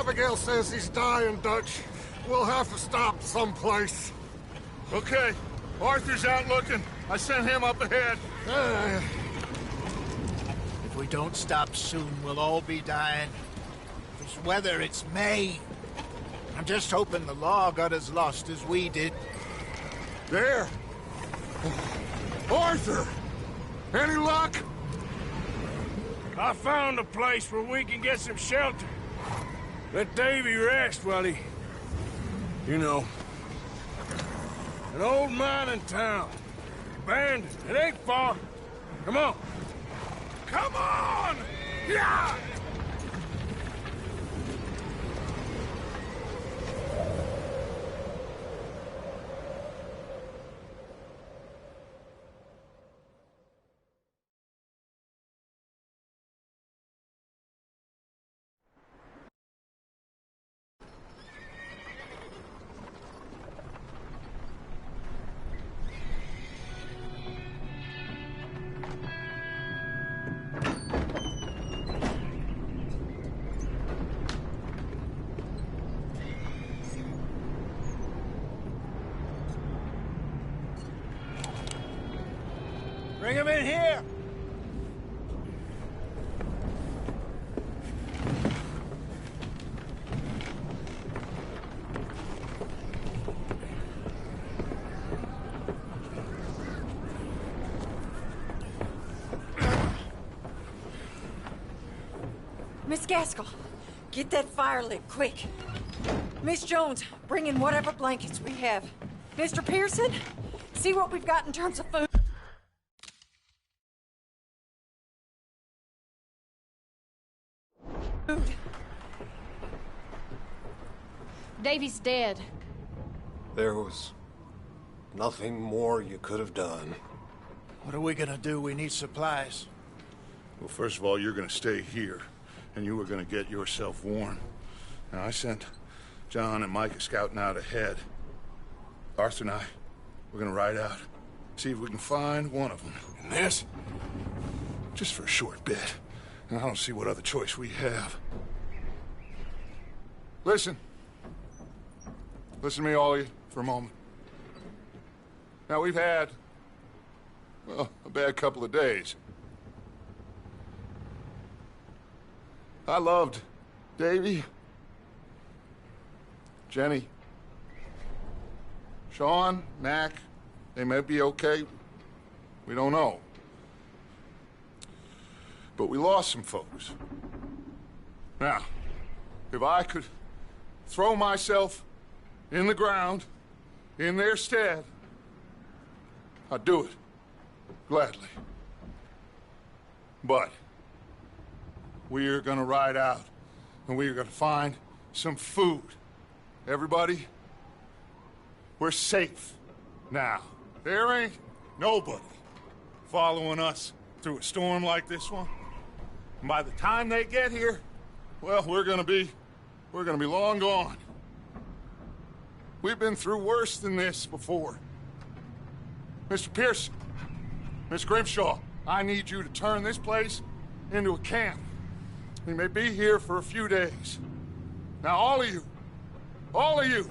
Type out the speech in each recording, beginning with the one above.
Abigail says he's dying, Dutch. We'll have to stop someplace. Okay. Arthur's out looking. I sent him up ahead. If we don't stop soon, we'll all be dying. This weather, it's May. I'm just hoping the law got as lost as we did. There. Arthur! Any luck? I found a place where we can get some shelter. Let Davy rest while he... You know. An old mining town. Abandoned. It ain't far. Come on. Come on! Yeah! Bring him in here! Miss Gaskell, get that fire lit, quick. Miss Jones, bring in whatever blankets we have. Mr. Pearson, see what we've got in terms of food. Davy's dead. There was nothing more you could have done. What are we gonna do? We need supplies. Well, first of all, you're gonna stay here, and you were gonna get yourself warm. Now, I sent John and Micah scouting out ahead. Arthur and I, we're gonna ride out, see if we can find one of them. And this? Just for a short bit. And I don't see what other choice we have. Listen. Listen to me, all of you, for a moment. Now, we've had, well, a bad couple of days. I loved Davy, Jenny, Sean, Mac. They may be okay. We don't know. But we lost some folks. Now, if I could throw myself in the ground in their stead, I'd do it gladly. But we're gonna ride out and we're gonna find some food. Everybody, we're safe now. There ain't nobody following us through a storm like this one. And by the time they get here, well, we're gonna be long gone. We've been through worse than this before. Mr. Pearson, Miss Grimshaw, I need you to turn this place into a camp. We may be here for a few days. Now, all of you,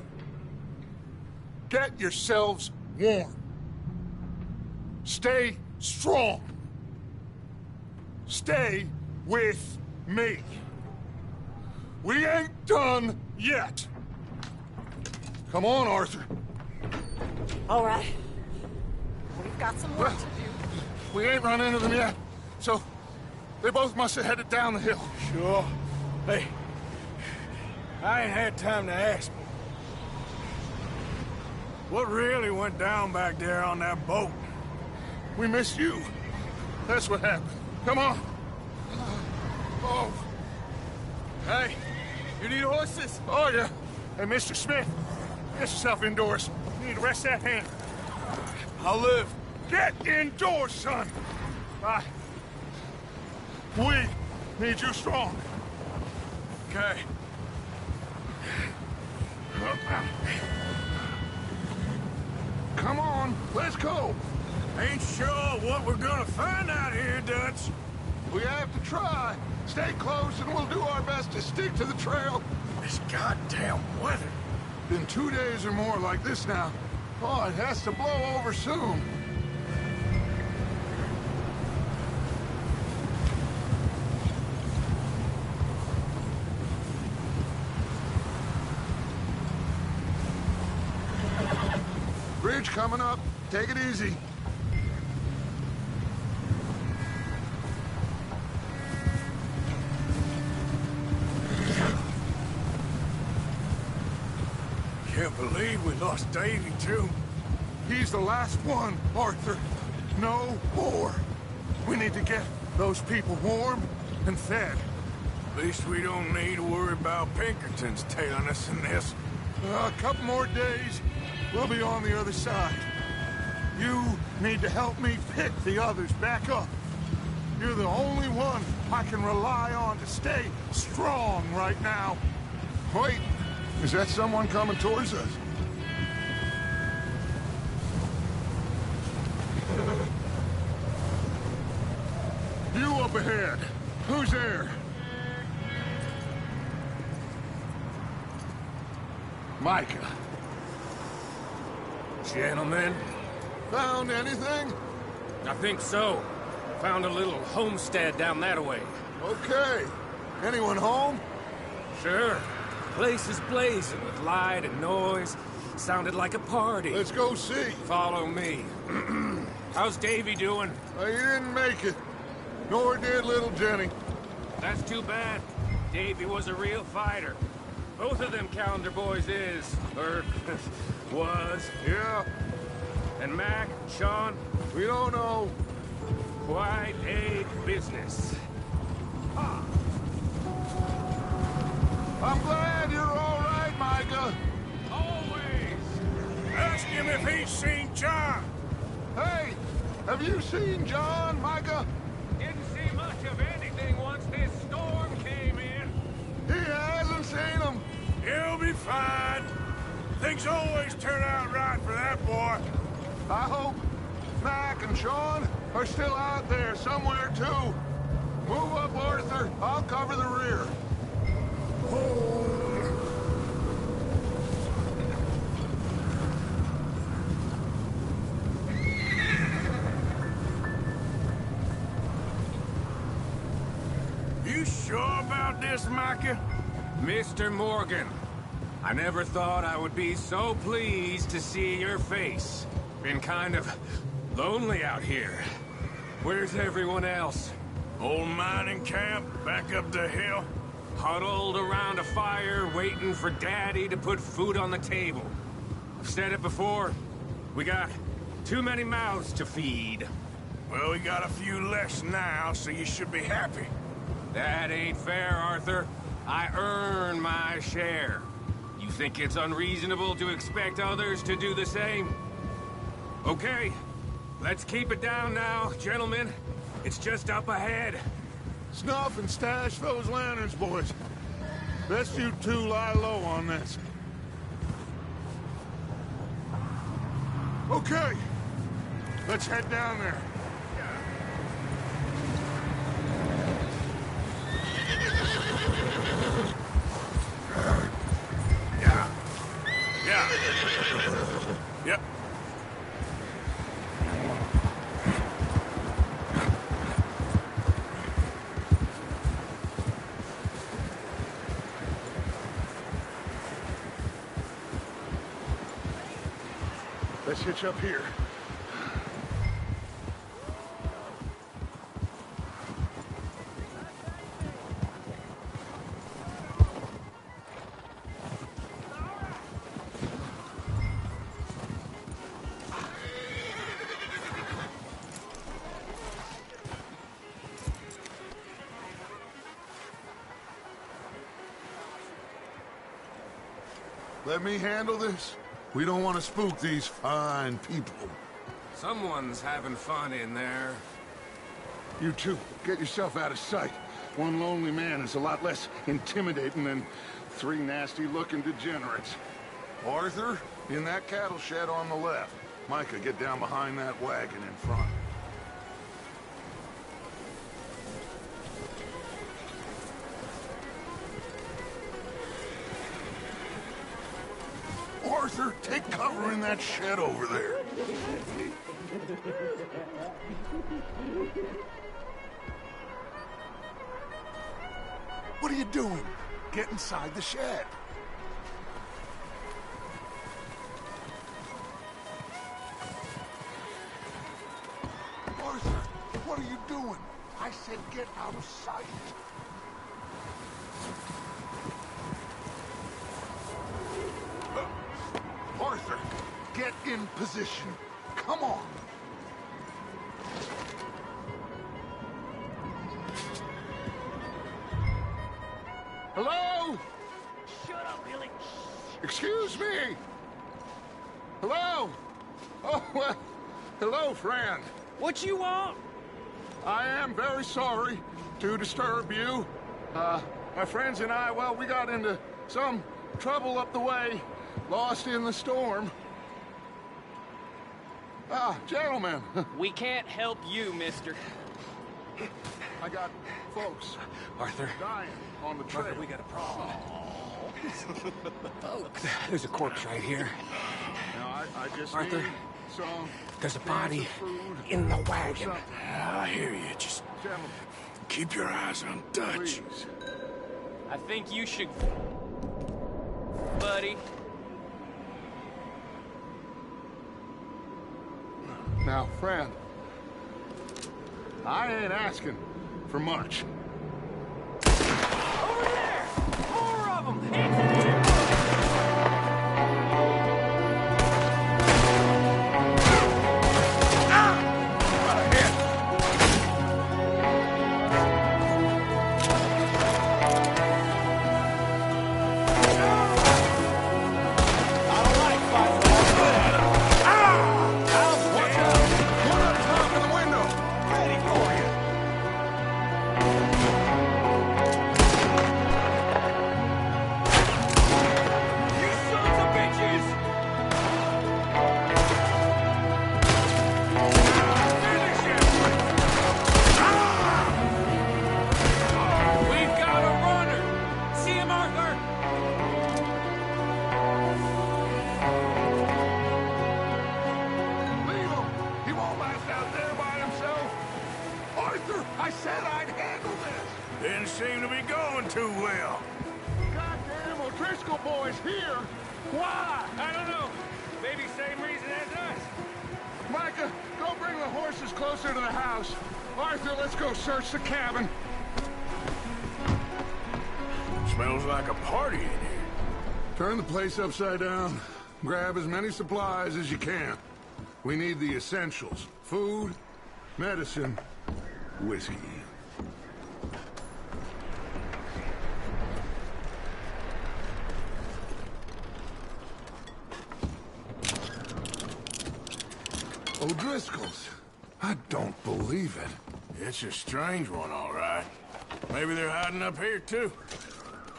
get yourselves warm. Stay strong. Stay with me. We ain't done yet. Come on, Arthur. All right. We've got some work to do. We ain't run into them yet, so they both must have headed down the hill. Sure. Hey, I ain't had time to ask. What really went down back there on that boat? We missed you. That's what happened. Come on. Oh. Hey, you need horses? Oh, yeah. Hey, Mr. Smith, get yourself indoors. You need to rest that hand. I'll live. Get indoors, son. We need you strong. Okay. Come on, let's go. Ain't sure what we're gonna find out here, Dutch. We have to try. Stay close and we'll do our best to stick to the trail. This goddamn weather. Been 2 days or more like this now. Oh, it has to blow over soon. Bridge coming up. Take it easy. Can't believe we lost Davy, too. He's the last one, Arthur. No more. We need to get those people warm and fed. At least we don't need to worry about Pinkertons tailing us in this. A couple more days, we'll be on the other side. You need to help me pick the others back up. You're the only one I can rely on to stay strong right now. Wait, is that someone coming towards us? You up ahead. Who's there? Micah. Gentlemen, Found anything? I think so. Found a little homestead down that way. Okay. Anyone home? Sure. Place is blazing with light and noise. Sounded like a party. Let's go see. Follow me. How's Davy doing? He didn't make it. Nor did little Jenny. That's too bad. Davy was a real fighter. Both of them calendar boys is, or was. Yeah, And Mac, Sean, we don't know. quite a business. I'm glad you're all right, Micah. Always. Ask him if he's seen John. Hey, have you seen John, Micah? Didn't see much of anything once this storm came in. He hasn't seen him. He'll be fine. Things always turn out right for that boy. I hope Mac and Sean are still out there somewhere, too. Move up, Arthur. I'll cover the rear. You sure about this, Micah? Mr. Morgan, I never thought I would be so pleased to see your face. Been kind of lonely out here. Where's everyone else? Old mining camp back up the hill. Huddled around a fire, waiting for Daddy to put food on the table. I've said it before, we got too many mouths to feed. Well, we got a few less now, so you should be happy. That ain't fair, Arthur. I earn my share. You think it's unreasonable to expect others to do the same? Okay, let's keep it down now, gentlemen. It's just up ahead. Snuff and stash those lanterns, boys. Best you two lie low on this. Okay, let's head down there. Yeah. Yep. Let's hitch up here. Let me handle this. We don't want to spook these fine people. Someone's having fun in there. You two, get yourself out of sight. One lonely man is a lot less intimidating than three nasty-looking degenerates. Arthur, in that cattle shed on the left. Micah, get down behind that wagon in front. Arthur, take cover in that shed over there. What are you doing? Get inside the shed. Arthur, what are you doing? I said get out of sight. Arthur, get in position. Come on. Hello? Shut up, Billy. Excuse me. Hello? Oh, well, hello, friend. What you want? I am very sorry to disturb you. My friends and I, well, we got into some trouble up the way, lost in the storm. Gentlemen, We can't help you, mister. I got folks Arthur, dying on the trail. we got a problem. Look, there's a corpse right here. Now, I just Arthur, need some there's a cans body of food in the or wagon. something. I hear you. Just Gentlemen, keep your eyes on Dutch. please. I think you should... Buddy. Now, friend, I ain't asking for much. Over there! More of them! I said I'd handle this! Didn't seem to be going too well. Goddamn O'Driscoll boys here! Why? I don't know. Maybe same reason as us. Micah, go bring the horses closer to the house. Arthur, let's go search the cabin. Smells like a party in here. Turn the place upside down. Grab as many supplies as you can. We need the essentials. Food, medicine, whiskey. O'Driscoll's. I don't believe it. It's a strange one, all right. Maybe they're hiding up here, too.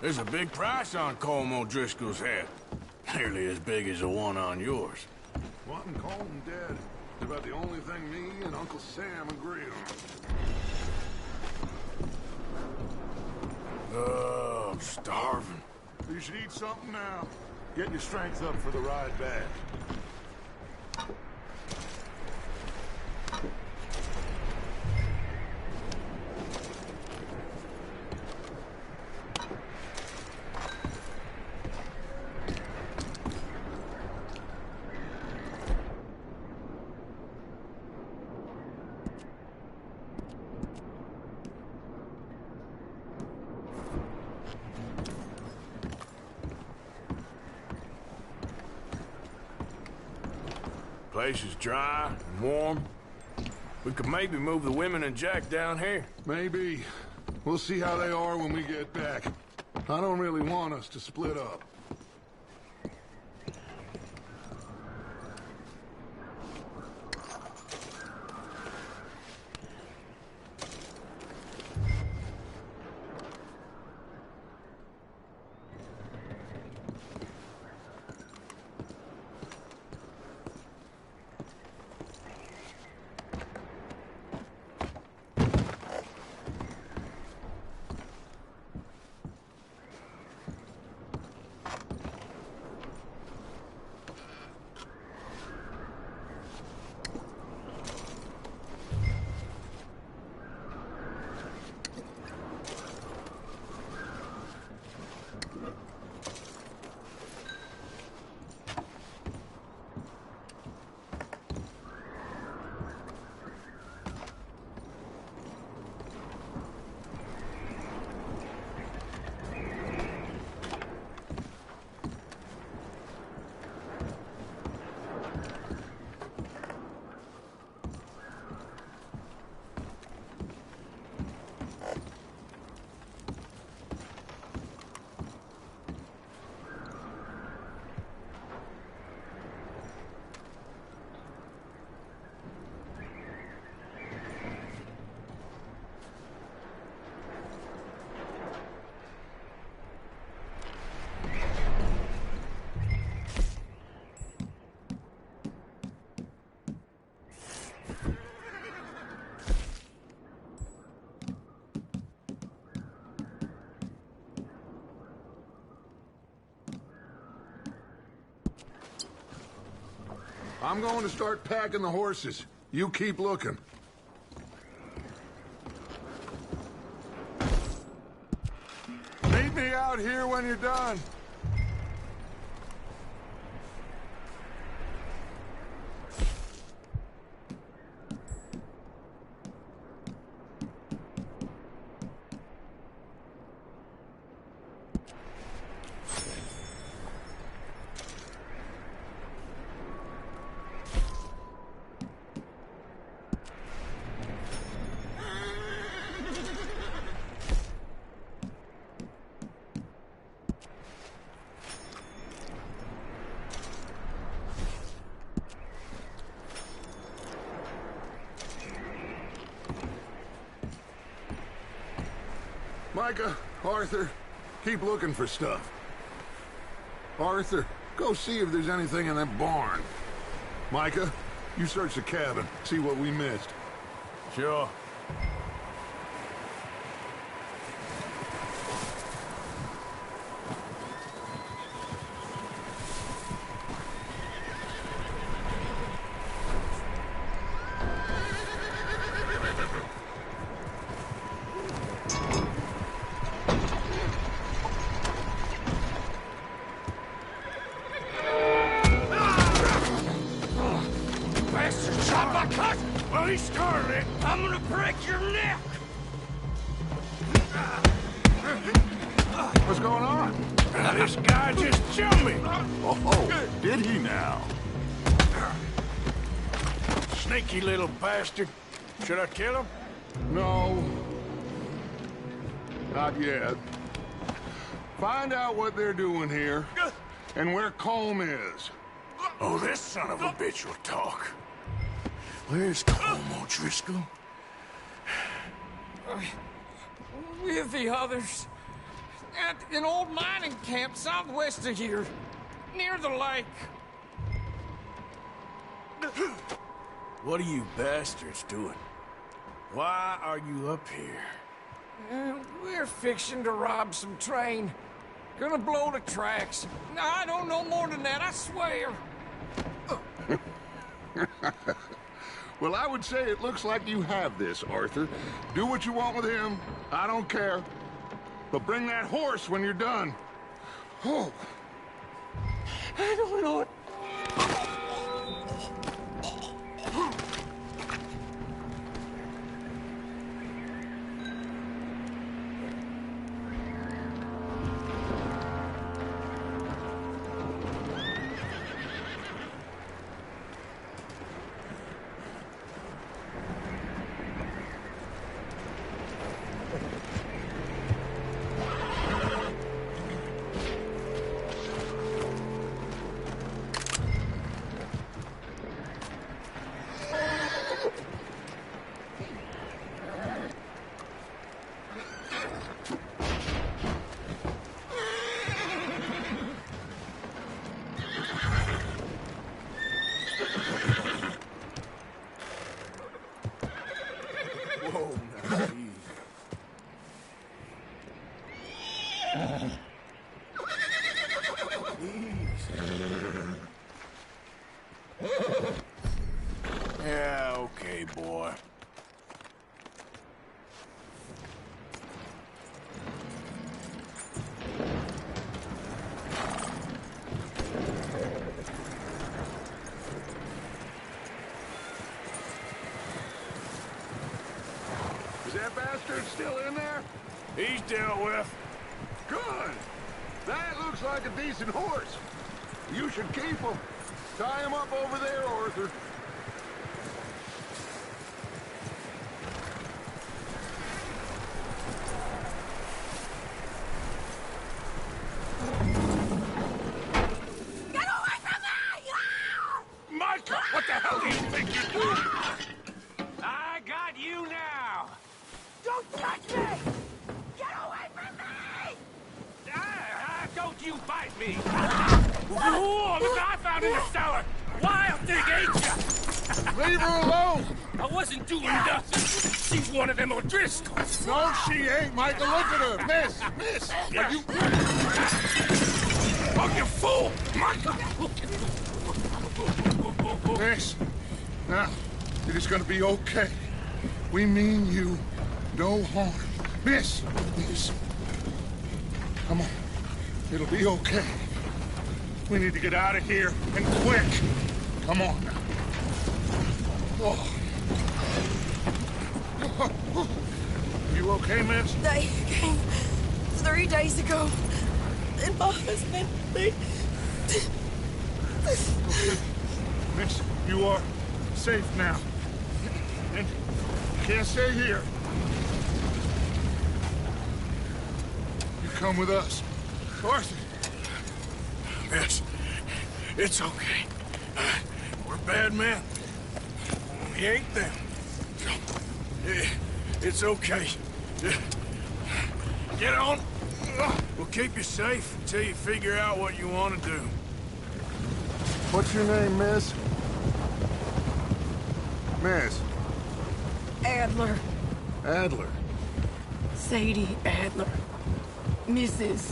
There's a big price on Colm O'Driscoll's head. Nearly as big as the one on yours. Wanting Colton dead is about the only thing me and Uncle Sam agree on. I'm starving. You should eat something now. Get your strength up for the ride back. Place is dry and warm. We could maybe move the women and Jack down here. Maybe. We'll see how they are when we get back. I don't really want us to split up. I'm going to start packing the horses. You keep looking. Meet me out here when you're done. Micah, Arthur, keep looking for stuff. Arthur, go see if there's anything in that barn. Micah, you search the cabin, see what we missed. Sure. Well, he started it. I'm gonna break your neck! What's going on? This guy just jumped me! Oh, did he now? Sneaky little bastard. Should I kill him? No. Not yet. Find out what they're doing here, and where Colm is. Oh, this son of a bitch will talk. Where's Colm O'Driscoll? With the others. At an old mining camp southwest of here. Near the lake. What are you bastards doing? Why are you up here? We're fixing to rob some train. Gonna blow the tracks. I don't know more than that, I swear. Well, I would say it looks like you have this, Arthur. Do what you want with him. I don't care. But bring that horse when you're done. Oh. I don't know it. Yeah, okay, boy. Is that bastard still in there? He's dealt with. Good. That looks like a decent horse. You should keep him. Tie him up over there, Arthur. Get away from me! Micah, what the hell do you think you're doing? I got you now! Don't touch me! Get away from me! Don't you bite me! Oh, look what I found in the cellar! Wild thing, ain't ya? Leave her alone! I wasn't doing nothing. She's one of them O'Driscolls. No, she ain't, Micah. Look at her. Miss. Are you... Oh, you fool! Micah! Miss, now, it is gonna be okay. We mean you no harm. Miss, come on. It'll be okay. We need to get out of here, and quick. Come on now. Oh. You okay, miss? They came 3 days ago. And my husband, they... Okay. Miss, you are safe now. And you can't stay here. You come with us. Arthur. Miss, it's okay. We're bad men. We ain't them. It's okay. Get on. We'll keep you safe until you figure out what you want to do. What's your name, miss? Miss. Adler. Adler. Sadie Adler. Mrs.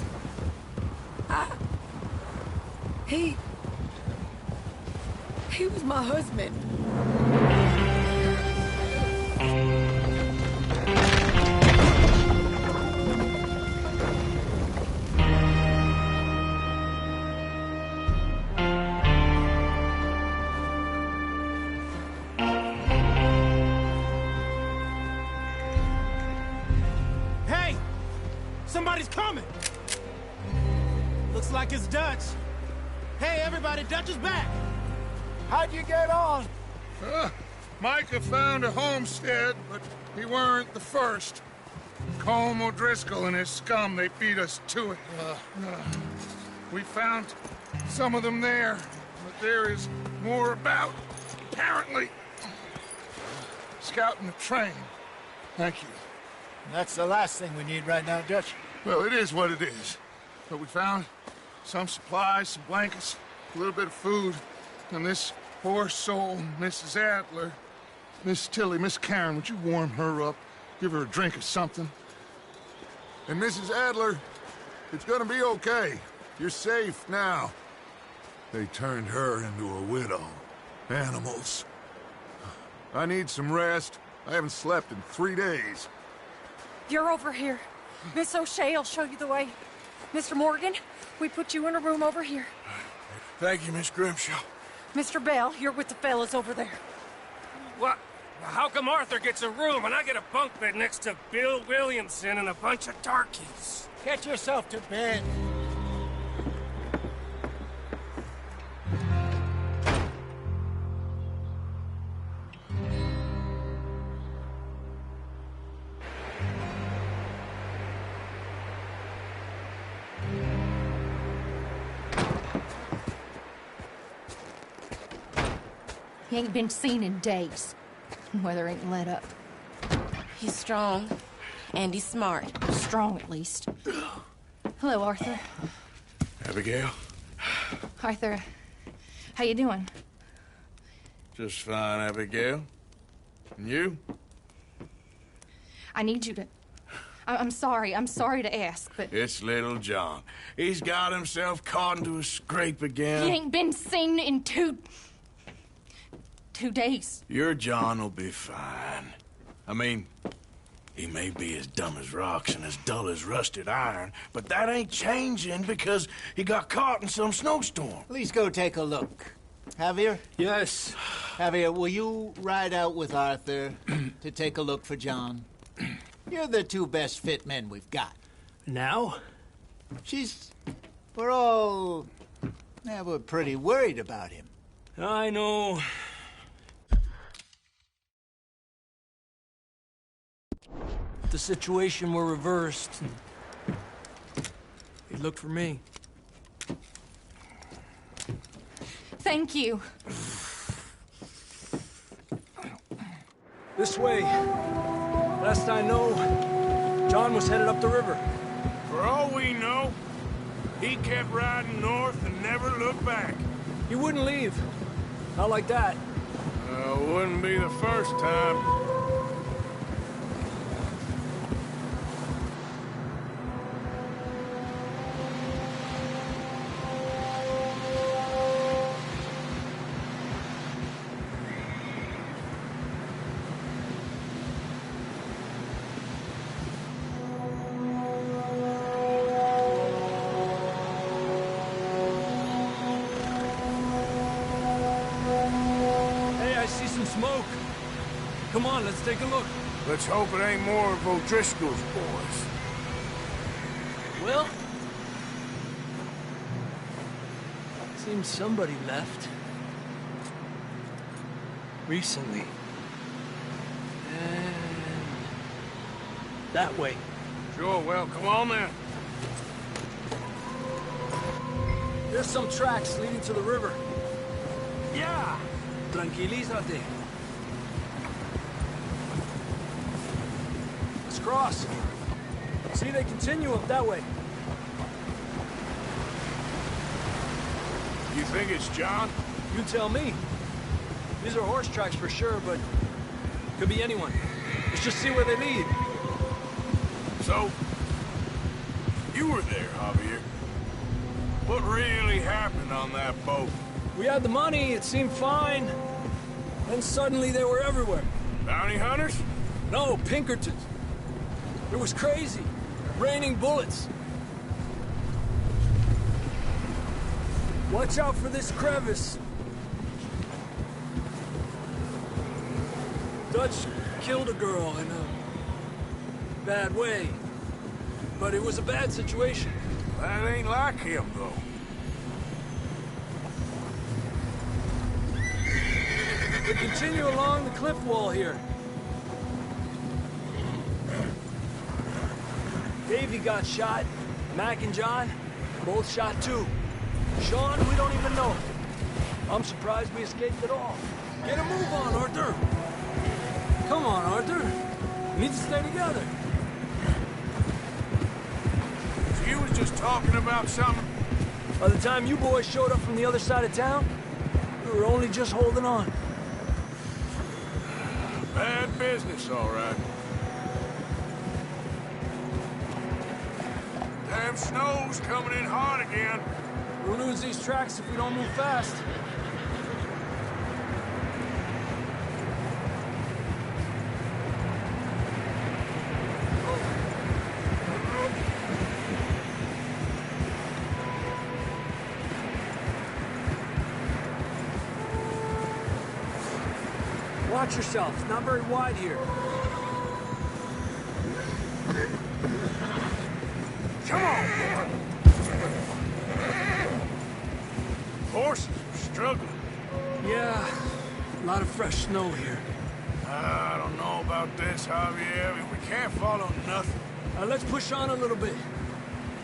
He was my husband. Hey! Somebody's coming! Looks like it's Dutch. Hey, everybody, Dutch is back! How'd you get on? Micah found a homestead, but he weren't the first. Colm O'Driscoll and his scum, they beat us to it. We found some of them there, but there is more about, apparently. Scouting the train. Thank you. That's the last thing we need right now, Dutch. Well, it is what it is. But we found some supplies, some blankets, a little bit of food, and this poor soul, Mrs. Adler, Miss Tilly, Miss Karen, would you warm her up? Give her a drink or something? And Mrs. Adler, it's gonna be okay. You're safe now. They turned her into a widow. Animals. I need some rest. I haven't slept in 3 days. You're over here. Miss O'Shea will show you the way. Mr. Morgan, we put you in a room over here. Thank you, Miss Grimshaw. Mr. Bell, you're with the fellas over there. What? How come Arthur gets a room and I get a bunk bed next to Bill Williamson and a bunch of darkies? Get yourself to bed. He ain't been seen in days. Weather ain't let up. He's strong, and he's smart. Strong, at least. Hello, Arthur. Abigail? Arthur, how you doing? Just fine, Abigail. And you? I need you to... I'm sorry to ask, but... It's little John. He's got himself caught into a scrape again. He ain't been seen in 2 days. Your John will be fine. I mean, he may be as dumb as rocks and as dull as rusted iron, but that ain't changing because he got caught in some snowstorm. Please go take a look. Javier? Yes. Javier, will you ride out with Arthur to take a look for John? You're the 2 best fit men we've got. Now? We're all... Yeah, we're pretty worried about him. I know. The situation were reversed. He looked for me. Thank you. This way. Last I know, John was headed up the river. For all we know, he kept riding north and never looked back. He wouldn't leave. Not like that. Wouldn't be the first time. smoke. Come on, let's take a look. Let's hope it ain't more of O'Driscoll's boys. Well, seems somebody left. Recently. And that way. Sure, well, come on then. There's some tracks leading to the river. Yeah! Tranquilízate. Let's cross. See, they continue up that way. You think it's John? You tell me. These are horse tracks for sure, but could be anyone. Let's just see where they lead. So, you were there, Javier. What really happened on that boat? We had the money, it seemed fine. Then suddenly they were everywhere. Bounty hunters? No, Pinkertons. It was crazy. Raining bullets. Watch out for this crevice. Dutch killed a girl in a bad way. But it was a bad situation. That ain't like him, though. We continue along the cliff wall here. Davey got shot. Mac and John, both shot too. Sean, we don't even know. I'm surprised we escaped at all. Get a move on, Arthur. Come on, Arthur. We need to stay together. So you was just talking about something? By the time you boys showed up from the other side of town, we were only just holding on. Bad business, all right. Damn snow's coming in hard again. We'll lose these tracks if we don't move fast. Watch yourself. It's not very wide here. Come on, boy. Horses are struggling. Yeah, a lot of fresh snow here. I don't know about this, Javier. I mean, we can't follow nothing. Let's push on a little bit.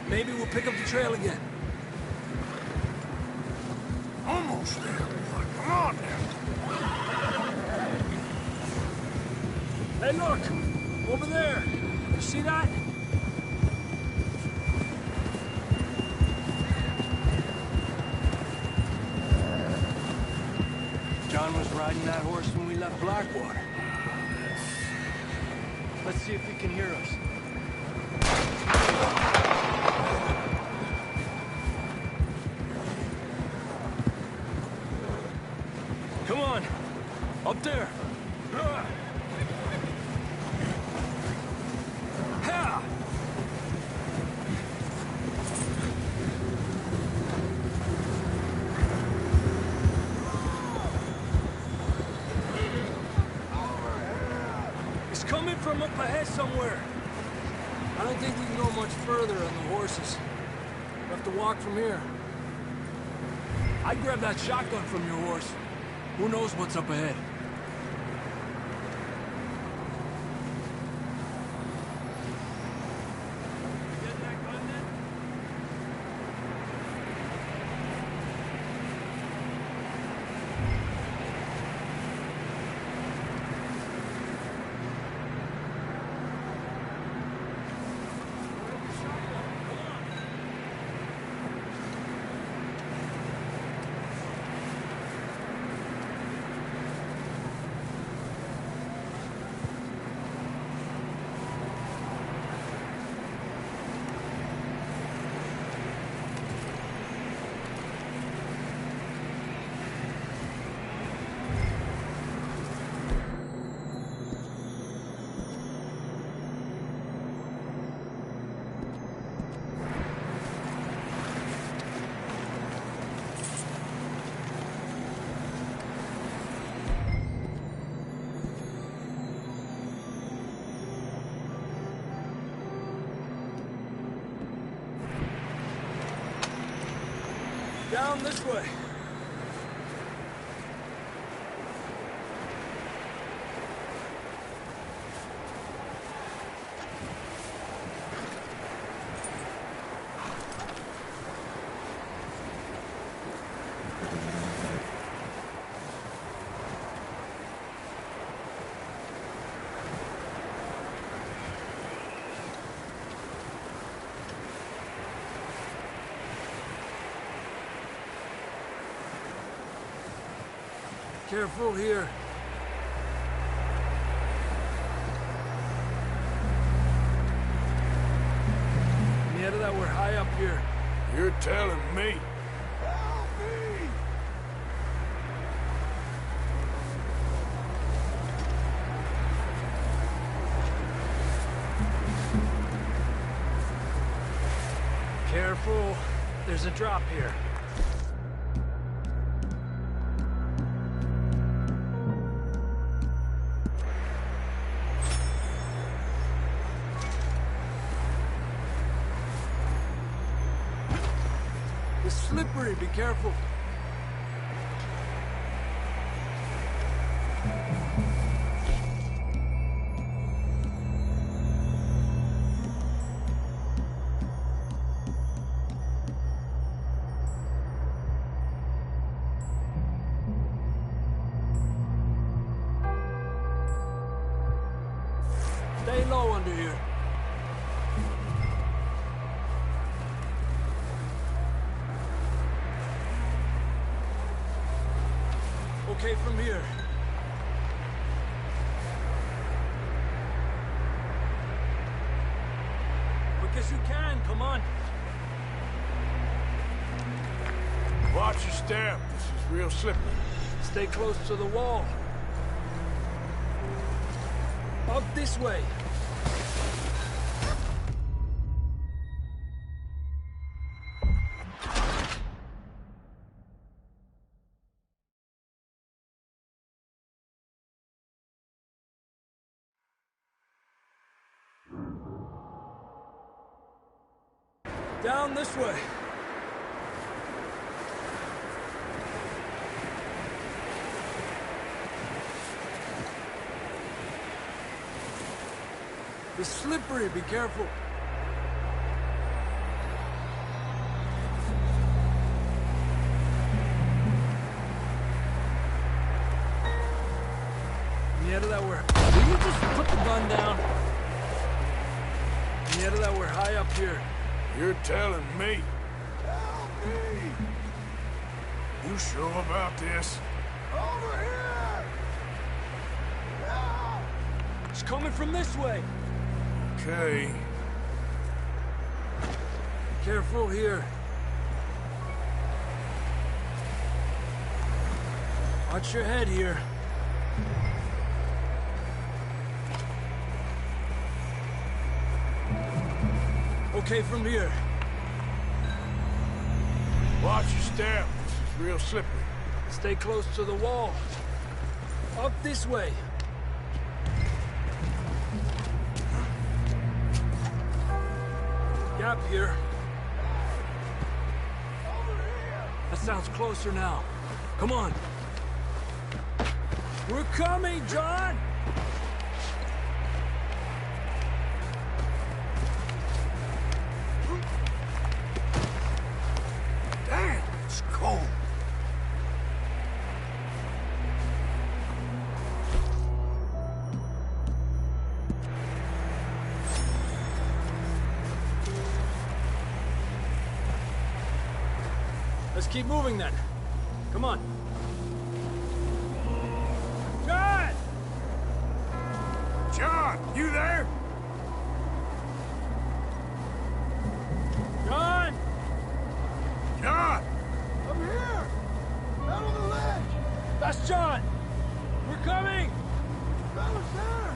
Maybe we'll pick up the trail again. Almost there, boy. Come on now. Hey, look! Over there. You see that? John was riding that horse when we left Blackwater. Let's see if he can hear us. Come on! Up there! From up ahead somewhere. I don't think we can go much further on the horses. We'll have to walk from here. I'd grab that shotgun from your horse. Who knows what's up ahead? Down this way. Careful here. Yeah, that we're high up here. You're telling me. Help me! Careful. There's a drop here. It's slippery, be careful. Stay low under here. Okay from here. Quick as you can, come on. Watch your step. This is real slippery. Stay close to the wall. Up this way. Down this way. It's slippery, be careful. Yeah, that we're... Will you just put the gun down? Yeah, that we're high up here. You're telling me. Help me! You sure about this? Over here! Help! It's coming from this way. Okay. Careful here. Watch your head here. Okay from here. Watch your step. This is real slippery. Stay close to the wall. Up this way. Gap here. That sounds closer now. Come on. We're coming, John! Damn, it's cold. Let's keep moving then. Come on. John! John, you there? John! John! I'm here! Out on the ledge! That's John! We're coming! Fellas there!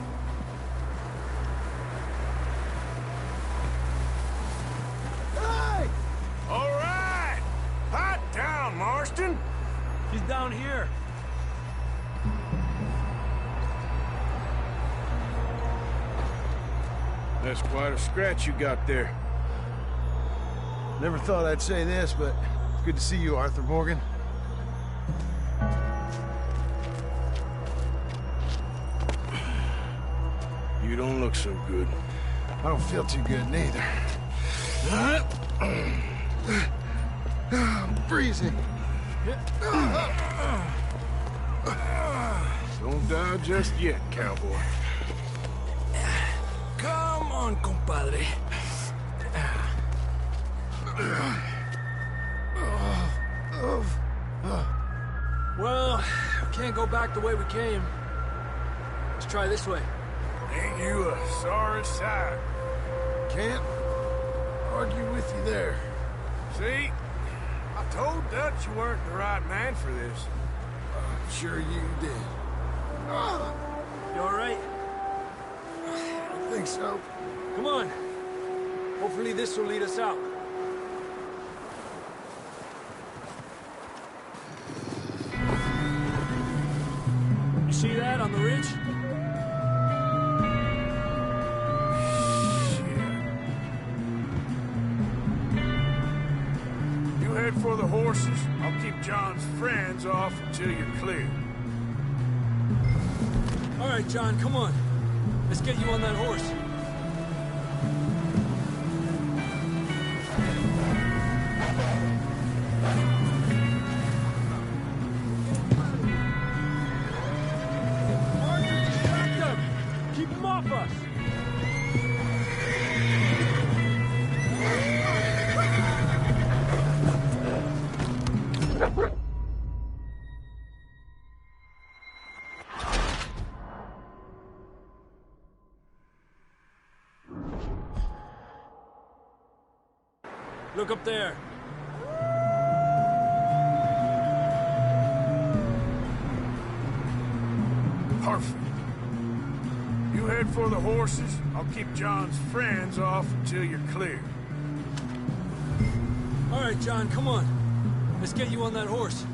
Hey! All right! Hot down, Marston! He's down here. That's quite a scratch you got there. Never thought I'd say this, but Good to see you, Arthur Morgan. You don't look so good. I don't feel too good, neither. I'm freezing. Don't die just yet, cowboy. Come on, compadre. Well, we can't go back the way we came. Let's try this way. Ain't you a sorry sight? Can't argue with you there. See? I told Dutch you weren't the right man for this. I'm sure you did. You all right? I think so. Come on. Hopefully this will lead us out. You see that on the ridge? You head for the horses. I'll keep John's friends off until you're clear. All right, John, come on. Let's get you on that horse. Keep him off us! Look up there. Perfect. You head for the horses. I'll keep John's friends off until you're clear. All right, John, come on. Let's get you on that horse.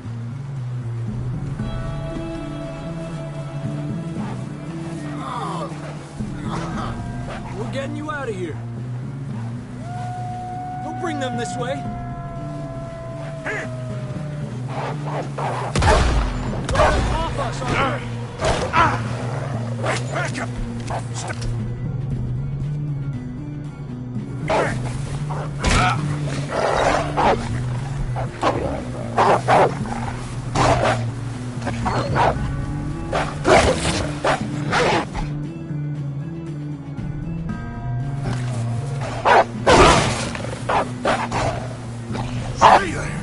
We're getting you out of here. Don't bring them this way. Off us, Arthur. Back up! Stop! Stay there!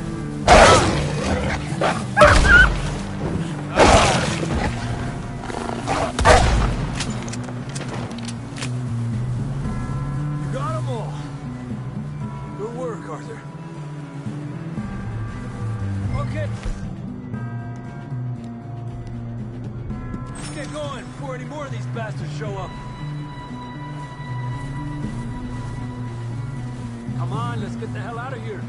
Show up. Come on, let's get the hell out of here.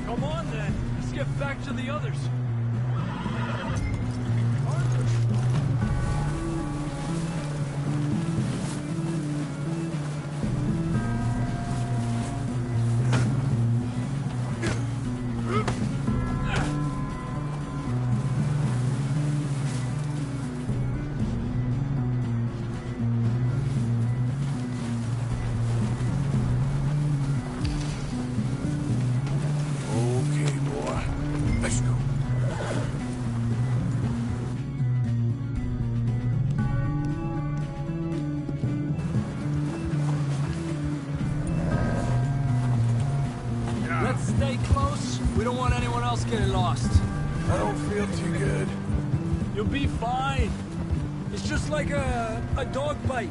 Come on then, let's get back to the others. Stay close. We don't want anyone else getting lost. I don't feel too good. You'll be fine. It's just like a dog bite.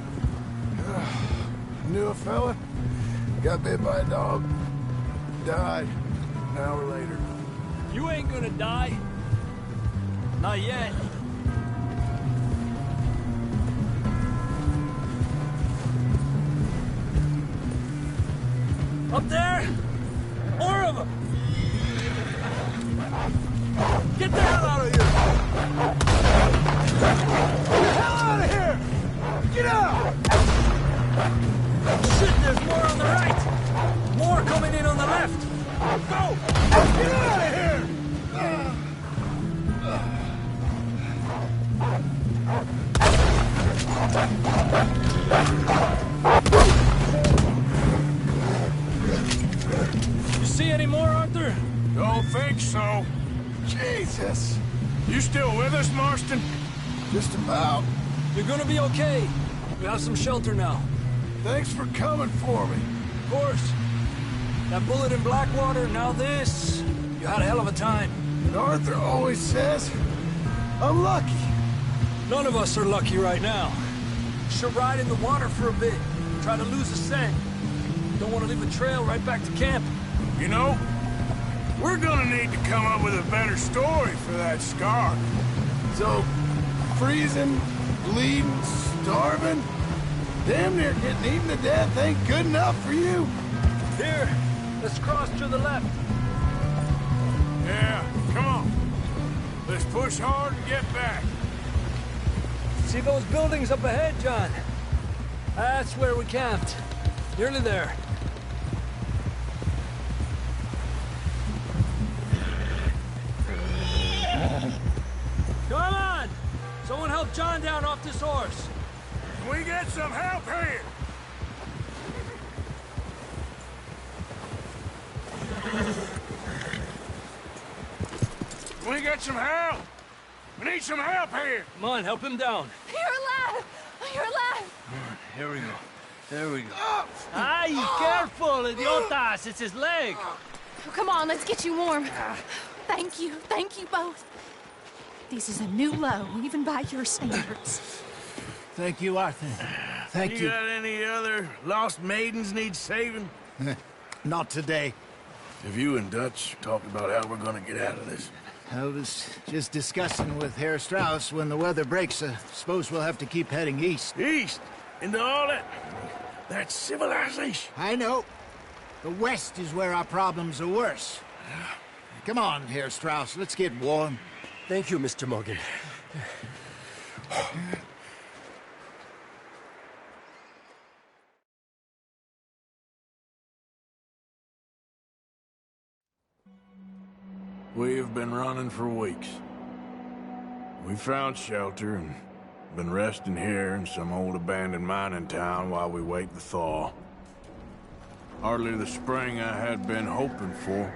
Knew a fella, got bit by a dog, died an hour later. You ain't gonna die. Not yet. Up there? More of them! Get the hell out of here! Get the hell out of here! Get out! Shit! think so. Jesus! You still with us, Marston? Just about. You're gonna be okay. We have some shelter now. Thanks for coming for me. Of course. That bullet in Blackwater, now this. You had a hell of a time. And Arthur always says, I'm lucky. None of us are lucky right now. Should ride in the water for a bit. Try to lose the scent. Don't want to leave a trail right back to camp. You know, we're gonna need to come up with a better story for that scar. So, freezing, bleeding, starving, damn near getting eaten to death ain't good enough for you. Here, let's cross to the left. Yeah, come on. Let's push hard and get back. See those buildings up ahead, John? That's where we camped. Nearly there. Come on! Someone help John down off this horse. Can we get some help here? Can we get some help? We need some help here. Come on, help him down. You're alive! You're alive! Here we go. There we go. Ay, careful, idiotas! It's his leg. Oh, come on, let's get you warm. Thank you both. This is a new low, even by your standards. Thank you, Arthur. Thank you. You got any other lost maidens need saving? Not today. Have you and Dutch talked about how we're gonna get out of this? I was just discussing with Herr Strauss when the weather breaks. Suppose we'll have to keep heading east. East? Into all that civilization? I know. The west is where our problems are worse. Come on, Herr Strauss, let's get warm. Thank you, Mr. Morgan. We've been running for weeks. We found shelter and been resting here in some old abandoned mining town while we wait the thaw. Hardly the spring I had been hoping for.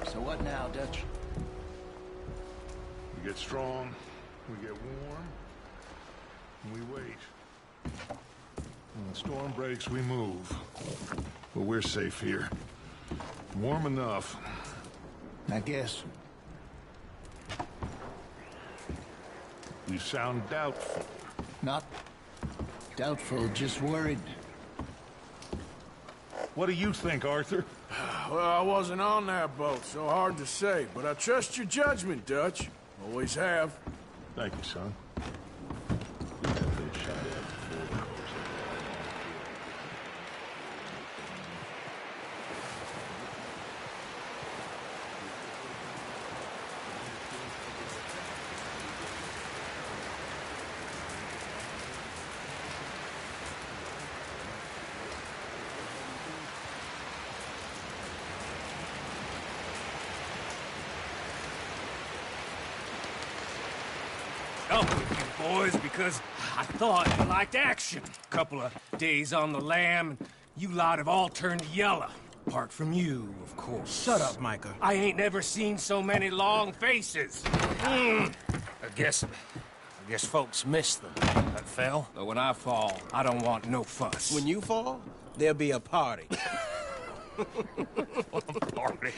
So what now, Dutch? We get strong, we get warm, and we wait. When the storm breaks, we move. But we're safe here. Warm enough. I guess. You sound doubtful. Not doubtful, just worried. What do you think, Arthur? Well, I wasn't on that boat, so hard to say. But I trust your judgment, Dutch. Always have. Thank you, son. Come with you boys because I thought you liked action. Couple of days on the lam, and you lot have all turned yellow. Apart from you, of course. Shut up, Micah. I ain't never seen so many long faces. I guess folks miss them. That fell. But when I fall, I don't want no fuss. When you fall, there'll be a party. Party?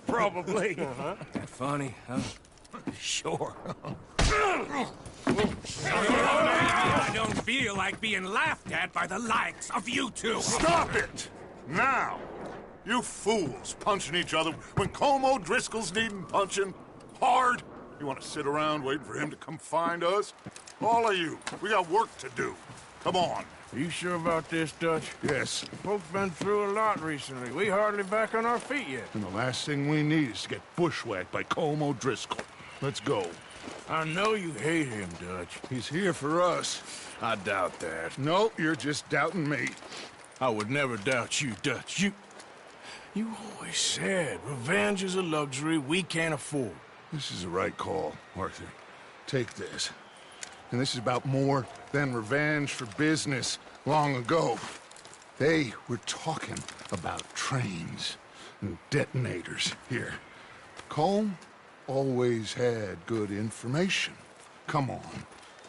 Probably. That funny, huh? Sure. I don't feel like being laughed at by the likes of you two. Stop it! Now! You fools punching each other when Como Driscoll's needing punching. Hard! You want to sit around waiting for him to come find us? All of you, we got work to do. Come on. Are you sure about this, Dutch? Yes. Folks been through a lot recently. We hardly back on our feet yet. And the last thing we need is to get bushwhacked by Como Driscoll. Let's go. I know you hate him, Dutch. He's here for us. I doubt that. No, you're just doubting me. I would never doubt you, Dutch. You always said revenge is a luxury we can't afford. This is the right call, Arthur. Take this. And this is about more than revenge for business long ago. They were talking about trains and detonators here. Colm always had good information. Come on.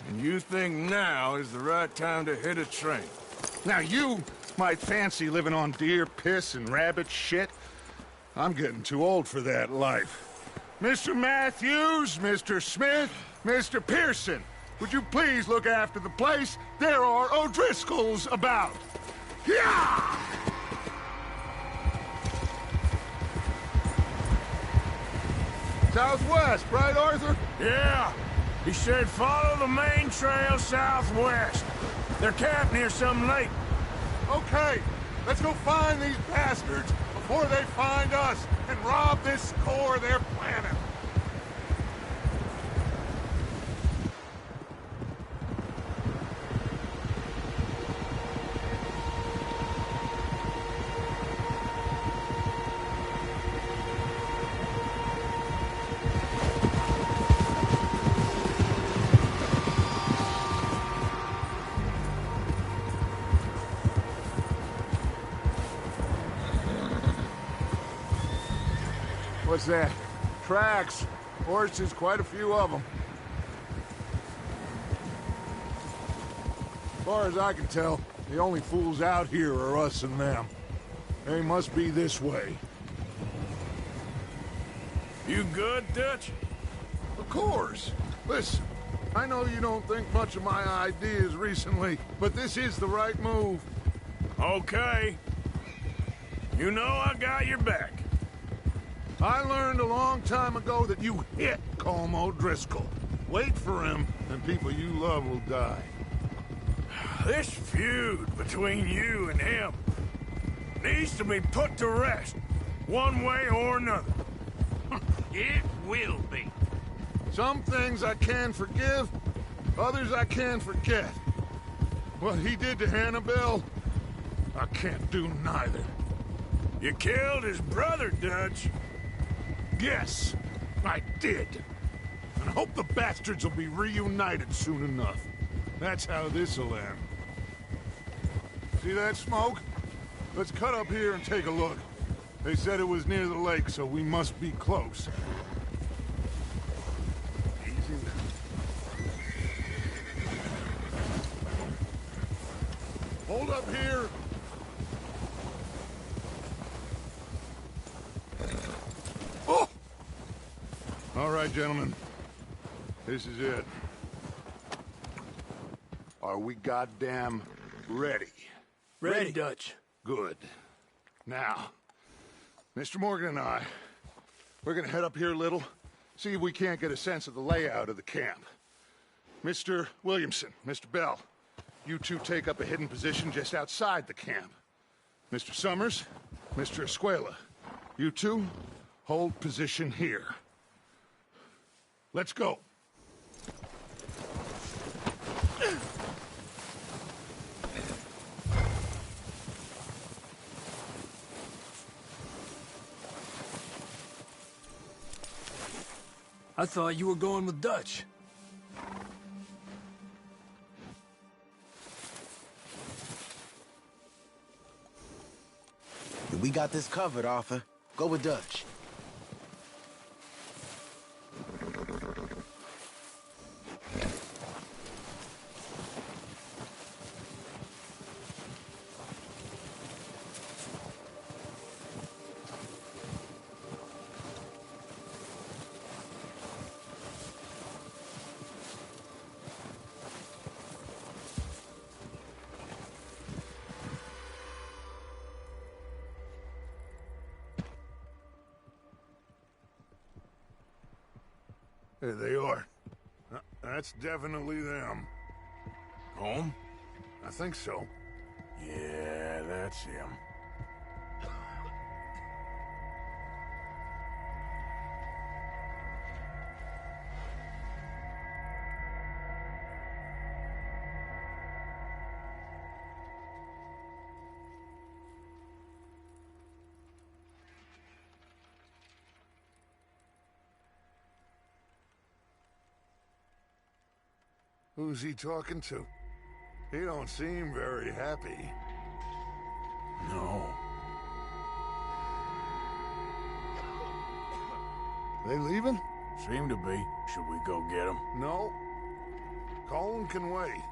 And you think now is the right time to hit a train? Now you might fancy living on deer piss and rabbit shit. I'm getting too old for that life. Mr. Matthews, Mr. Smith, Mr. Pearson, would you please look after the place? There are O'Driscolls about. Yeah! Southwest, right, Arthur? Yeah. He said follow the main trail southwest. They're camped near some lake. Okay, let's go find these bastards before they find us and rob this core they're planning. What's that? Tracks. Horses, quite a few of them. As far as I can tell, the only fools out here are us and them. They must be this way. You good, Dutch? Of course. Listen, I know you don't think much of my ideas recently, but this is the right move. Okay. You know I got your back. I learned a long time ago that you hit Colm O'Driscoll. Wait for him, and people you love will die. This feud between you and him needs to be put to rest, one way or another. It will be. Some things I can forgive, others I can forget. What he did to Annabelle, I can't do neither. You killed his brother, Dutch. Yes, I did. And I hope the bastards will be reunited soon enough. That's how this'll end. See that smoke? Let's cut up here and take a look. They said it was near the lake, so we must be close. Easy now. Hold up here. Oh! All right, gentlemen. This is it. Are we goddamn ready? Ready, Dutch. Good. Now, Mr. Morgan and I, we're gonna head up here a little, see if we can't get a sense of the layout of the camp. Mr. Williamson, Mr. Bell, you two take up a hidden position just outside the camp. Mr. Summers, Mr. Escuela, you two hold position here. Let's go. I thought you were going with Dutch. We got this covered, Arthur. Go with Dutch. There they are. That's definitely them. Home? I think so. Yeah, that's him. Who's he talking to? He don't seem very happy. They leaving? Seem to be. Should we go get them? No. Colin can wait.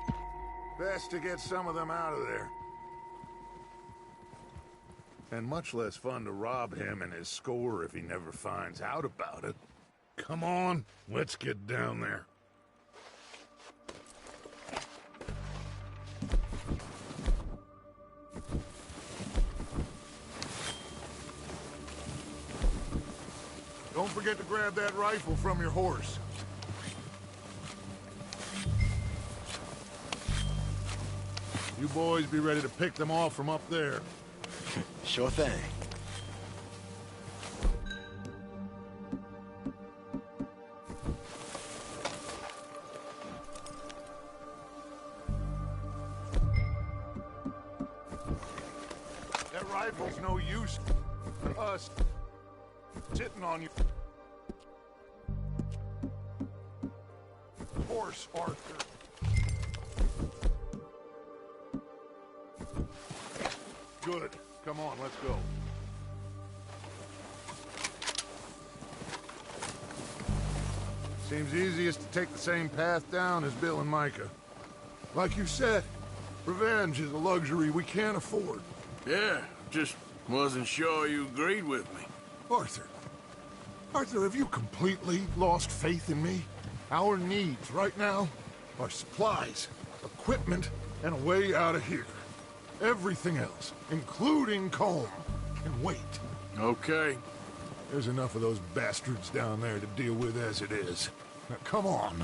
Best to get some of them out of there. And much less fun to rob him and his score if he never finds out about it. Come on, let's get down there. Don't forget to grab that rifle from your horse. You boys be ready to pick them off from up there. Sure thing. That rifle's no use to us sitting on your horse, Arthur. Good. Come on, let's go. Seems easiest to take the same path down as Bill and Micah. Like you said, revenge is a luxury we can't afford. Yeah, just wasn't sure you agreed with me. Arthur, have you completely lost faith in me? Our needs right now are supplies, equipment, and a way out of here. Everything else, including Colm, can wait. Okay. There's enough of those bastards down there to deal with as it is. Now, come on.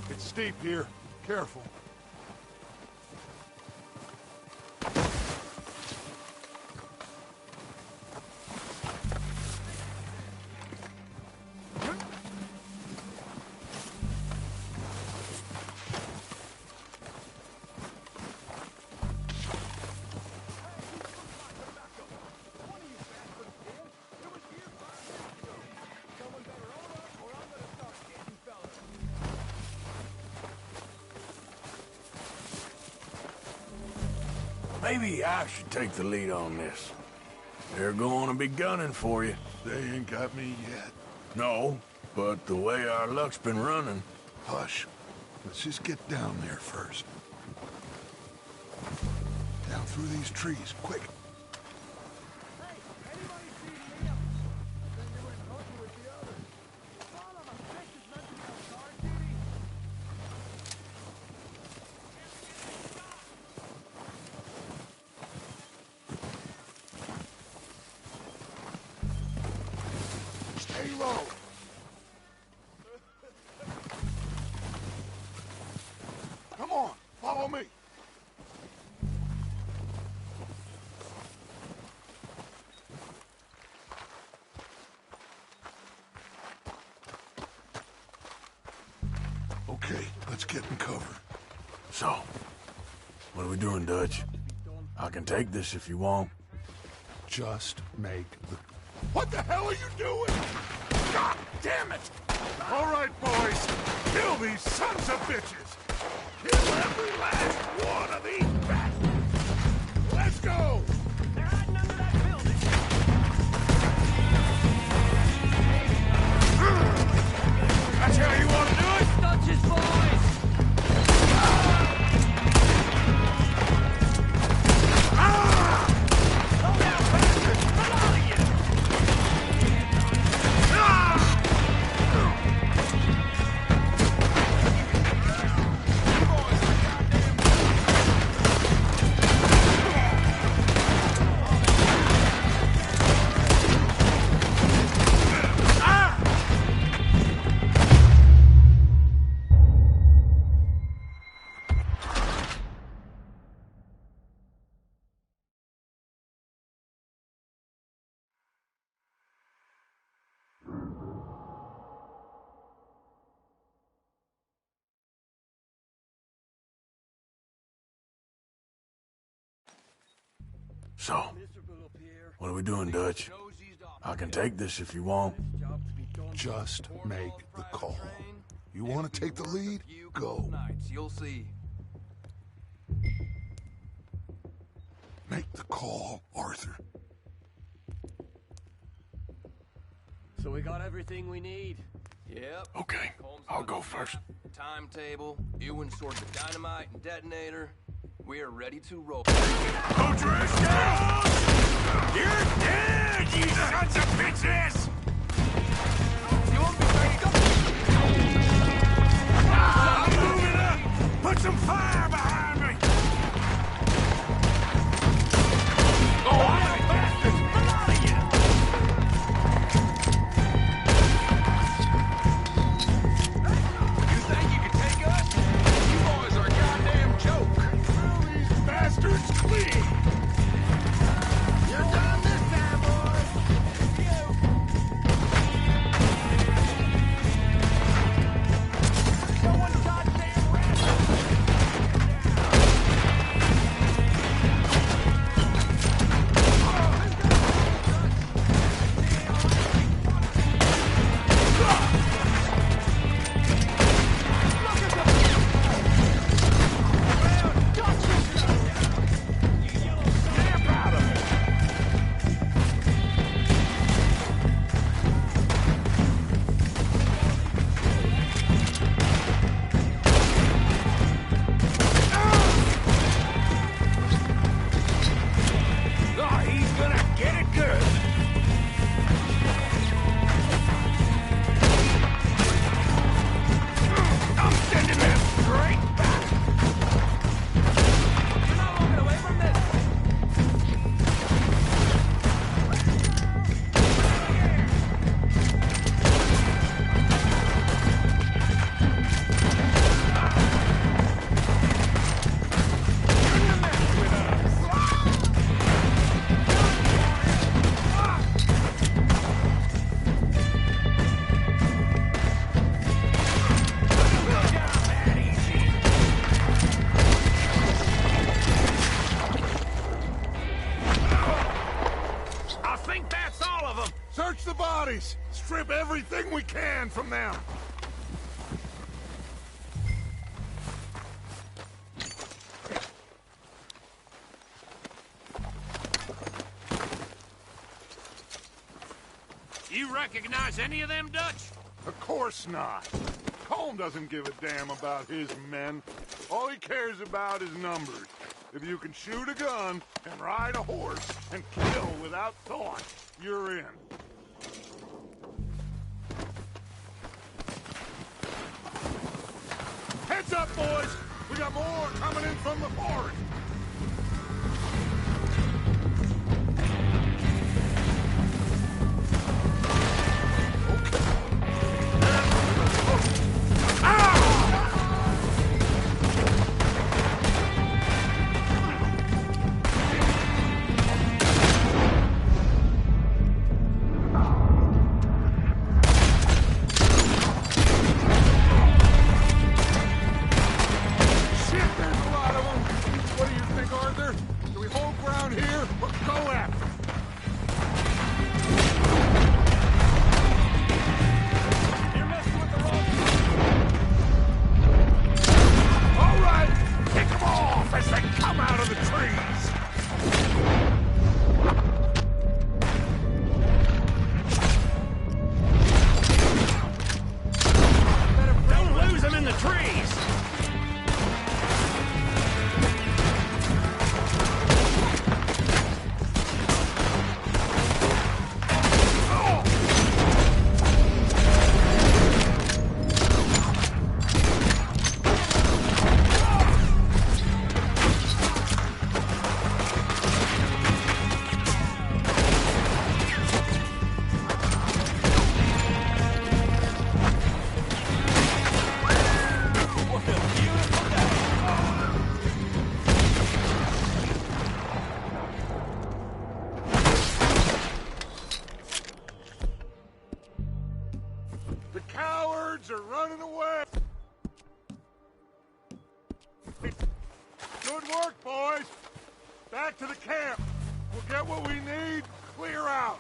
It's steep here. Careful. Maybe I should take the lead on this. They're going to be gunning for you. They ain't got me yet. No, but the way our luck's been running... Hush. Let's just get down there first. Down through these trees, quick. Stay low. Come on, follow me. Okay, let's get in cover. So, what are we doing, Dutch? I can take this if you want. Just make the... What the hell are you doing? God damn it! All right, boys. Kill these sons of bitches. Kill every last one of these bastards. Let's go! They're hiding under that building. That's how you want to do it? Dutch's boys! Slow down, bastards! Come on, you! So, what are we doing, Dutch? I can take this if you want. Just make the call. You want to take the lead? Go. You'll see. Make the call, Arthur. So we got everything we need. Yep. Okay, I'll go first. Timetable. Ewan sorted the dynamite and detonator. We are ready to roll. O'Driscoll! You're dead, you sons of bitches! You won't be ready to go. I'm moving up! Put some fire behind me! Oh, I'm a bastard! Come on, You think you can take us? You boys are a goddamn joke. These bastards clean. You're done this time, boys. Someone's goddamn rat. Oh, he's gonna get it good! I'm sending him straight back! You're not walking away from this. I think that's all of them! Search the bodies. Strip everything we can from them. You recognize any of them, Dutch? Of course not. Colm doesn't give a damn about his men. All he cares about is numbers. If you can shoot a gun and ride a horse and kill without thought, you're in. Heads up, boys! We got more coming in from the forest. Shit, there's a lot of them. What do you think, Arthur? Do we hold ground here or go after them? You're messing with the wrong. All right, pick them off as they come out of the trees. Don't lose them in the trees! The cowards are running away. Good work, boys. Back to the camp. We'll get what we need. Clear out.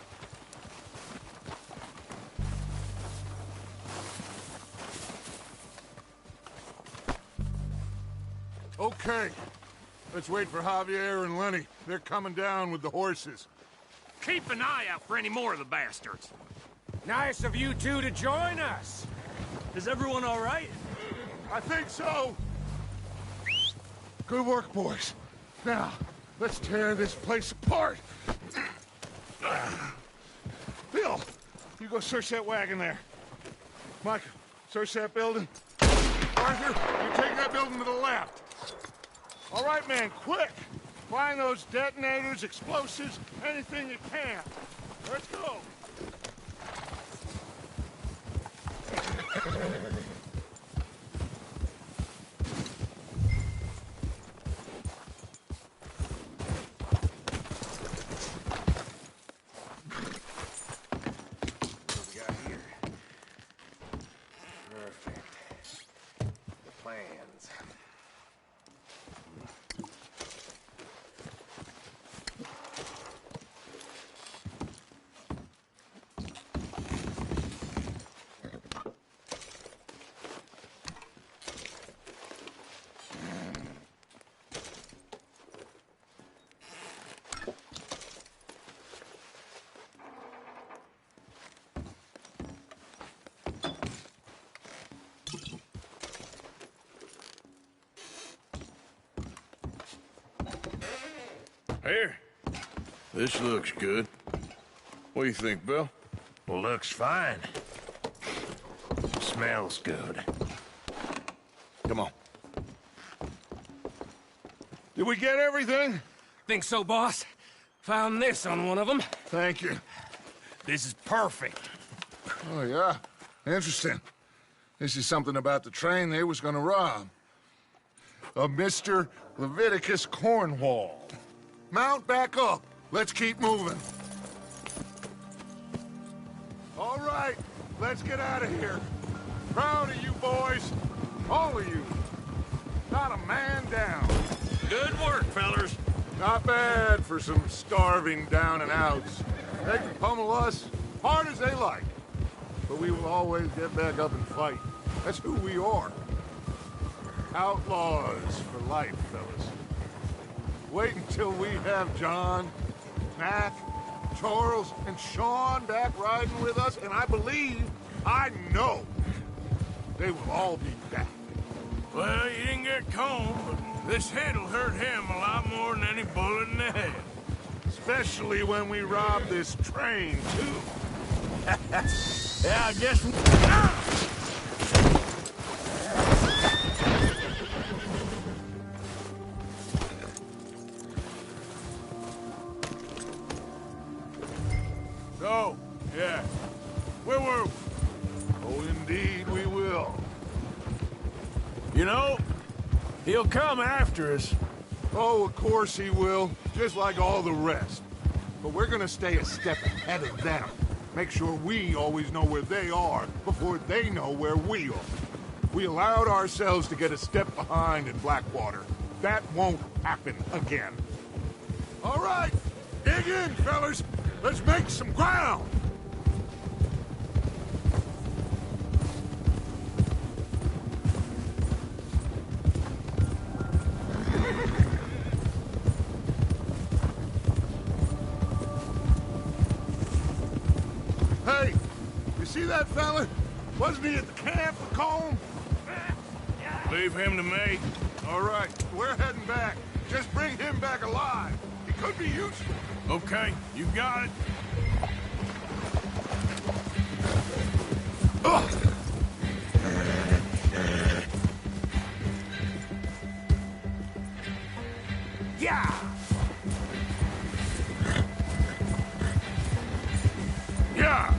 Okay. Let's wait for Javier and Lenny. They're coming down with the horses. Keep an eye out for any more of the bastards. Nice of you two to join us. Is everyone all right? I think so. Good work, boys. Now, let's tear this place apart. Bill, you go search that wagon there. Mike, search that building. Arthur, you take that building to the left. All right, man, quick. Find those detonators, explosives, anything you can. Let's go. Here. This looks good. What do you think, Bill? Well, looks fine. Smells good. Come on. Did we get everything? Think so, boss. Found this on one of them. Thank you. This is perfect. Oh, yeah? Interesting. This is something about the train they was gonna rob. A Mr. Leviticus Cornwall. Mount back up. Let's keep moving. All right, let's get out of here. Proud of you boys. All of you. Not a man down. Good work, fellers. Not bad for some starving down and outs. They can pummel us hard as they like. But we will always get back up and fight. That's who we are. Outlaws for life, fellas. Wait until we have John, Mac, Charles, and Sean back riding with us, and I know, they will all be back. Well, you didn't get Combe, but this hit'll hurt him a lot more than any bullet in the head. Especially when we rob this train, too. Yeah, I guess we... So, yeah, where were we? Oh, indeed we will. You know, he'll come after us. Oh, of course he will, just like all the rest. But we're gonna stay a step ahead of them. Make sure we always know where they are before they know where we are. We allowed ourselves to get a step behind in Blackwater. That won't happen again. All right, dig in, fellas. Let's make some ground. Hey, you see that fella? Wasn't he at the camp with Colm? Leave him to me. All right, we're heading back. Just bring him back alive. He could be useful. Okay, you got it. Ugh. Yeah! Yeah!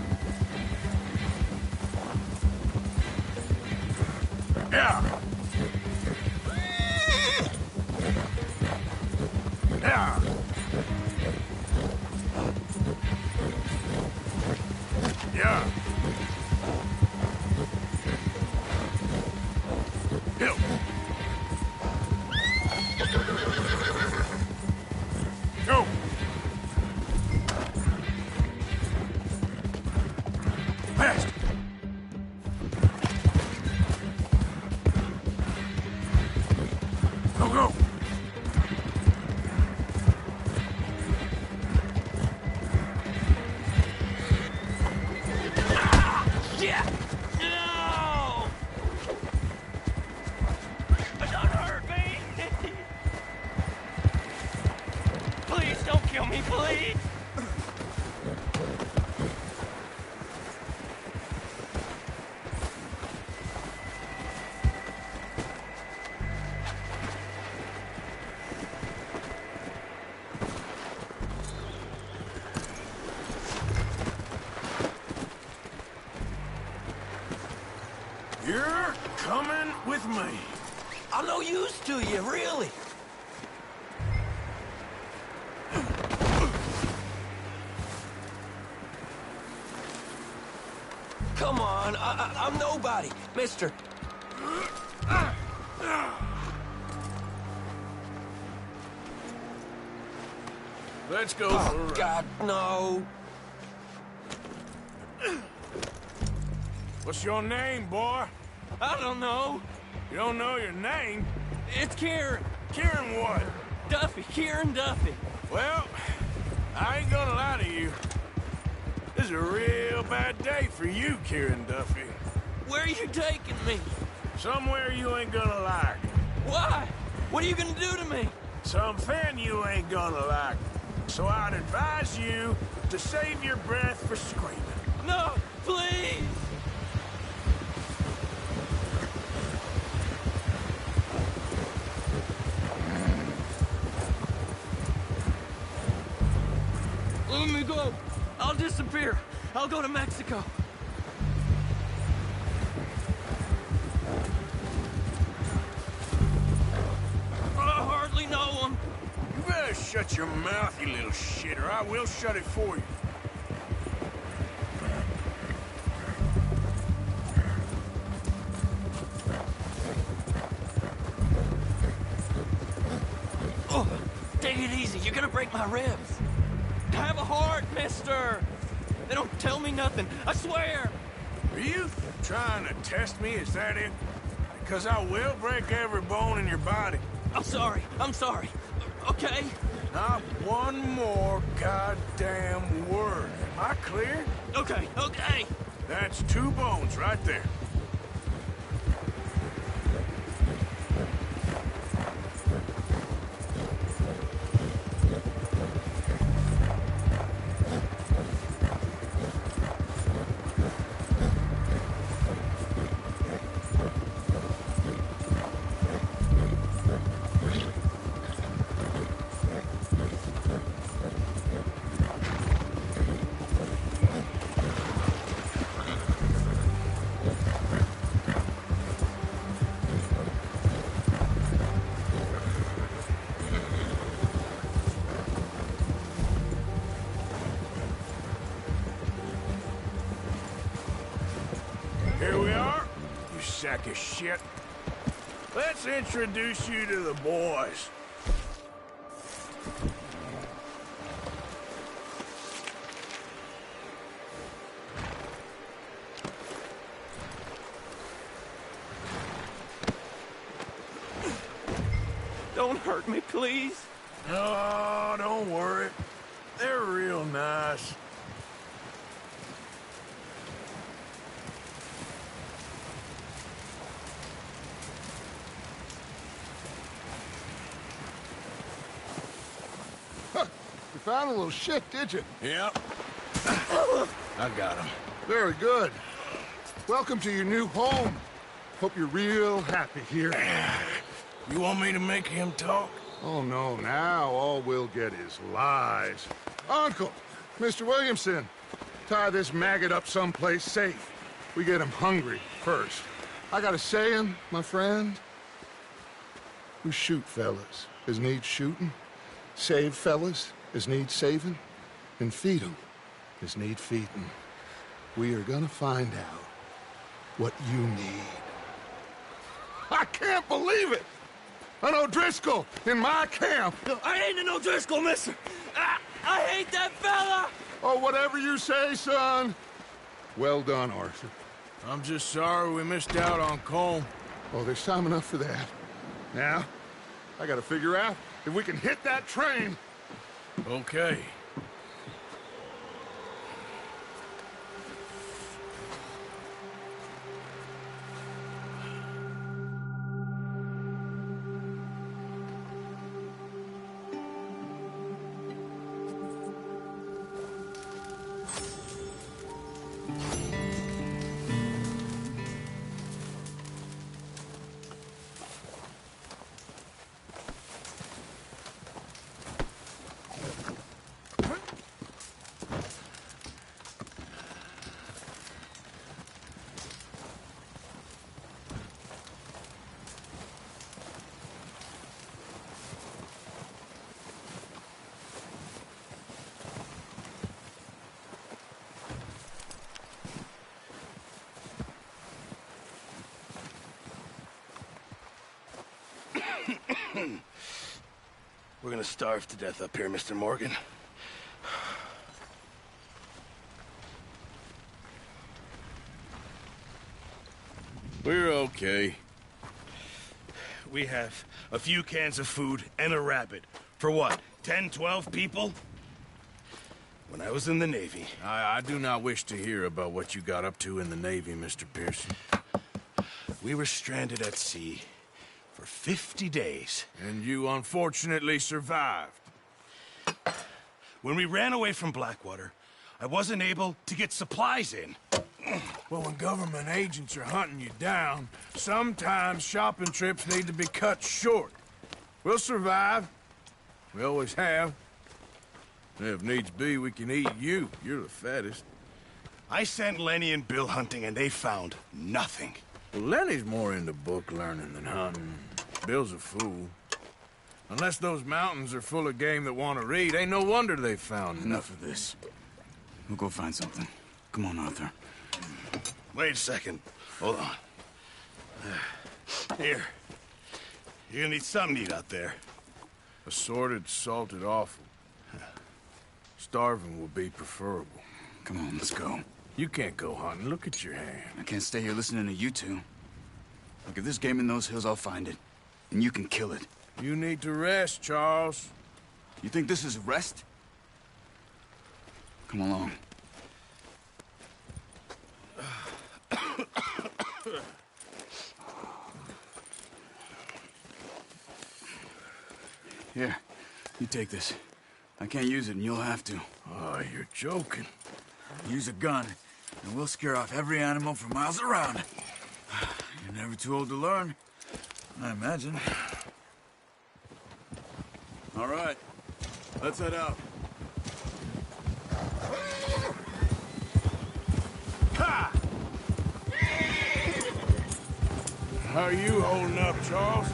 Yeah! Yeah! Yeah! Hill! Go! me, please! You're coming with me. I'm no use to you, really. Come on, I'm nobody, mister. Let's go Oh, for a ride. God, no. What's your name, boy? I don't know. You don't know your name? It's Kieran. Kieran what? Duffy, Kieran Duffy. Well, I ain't gonna lie to you. This is a real bad day for you, Kieran Duffy. Where are you taking me? Somewhere you ain't gonna like. Why? What are you gonna do to me? Something you ain't gonna like. So I'd advise you to save your breath for screaming. No, please! Let me go. I'll disappear. I'll go to Mexico. I hardly know him. You better shut your mouth, you little shit, or I will shut it for you. Oh, take it easy. You're gonna break my ribs. Have a heart, mister. They don't tell me nothing. I swear. Are you trying to test me? Is that it? Because I will break every bone in your body. I'm sorry. I'm sorry. Okay? Not one more goddamn word. Am I clear? Okay, okay. That's 2 bones right there. Here we are, you sack of shit. Let's introduce you to the boys. Don't hurt me, please. Oh, don't worry. They're real nice. You found a little shit, did you? Yep. I got him. Very good. Welcome to your new home. Hope you're real happy here. You want me to make him talk? Oh, no, now all we'll get is lies. Uncle, Mr. Williamson, tie this maggot up someplace safe. We get him hungry first. I got a saying, my friend. We shoot fellas as need shooting, save fellas as need saving, and feed 'em as need feeding. We are gonna find out what you need. I can't believe it! An O'Driscoll in my camp! I ain't an O'Driscoll, mister! I hate that fella! Oh, whatever you say, son. Well done, Arthur. I'm just sorry we missed out on Colm. Oh, there's time enough for that. Now, I gotta figure out if we can hit that train. Okay. We're gonna starve to death up here, Mr. Morgan. We're okay. We have a few cans of food and a rabbit. For what, 10, 12 people? When I was in the Navy... I do not wish to hear about what you got up to in the Navy, Mr. Pearson. We were stranded at sea for 50 days. And you unfortunately survived. When we ran away from Blackwater, I wasn't able to get supplies in. Well, when government agents are hunting you down, sometimes shopping trips need to be cut short. We'll survive. We always have. If needs be, we can eat you. You're the fattest. I sent Lenny and Bill hunting, and they found nothing. Well, Lenny's more into book learning than hunting. Bill's a fool. Unless those mountains are full of game that want to read, ain't no wonder they found Enough of this. We'll go find something. Come on, Arthur. Wait a second. Hold on. Here. You're gonna need something to eat out there. Assorted, salted offal. Starving will be preferable. Come on, let's go. You can't go hunting. Look at your hand. I can't stay here listening to you two. Look, if there's game in those hills, I'll find it. And you can kill it. You need to rest, Charles. You think this is rest? Come along. Here, you take this. I can't use it, and you'll have to. Oh, you're joking. Use a gun, and we'll scare off every animal for miles around. You're never too old to learn, I imagine. All right, let's head out. Ha! How are you holding up, Charles?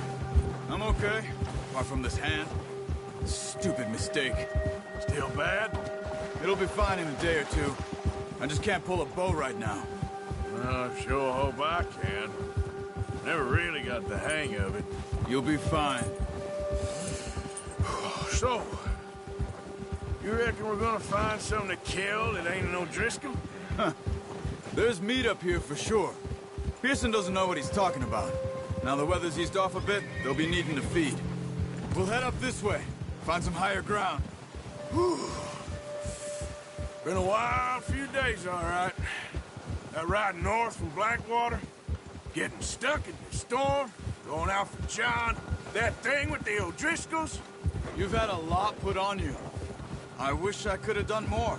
I'm okay, apart from this hand. Stupid mistake. Still bad? It'll be fine in a day or two. I just can't pull a bow right now. I sure hope I can. Never really got the hang of it. You'll be fine. So, you reckon we're gonna find something to kill that ain't no Driscoll? Huh. There's meat up here for sure. Pearson doesn't know what he's talking about. Now the weather's eased off a bit, they'll be needing to feed. We'll head up this way, find some higher ground. Whew. Been a wild few days, all right. That ride north from Blackwater, getting stuck in the storm, going out for John, that thing with the O'Driscolls. You've had a lot put on you. I wish I could have done more.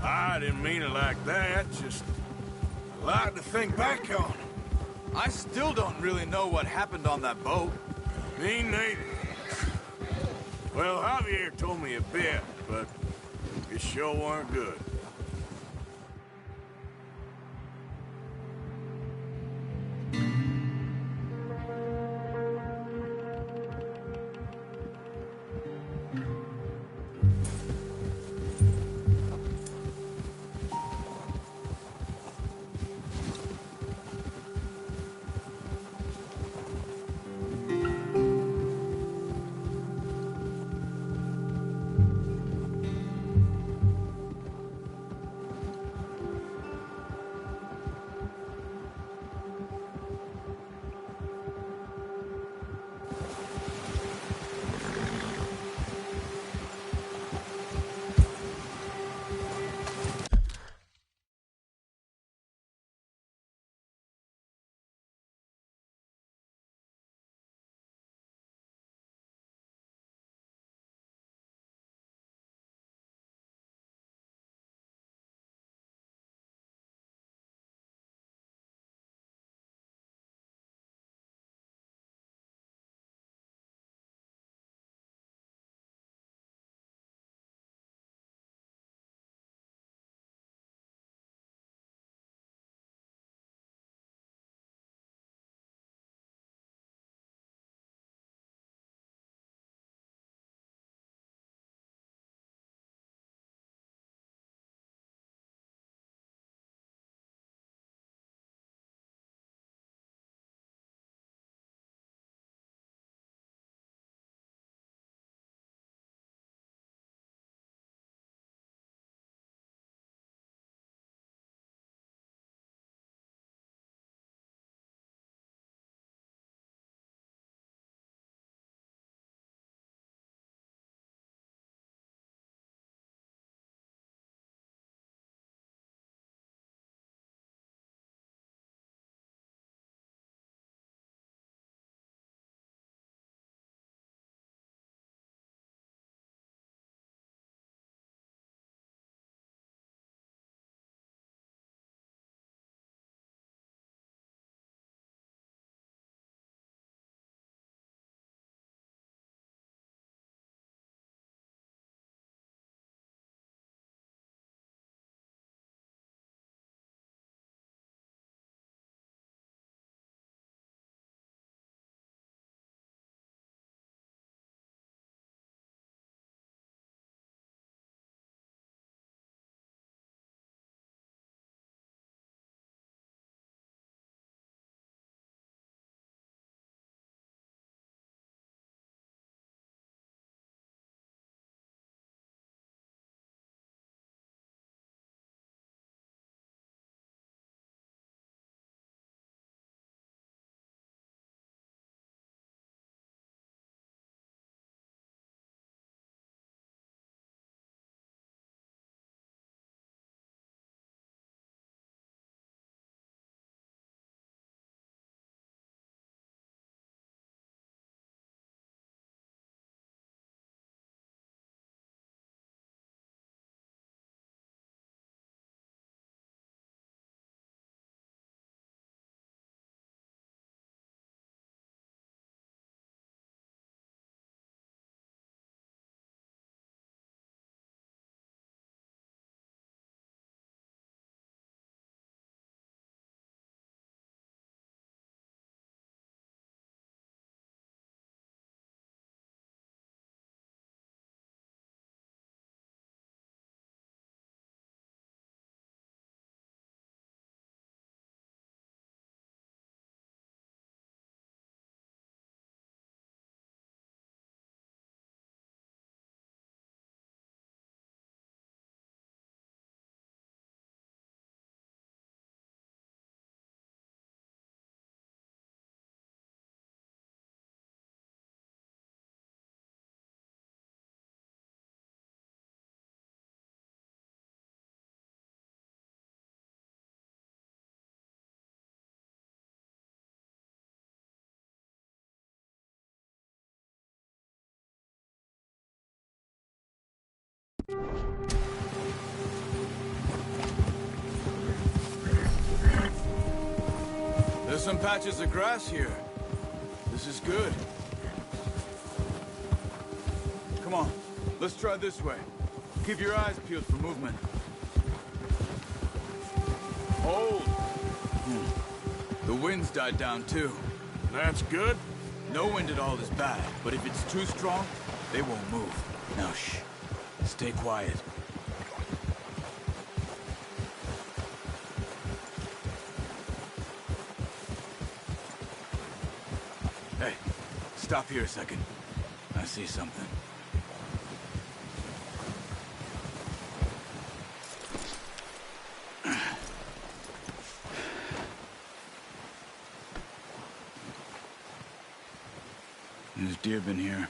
I didn't mean it like that, just a lot to think back on. I still don't really know what happened on that boat. Me neither. Well, Javier told me a bit, but it sure weren't good. There's some patches of grass here. This is good. Come on, let's try this way. Keep your eyes peeled for movement. Hold! The wind's died down too. That's good? No wind at all is bad, but if it's too strong, they won't move. Now shh. Stay quiet. Hey, stop here a second. I see something. There's deer been here.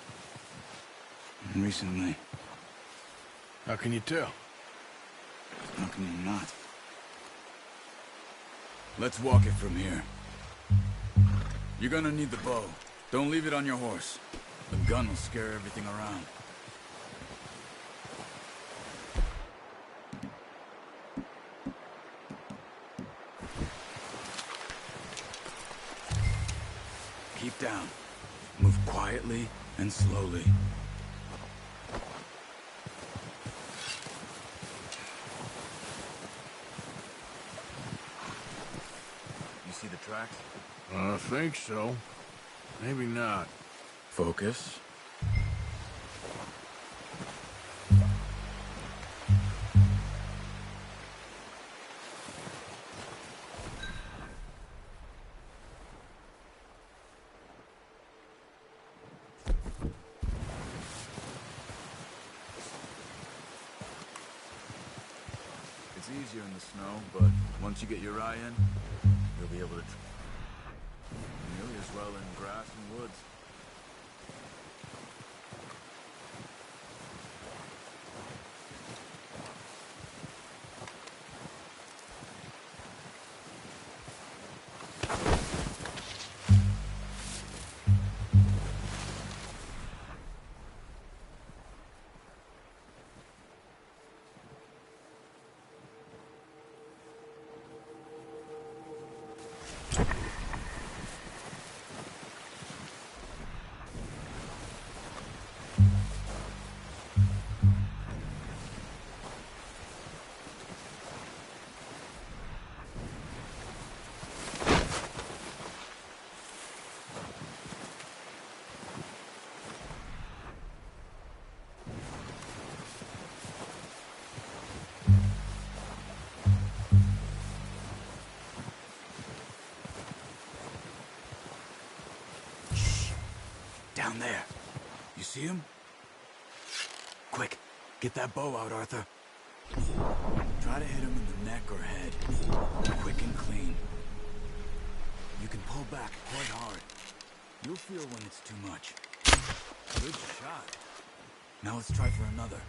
Recently. How can you tell? How can you not? Let's walk it from here. You're gonna need the bow. Don't leave it on your horse. The gun will scare everything around. Keep down. Move quietly and slowly. You see the tracks? I think so. Maybe not. Focus. It's easier in the snow, but once you get your eye in, you'll be able to nearly as well in grass and woods. Down there. You see him? Quick, get that bow out, Arthur. Try to hit him in the neck or head. Quick and clean. You can pull back quite hard. You'll feel when it's too much. Good shot. Now let's try for another.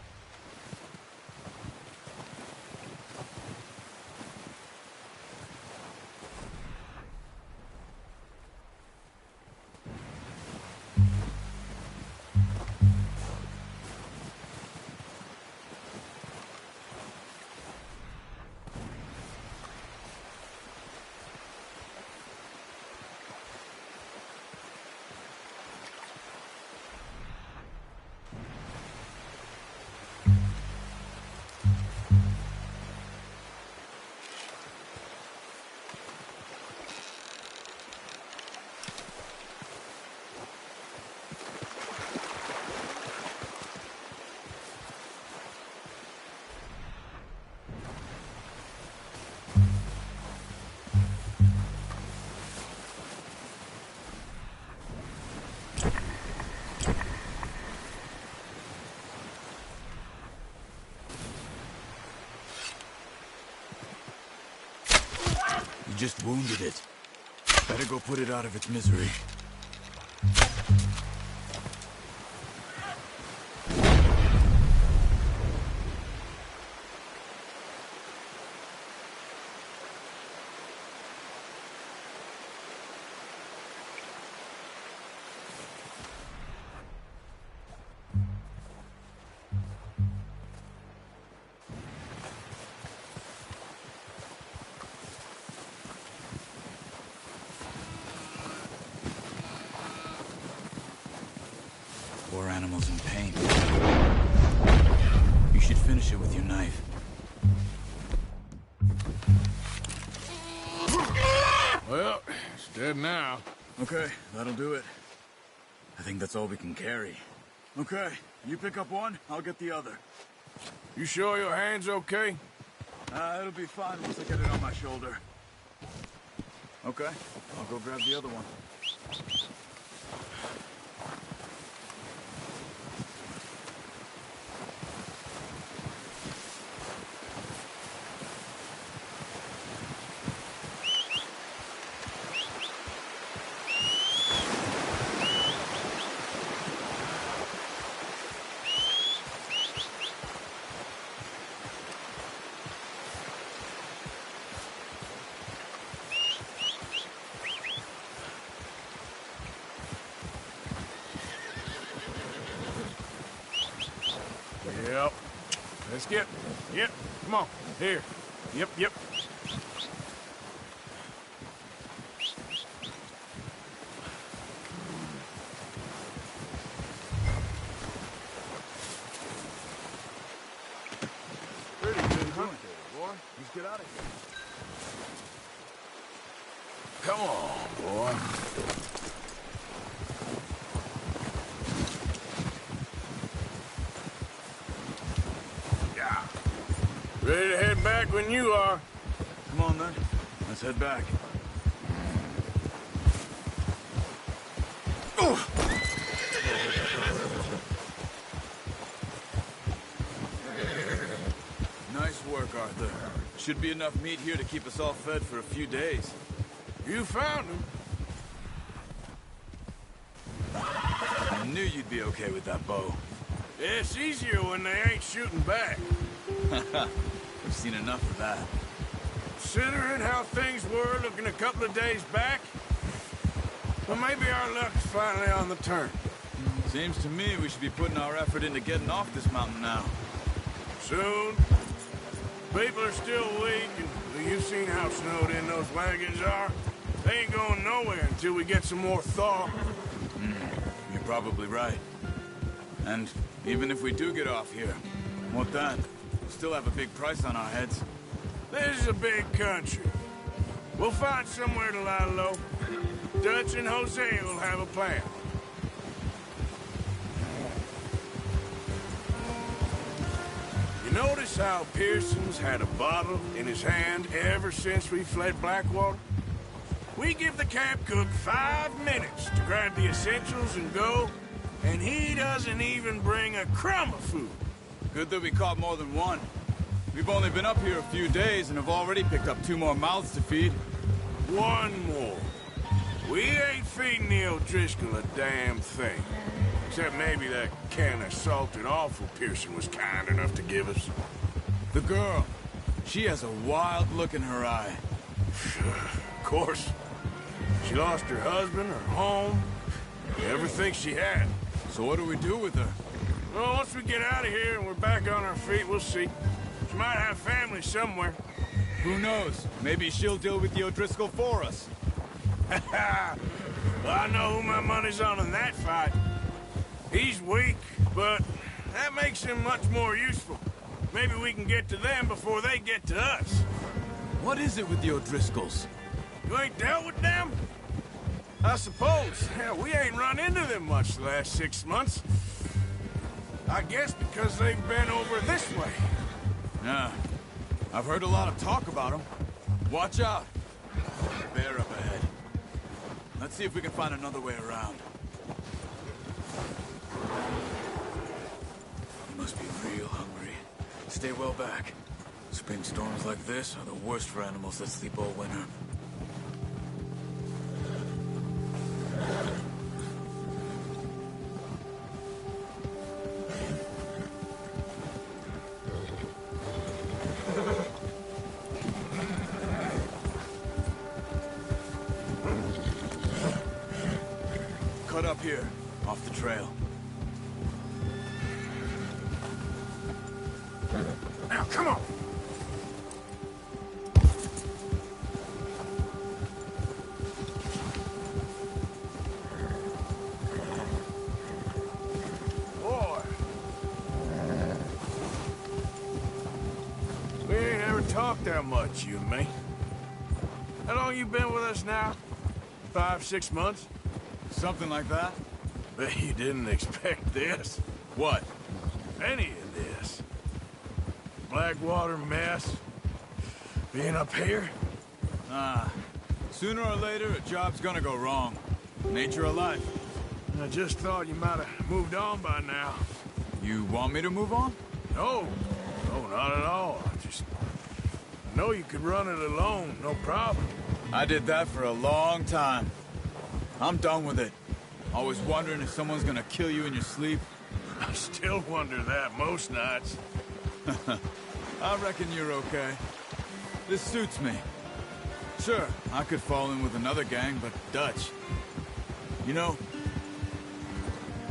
You just wounded it. Better go put it out of its misery. Well, it's dead now. Okay, that'll do it. I think that's all we can carry. Okay, you pick up one, I'll get the other. You sure your hand's okay? It'll be fine once I get it on my shoulder. Okay, I'll go grab the other one. Yep. Let's get... Yep, come on. Here. Yep. Pretty good hunt there, boy. Let's get out of here. Come on, boy. Yeah. Ready to head back when you are. Come on, then. Let's head back. Nice work, Arthur. Should be enough meat here to keep us all fed for a few days. You found him. I knew you'd be okay with that bow. It's easier when they ain't shooting back. We've seen enough of that. Considering how things were looking a couple of days back, well, maybe our luck's finally on the turn. Seems to me we should be putting our effort into getting off this mountain now. Soon. People are still weak, and you've seen how snowed in those wagons are. They ain't going nowhere until we get some more thaw. You're probably right. And even if we do get off here, what then? We'll still have a big price on our heads. This is a big country. We'll find somewhere to lie low. Dutch and Hosea will have a plan. You notice how Pearson's had a bottle in his hand ever since we fled Blackwater? We give the camp cook 5 minutes to grab the essentials and go, and he doesn't even bring a crumb of food. Good that we caught more than one. We've only been up here a few days and have already picked up 2 more mouths to feed. 1 more. We ain't feeding the O'Driscoll a damn thing. Except maybe that can of salted offal Pearson was kind enough to give us. The girl. She has a wild look in her eye. Of course. She lost her husband, her home, everything she had. So what do we do with her? Well, once we get out of here and we're back on our feet, we'll see. She might have family somewhere. Who knows? Maybe she'll deal with the O'Driscoll for us. Well, I know who my money's on in that fight. He's weak, but that makes him much more useful. Maybe we can get to them before they get to us. What is it with the O'Driscolls? You ain't dealt with them? I suppose. Hell, we ain't run into them much the last 6 months. I guess because they've been over this way. Yeah. I've heard a lot of talk about them. Watch out. Bear up ahead. Let's see if we can find another way around. You must be real hungry. Stay well back. Spring storms like this are the worst for animals that sleep all winter. Cut up here, off the trail. Now, come on! Boy! We ain't ever talked that much, you and me. How long you been with us now? 5, 6 months? Something like that. Bet you didn't expect this. What? Any of this. Blackwater mess. Being up here? Sooner or later, a job's gonna go wrong. Nature of life. I just thought you might have moved on by now. You want me to move on? No. No, not at all. I know you could run it alone, no problem. I did that for a long time. I'm done with it. Always wondering if someone's gonna kill you in your sleep. I still wonder that most nights. I reckon you're okay. This suits me. Sure, I could fall in with another gang, but Dutch... You know,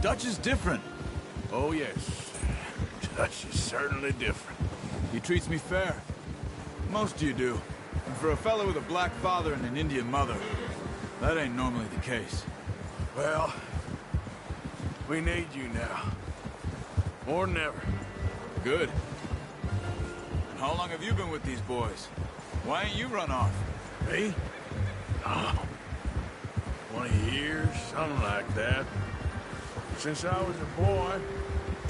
Dutch is different. Oh, yes. Dutch is certainly different. He treats me fair. Most of you do. And for a fellow with a black father and an Indian mother, that ain't normally the case. Well, we need you now. More than ever. Good. And how long have you been with these boys? Why ain't you run off? Me? Oh, 20 years, something like that. Since I was a boy.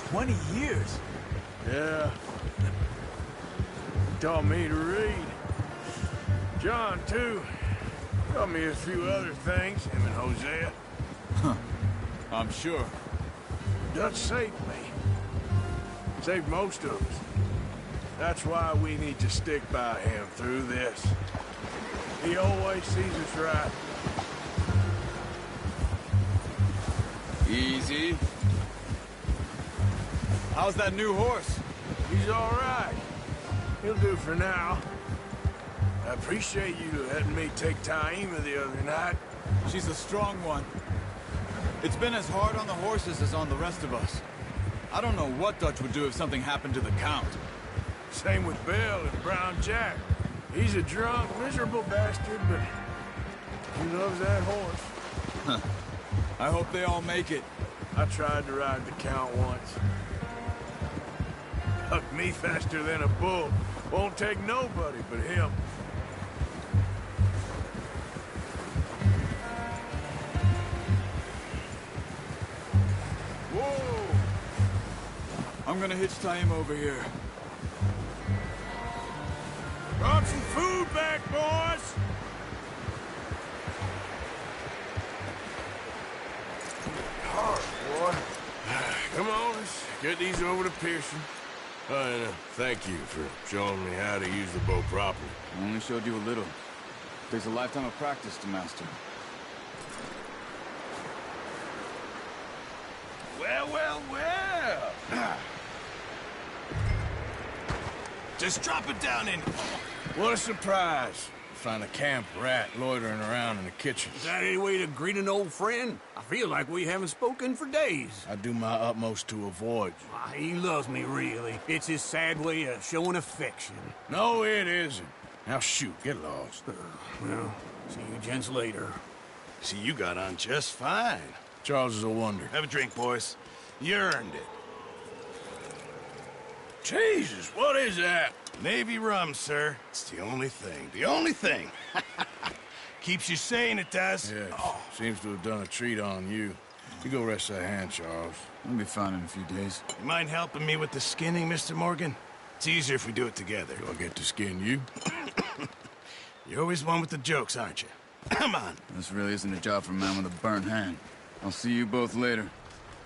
20 years? Yeah. He taught me to read. John, too. Taught me a few other things, him and Hosea. Huh. I'm sure. Dutch saved me. Saved most of us. That's why we need to stick by him through this. He always sees us right. Easy. How's that new horse? He's all right. He'll do for now. I appreciate you letting me take Taima the other night. She's a strong one. It's been as hard on the horses as on the rest of us. I don't know what Dutch would do if something happened to the Count. Same with Bill and Brown Jack. He's a drunk, miserable bastard, but he loves that horse. Huh. I hope they all make it. I tried to ride the Count once. Hucked me faster than a bull. Won't take nobody but him. Whoa! I'm gonna hitch Taima over here. Brought some food back, boys! Hard, boy. Come on, let's get these over to Pearson. And thank you for showing me how to use the bow properly. I only showed you a little. Takes a lifetime of practice to master. Well, well, well. Just drop it down in. What a surprise. Find a camp rat loitering around in the kitchen. Is that any way to greet an old friend? I feel like we haven't spoken for days. I do my utmost to avoid you. Why, he loves me, really. It's his sad way of showing affection. No, it isn't. Now shoot, get lost. Well, see you gents later. See, you got on just fine. Charles is a wonder. Have a drink, boys. You earned it. Jesus, what is that? Navy rum, sir. It's the only thing. The only thing. Keeps you sane, it does. Yeah, seems to have done a treat on you. You go rest that hand, Charles. I'll be fine in a few days. You mind helping me with the skinning, Mr. Morgan? It's easier if we do it together. Do I get to skin you? You're always one with the jokes, aren't you? Come on. This really isn't a job for a man with a burnt hand. I'll see you both later.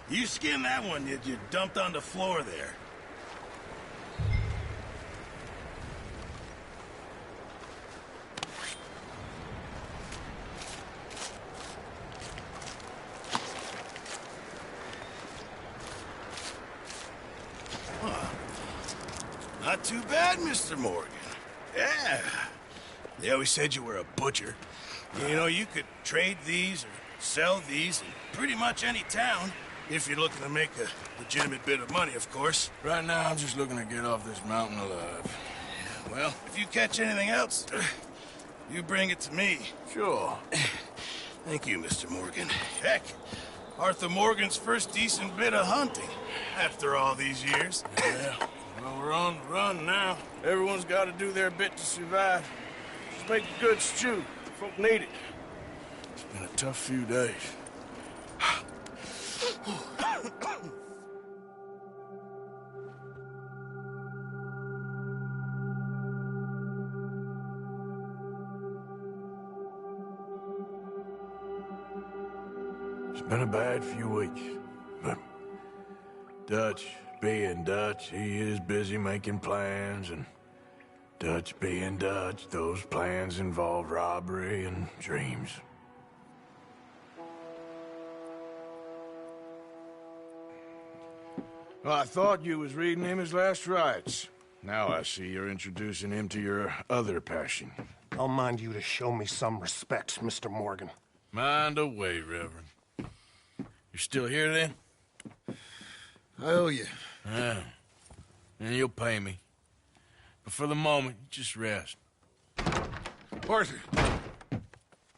You skin that one you dumped on the floor there. Not too bad, Mr. Morgan. Yeah. They always said you were a butcher. You know, you could trade these or sell these in pretty much any town, if you're looking to make a legitimate bit of money, of course. Right now, I'm just looking to get off this mountain alive. Well, if you catch anything else, you bring it to me. Sure. Thank you, Mr. Morgan. Heck, Arthur Morgan's first decent bit of hunting, after all these years. Yeah. Well, we're on the run now. Everyone's got to do their bit to survive. Just make a good stew. Folk need it. It's been a tough few days. It's been a bad few weeks, but Dutch being Dutch, he is busy making plans, and Dutch being Dutch, those plans involve robbery and dreams. Well, I thought you was reading him his last rites. Now I see you're introducing him to your other passion. I'll mind you to show me some respect, Mr. Morgan. Mind away, Reverend. You're still here, then? I owe you. Yeah. And you'll pay me. But for the moment, just rest. Arthur,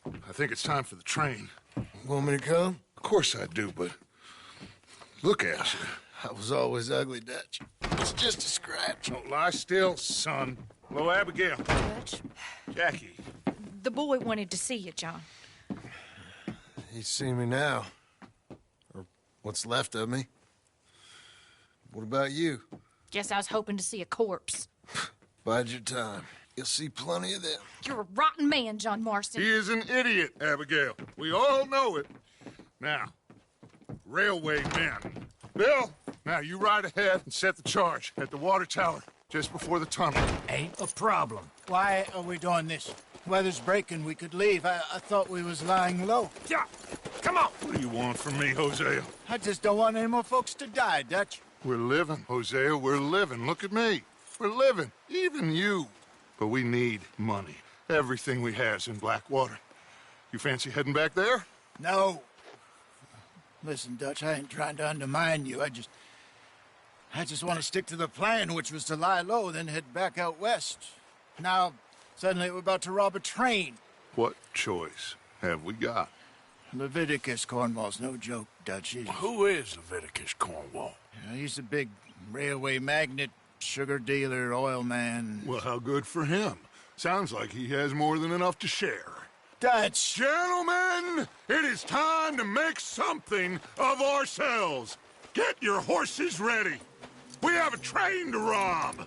I think it's time for the train. Want me to come? Of course I do, but look at you. I was always ugly, Dutch. It's just a scratch. Don't lie still, son. Hello, Abigail. Dutch, Jackie. the boy wanted to see you, John. He's seen me now. Or what's left of me. What about you? Guess I was hoping to see a corpse. Bide your time. You'll see plenty of them. You're a rotten man, John Marston. He is an idiot, Abigail. We all know it. Now, railway men. Bill, now you ride ahead and set the charge at the water tower just before the tunnel. Ain't a problem. Why are we doing this? Weather's breaking. We could leave. I thought we was lying low. Yeah, come on. What do you want from me, Hosea? I just don't want any more folks to die, Dutch. We're living, Hosea. We're living. Look at me. We're living. Even you. But we need money. Everything we has in Blackwater. You fancy heading back there? No. Listen, Dutch, I ain't trying to undermine you. I just want to stick to the plan, which was to lie low, then head back out west. Now, suddenly we're about to rob a train. What choice have we got? Leviticus Cornwall's no joke, Dutch. Who is Leviticus Cornwall? He's a big railway magnate, sugar dealer, oil man. Well, how good for him. Sounds like he has more than enough to share. Dutch! Gentlemen, it is time to make something of ourselves. Get your horses ready. We have a train to rob.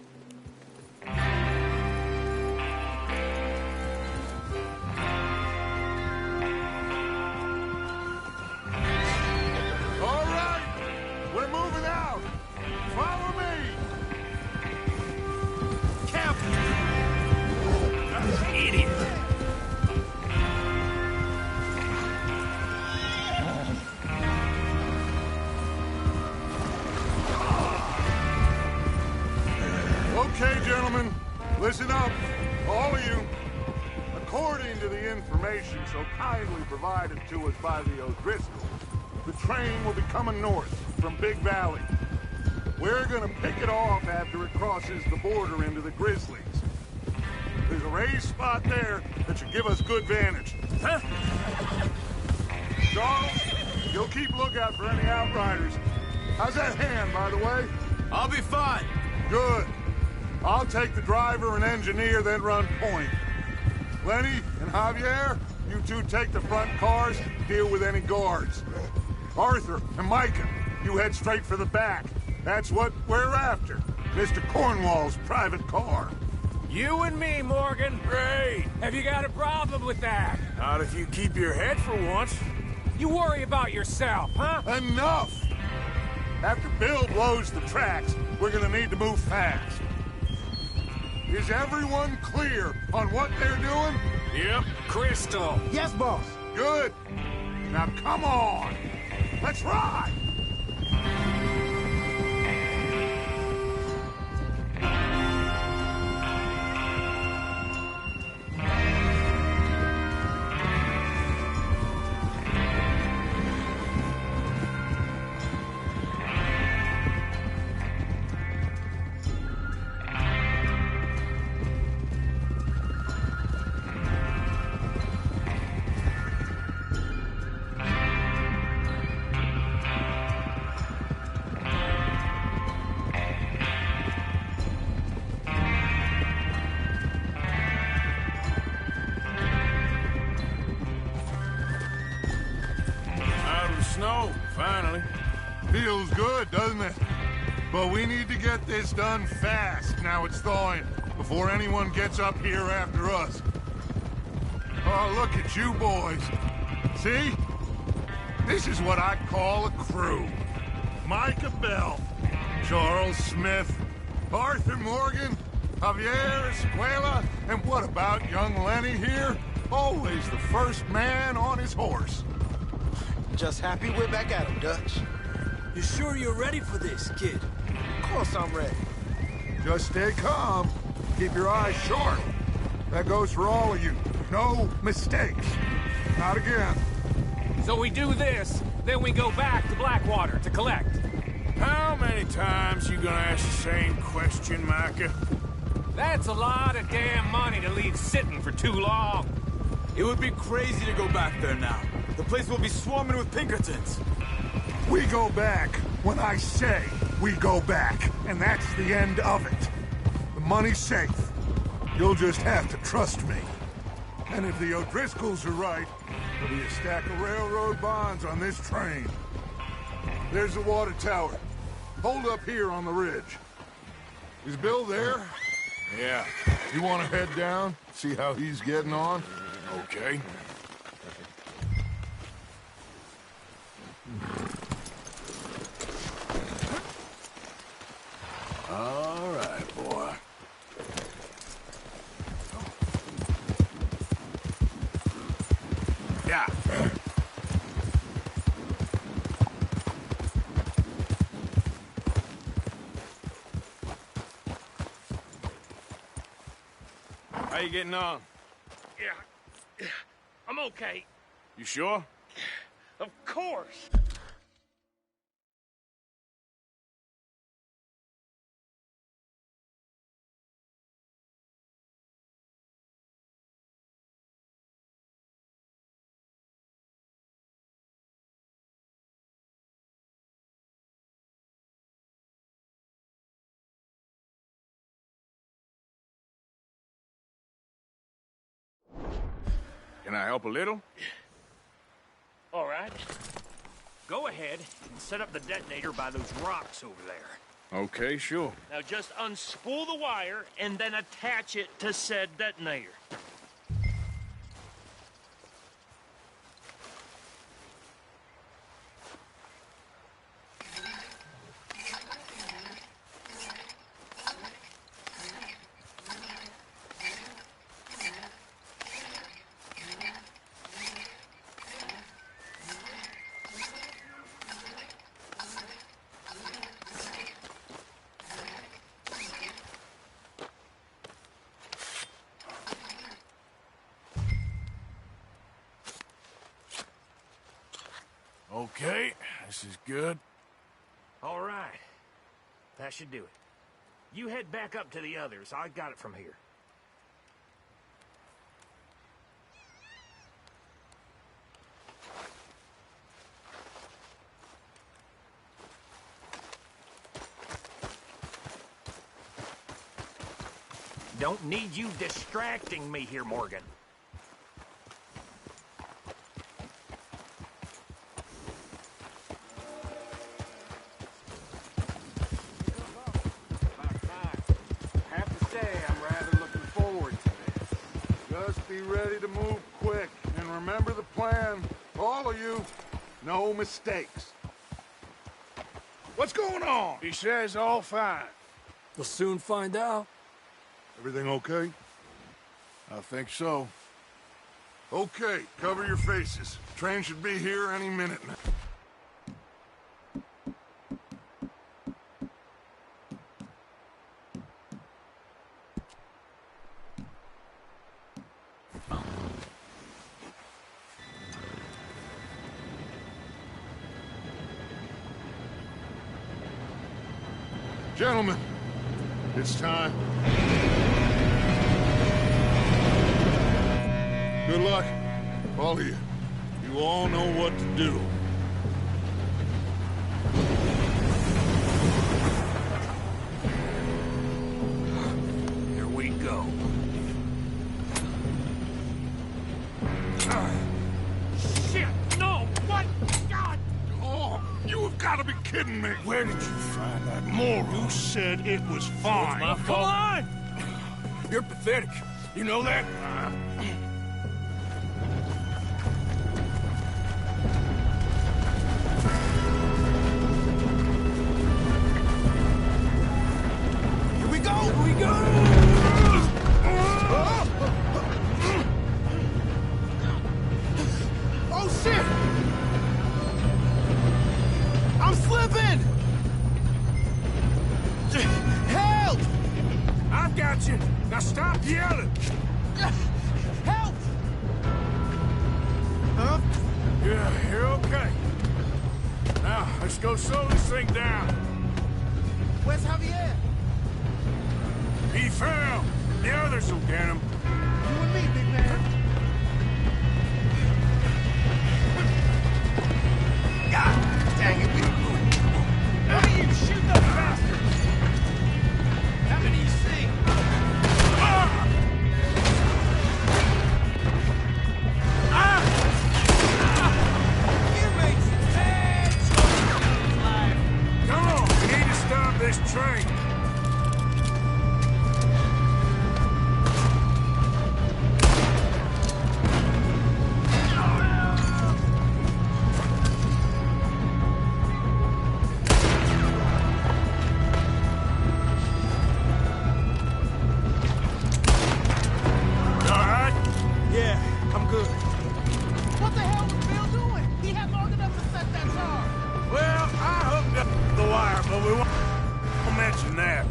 All right, we're moving out. Follow me. Captain! Idiot! Okay, gentlemen, listen up, all of you. According to the information so kindly provided to us by the O'Driscolls, the train will be coming north from Big Valley. We're gonna pick it off after it crosses the border into the Grizzlies. There's a raised spot there that should give us good vantage. Huh? Charles, you'll keep lookout for any outriders. How's that hand, by the way? I'll be fine. Good. I'll take the driver and engineer, then run point. Lenny and Javier, you two take the front cars, deal with any guards. Arthur and Micah, you head straight for the back. That's what we're after. Mr. Cornwall's private car. You and me, Morgan. Great. Have you got a problem with that? Not if you keep your head for once. You worry about yourself, huh? Enough! After Bill blows the tracks, we're gonna need to move fast. Is everyone clear on what they're doing? Yep. Crystal. Yes, boss. Good. Now come on. Let's ride. But we need to get this done fast, now it's thawing, before anyone gets up here after us. Oh, look at you boys. See? This is what I call a crew. Micah Bell, Charles Smith, Arthur Morgan, Javier Escuela, and what about young Lenny here? Always the first man on his horse. Just happy we're back at him, Dutch. You sure you're ready for this, kid? Of course I'm ready. Just stay calm. Keep your eyes sharp. That goes for all of you. No mistakes. Not again. So we do this, then we go back to Blackwater to collect. How many times you gonna ask the same question, Micah? That's a lot of damn money to leave sitting for too long. It would be crazy to go back there now. The place will be swarming with Pinkertons. We go back when I say we go back, and that's the end of it. The money's safe. You'll just have to trust me. And if the O'Driscolls are right, there'll be a stack of railroad bonds on this train. There's the water tower. Hold up here on the ridge. Is Bill there? Yeah. You want to head down, see how he's getting on? Okay. All right, boy. Yeah. How you getting on? Yeah. I'm okay. You sure? Of course. Can I help a little? All right. Go ahead and set up the detonator by those rocks over there. Okay, sure. Now just unspool the wire and then attach it to said detonator. Okay, this is good. All right. That should do it. You head back up to the others. I got it from here. Don't need you distracting me here, Morgan. Be ready to move quick. And remember the plan. All of you, no mistakes. What's going on? He says all fine. We'll soon find out. Everything okay? I think so. Okay, cover your faces. Train should be here any minute now. Gentlemen, it's time. Good luck, all of you. You all know what to do. Here we go. Shit! No! What? God! Oh, you have got to be kidding me? Where did you find that moron? You said it was fine. my fault. Come on! You're pathetic. You know that? Here we go! Here we go! Oh, shit! I'm slipping! Help! I've got you. Now stop yelling. Help! Huh? Yeah, you're okay. Now, let's go slow this thing down. Where's Javier? He fell. The others will get him. You and me, big man. God dang it. Why do you shoot those bastards? How many you see? Come on, we need to stop this train. What the hell was Bill doing? He had long enough to set that car. Well, I hooked up the wire, but we won't mention that.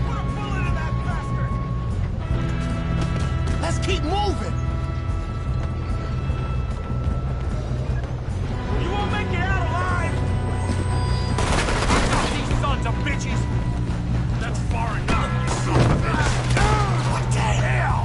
Put a bullet in that bastard. Let's keep moving. You won't make it out alive! These sons of bitches! That's far enough, you son of a bitch! What the hell?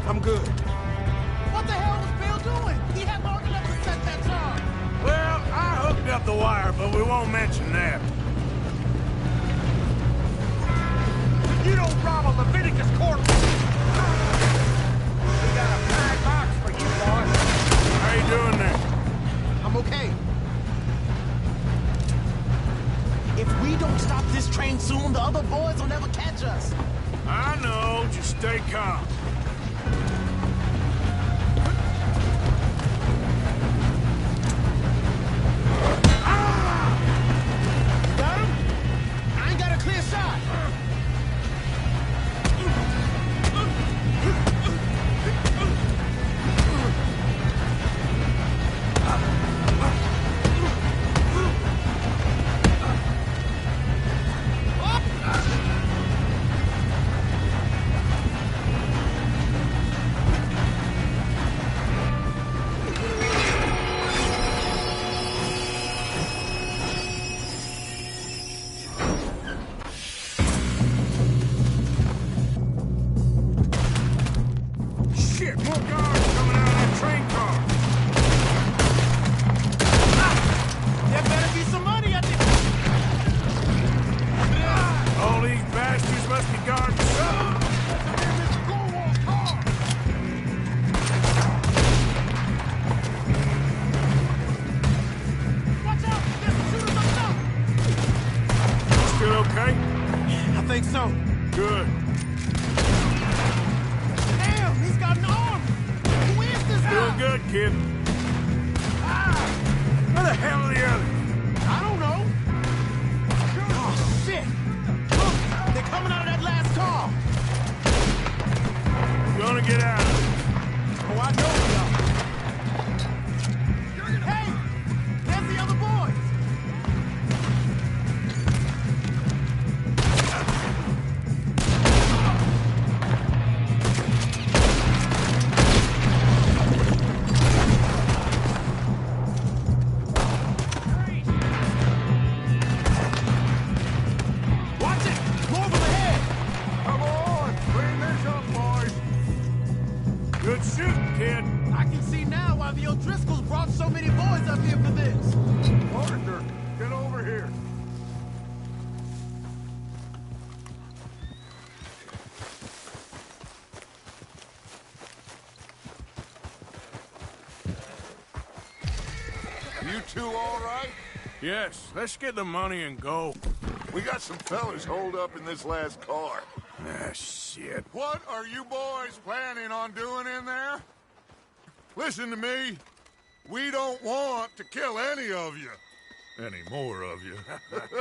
I'm good. What the hell was Bill doing? He had long enough to set that car. Well, I hooked up the wire, but we won't mention that. You don't rob a Leviticus court. We got a bad box for you, boss. How you doing there? I'm okay. If we don't stop this train soon, the other boys will never catch us. I know. Just stay calm. Got him? I ain't got a clear shot. think so. Good. Damn, he's got an arm! Who is this guy? Doing good, kid. Where the hell are the others? I don't know. Oh, shit! Look, they're coming out of that last car. We're gonna get out of it. Oh, I know we are. Hey! There's the other boys! Watch it! Move them ahead! Come on! Clean this up, boys! Good shooting, kid. I can see now why the O'Driscolls brought so many boys up here for this. Arthur, get over here. You two all right? Yes, let's get the money and go. We got some fellas holed up in this last car. Ah, shit. What are you boys planning on doing in there? Listen to me. We don't want to kill any of you. Any more of you.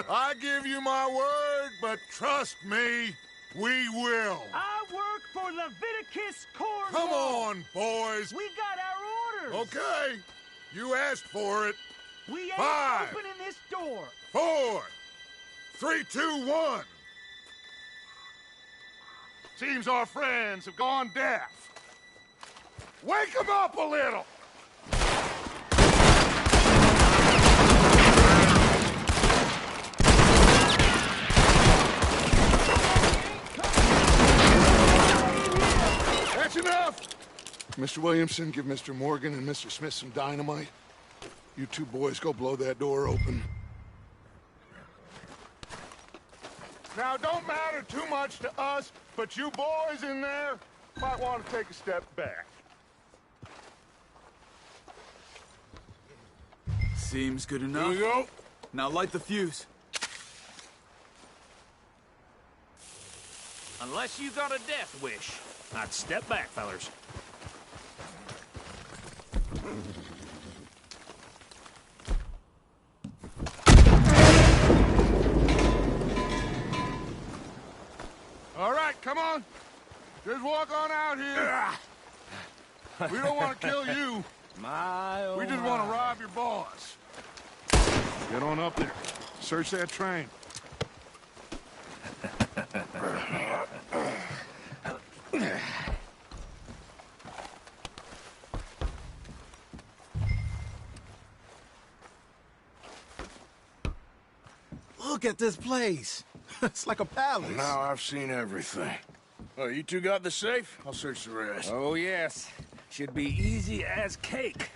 I give you my word, but trust me, we will. I work for Leviticus Cornwall. Come on, boys. We got our orders. Okay. You asked for it. We ain't 5, opening this door. 4, 3, 2, 1. Seems our friends have gone deaf. Wake them up a little. That's enough. Mr. Williamson, give Mr. Morgan and Mr. Smith some dynamite. You two boys go blow that door open. Now, don't matter too much to us, but you boys in there might want to take a step back. Seems good enough. Here we go. Now light the fuse. Unless you got a death wish. I'd step back, fellers. All right, come on. Just walk on out here. We don't want to kill you. We just want to rob your boss. Get on up there. Search that train. Look at this place. It's like a palace. Now I've seen everything. Oh, you two got the safe? I'll search the rest. Oh, yes. Should be easy as cake.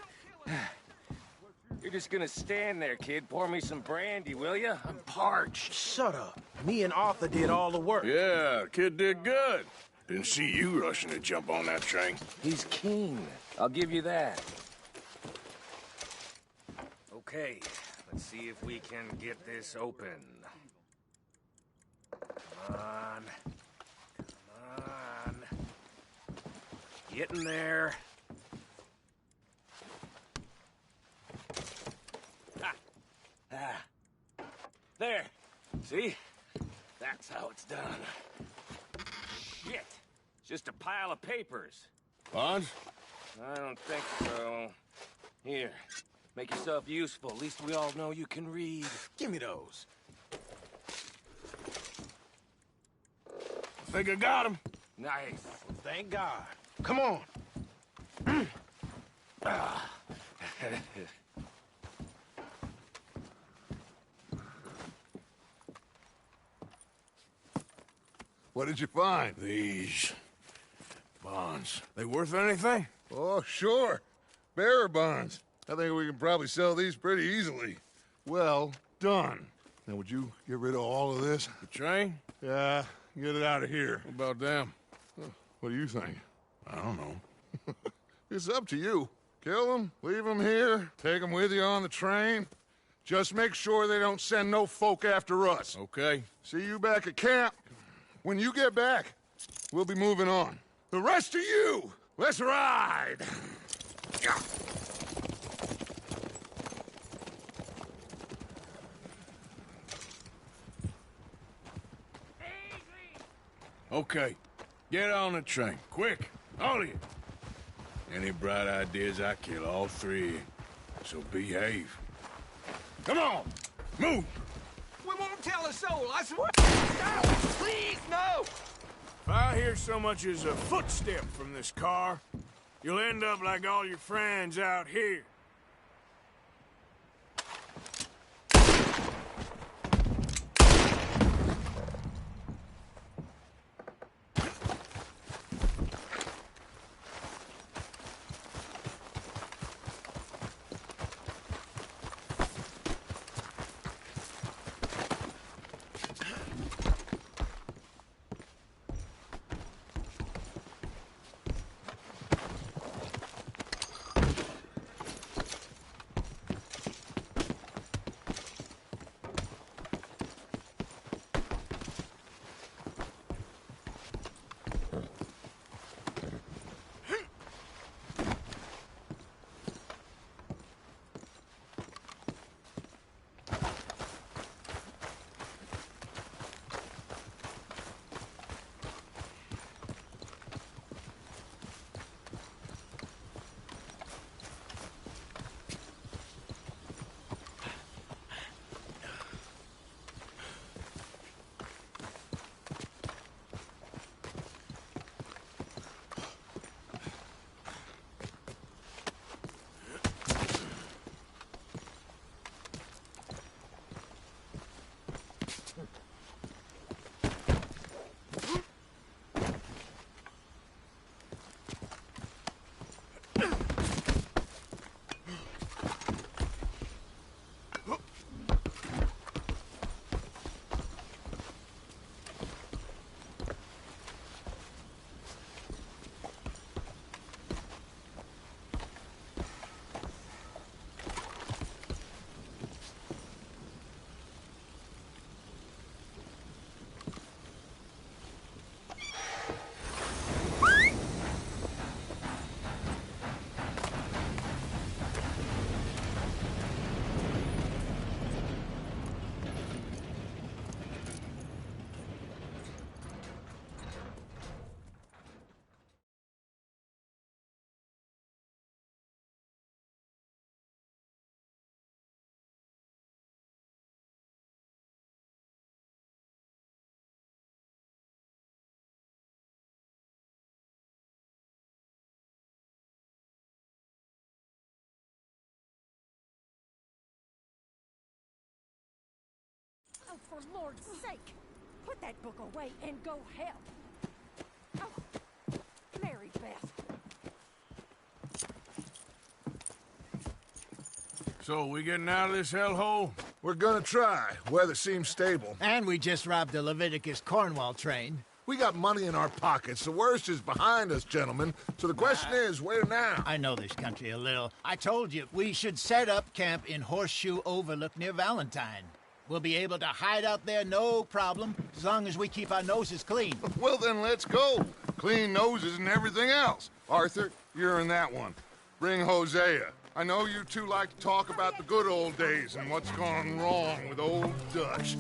You're just gonna stand there, kid. Pour me some brandy, will you? I'm parched. Shut up. Me and Arthur did all the work. Yeah, kid did good. Didn't see you rushing to jump on that train. He's keen. I'll give you that. Okay, let's see if we can get this open. Come on. Come on. Get in there. There. See? That's how it's done. Shit. It's just a pile of papers. Bonds? I don't think so. Here. Make yourself useful. At least we all know you can read. Give me those. I think I got him. Nice. Thank God. Come on. What did you find? These bonds. They worth anything? Oh, sure. Bearer bonds. I think we can probably sell these pretty easily. Well done. Now, would you get rid of all of this? The train? Yeah, get it out of here. What about them? What do you think? I don't know. It's up to you. Kill them, leave them here, take them with you on the train. Just make sure they don't send no folk after us. Okay. See you back at camp. When you get back, we'll be moving on. The rest of you, let's ride! Okay, get on the train, quick, all of you. Any bright ideas, I kill all three of you, so behave. Come on, move! We won't tell a soul, I swear! No! Please, no! If I hear so much as a footstep from this car, you'll end up like all your friends out here. Oh, for Lord's sake, put that book away and go help. Oh, Mary Beth. So, we getting out of this hellhole? We're gonna try. Weather seems stable. And we just robbed a Leviticus Cornwall train. We got money in our pockets. The worst is behind us, gentlemen. So the question is, where now? I know this country a little. I told you, we should set up camp in Horseshoe Overlook near Valentine. We'll be able to hide out there, no problem, as long as we keep our noses clean. Well, then let's go. Clean noses and everything else. Arthur, you're in that one. Bring Hosea. I know you two like to talk about the good old days and what's gone wrong with old Dutch.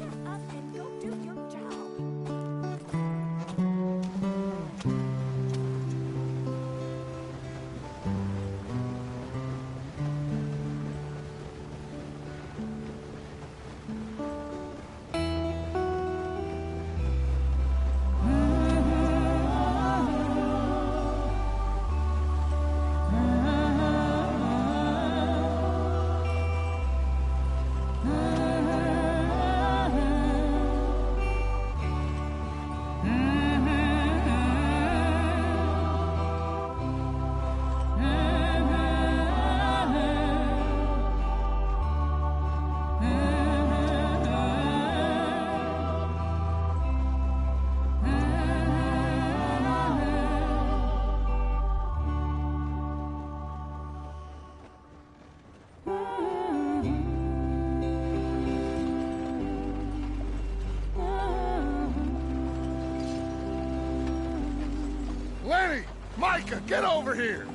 Micah, get over here!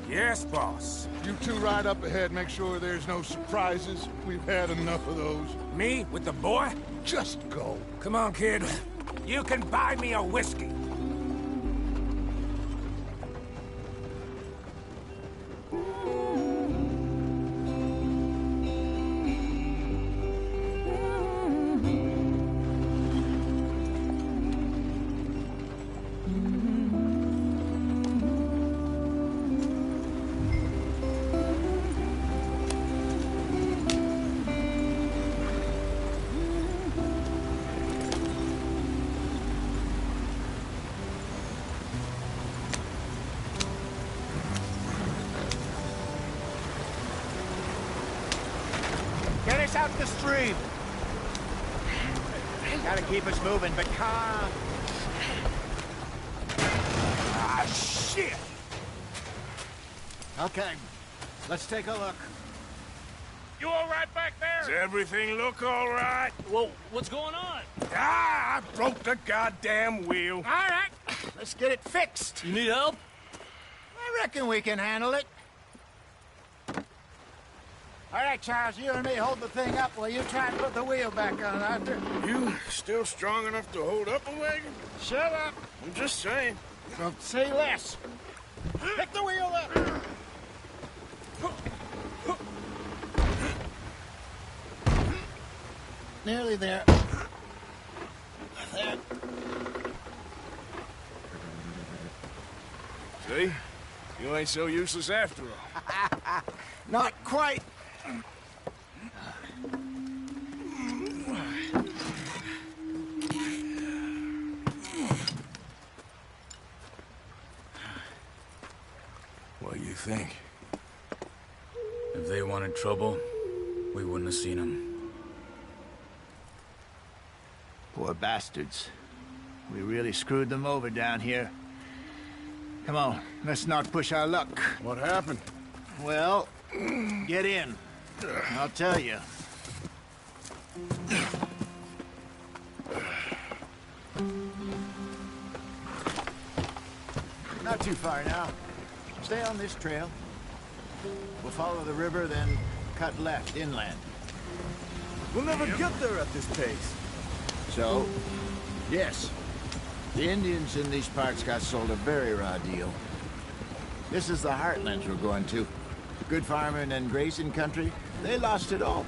Yes, boss. You two ride up ahead, make sure there's no surprises. We've had enough of those. Me with the boy? Just go. Come on, kid. You can buy me a whiskey. Get us out the stream. Gotta keep us moving, but calm. Ah, shit! Okay, let's take a look. You all right back there? Does everything look all right? Well, what's going on? Ah, I broke the goddamn wheel. All right, let's get it fixed. You need help? I reckon we can handle it. All right, Charles, you and me hold the thing up while you try and put the wheel back on, Arthur. You still strong enough to hold up a wagon? Shut up. I'm just saying. Don't say less. Pick the wheel up. Nearly there. There. See? You ain't so useless after all. Not quite. What do you think? If they wanted trouble, we wouldn't have seen them. Poor bastards. We really screwed them over down here. Come on, let's not push our luck. What happened? Well, get in. I'll tell you. Not too far now. Stay on this trail. We'll follow the river, then cut left inland. We'll never get there at this pace. So, yes, the Indians in these parts got sold a very raw deal. This is the heartlands we're going to. Good farming and grazing country, they lost it all.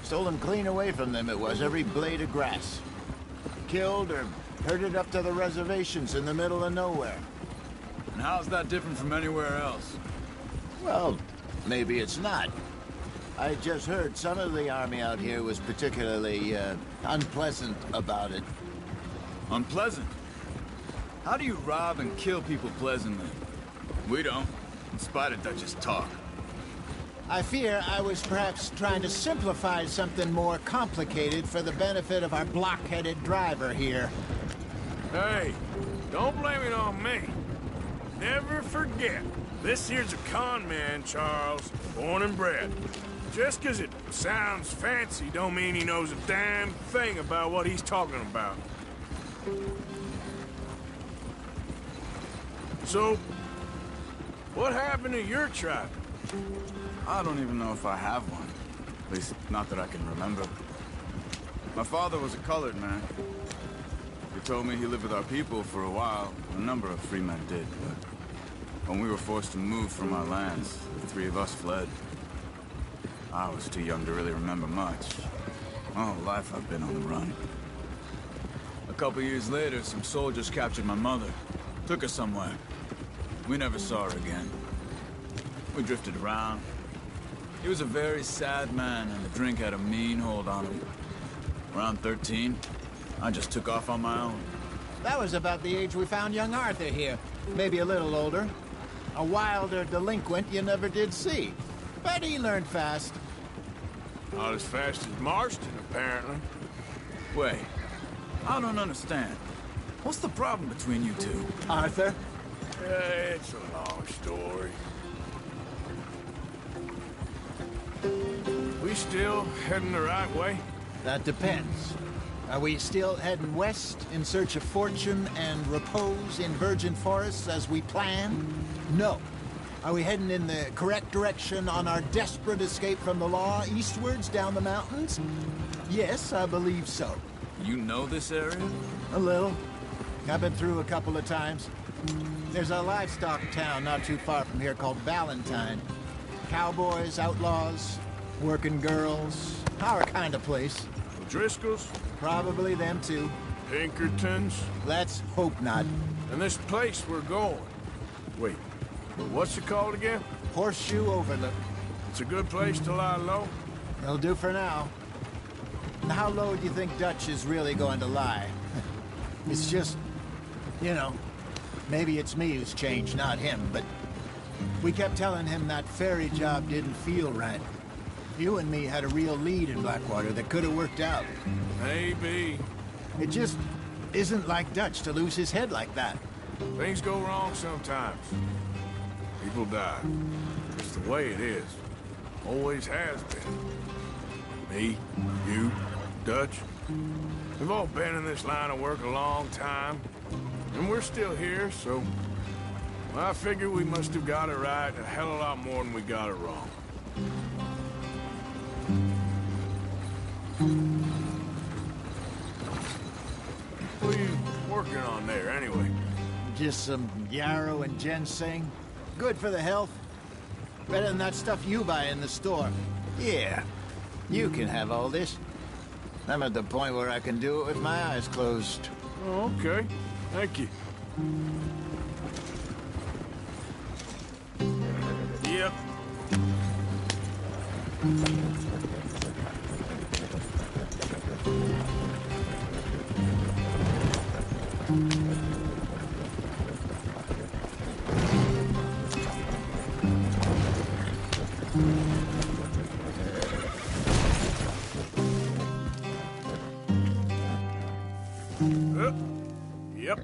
Stolen clean away from them it was, every blade of grass. Killed or herded up to the reservations in the middle of nowhere. And how's that different from anywhere else? Well, maybe it's not. I just heard some of the army out here was particularly, unpleasant about it. Unpleasant? How do you rob and kill people pleasantly? We don't, in spite of Dutch's talk. I fear I was perhaps trying to simplify something more complicated for the benefit of our block-headed driver here. Hey, don't blame it on me. Never forget, this here's a con man, Charles, born and bred. Just 'cause it sounds fancy don't mean he knows a damn thing about what he's talking about. So, what happened to your tribe? I don't even know if I have one. At least, not that I can remember. My father was a colored man. He told me he lived with our people for a while. A number of free men did, but when we were forced to move from our lands, the three of us fled. I was too young to really remember much. My whole life I've been on the run. A couple years later, some soldiers captured my mother. Took her somewhere. We never saw her again. We drifted around. He was a very sad man, and the drink had a mean hold on him. Around 13, I just took off on my own. That was about the age we found young Arthur here. Maybe a little older. A wilder delinquent you never did see. But he learned fast. Not as fast as Marston, apparently. Wait, I don't understand. What's the problem between you two? Arthur? It's a long story. We still heading the right way? That depends. Are we still heading west in search of fortune and repose in virgin forests as we planned? No. Are we heading in the correct direction on our desperate escape from the law eastwards down the mountains? Yes, I believe so. You know this area? A little. I've been through a couple of times. There's a livestock town not too far from here called Valentine. Cowboys, outlaws, working girls, our kind of place. Driscoll's? Probably them too. Pinkertons? Let's hope not. And this place we're going. Wait, what's it called again? Horseshoe Overlook. It's a good place to lie low? It'll do for now. And how low do you think Dutch is really going to lie? It's just, you know, maybe it's me who's changed, not him, but we kept telling him that ferry job didn't feel right. You and me had a real lead in Blackwater that could have worked out. Maybe. It just isn't like Dutch to lose his head like that. Things go wrong sometimes. People die. It's the way it is. Always has been. Me, you, Dutch. We've all been in this line of work a long time. And we're still here, so... well, I figure we must have got it right a hell of a lot more than we got it wrong. What are you working on there, anyway? Just some yarrow and ginseng. Good for the health. Better than that stuff you buy in the store. Yeah, you can have all this. I'm at the point where I can do it with my eyes closed. Oh, okay. Thank you. Yep. Yep.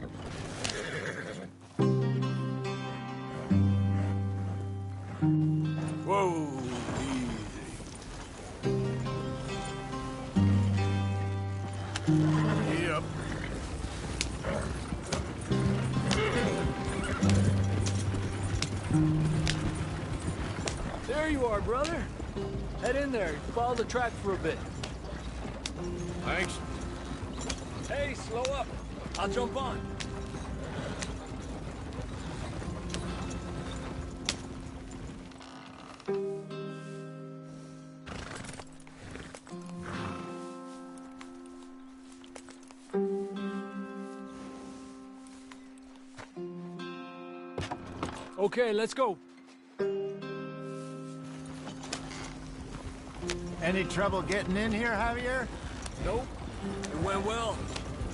Whoa, easy. Yep. There you are, brother. Head in there. Follow the track for a bit. Thanks. Hey, slow up. I'll jump on. Okay, let's go. Any trouble getting in here, Javier? Nope. It went well.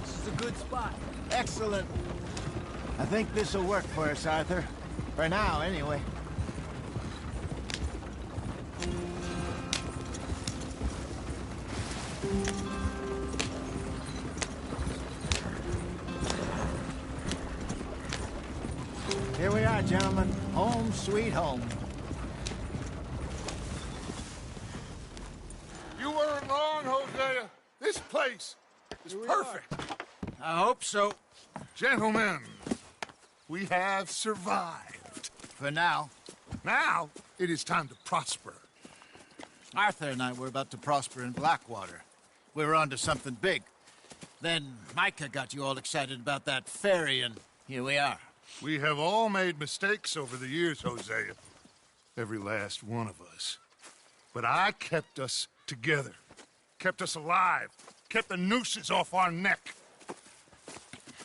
This is a good spot. Excellent. I think this'll work for us, Arthur. For now, anyway. Here we are, gentlemen. Home sweet home. You weren't wrong, Hosea. This place is perfect. I hope so. Gentlemen, we have survived. For now. Now, it is time to prosper. Arthur and I were about to prosper in Blackwater. We were onto something big. Then Micah got you all excited about that ferry, and here we are. We have all made mistakes over the years, Hosea. Every last one of us. But I kept us together. Kept us alive. Kept the nooses off our neck.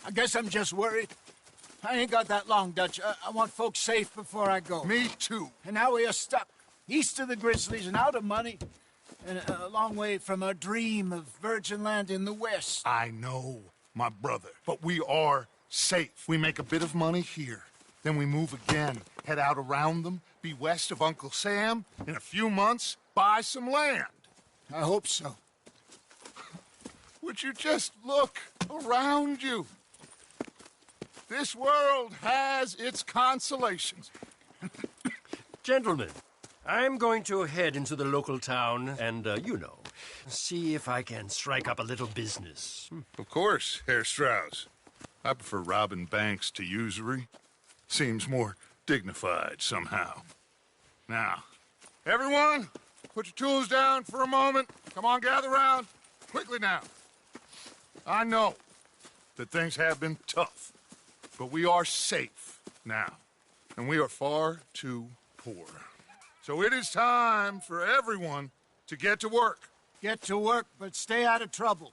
I guess I'm just worried. I ain't got that long, Dutch. I want folks safe before I go. Me too. And now we are stuck, east of the Grizzlies and out of money, and a long way from our dream of virgin land in the west. I know, my brother, but we are safe. We make a bit of money here. Then we move again, head out around them, be west of Uncle Sam. In a few months, buy some land. I hope so. Would you just look around you? This world has its consolations. Gentlemen, I'm going to head into the local town and, you know, See if I can strike up a little business. Of course, Herr Strauss. I prefer robbing banks to usury. Seems more dignified somehow. Now, everyone, put your tools down for a moment. Come on, gather round. Quickly now. I know that things have been tough, but we are safe now, and we are far too poor. So it is time for everyone to get to work. Get to work, but stay out of trouble.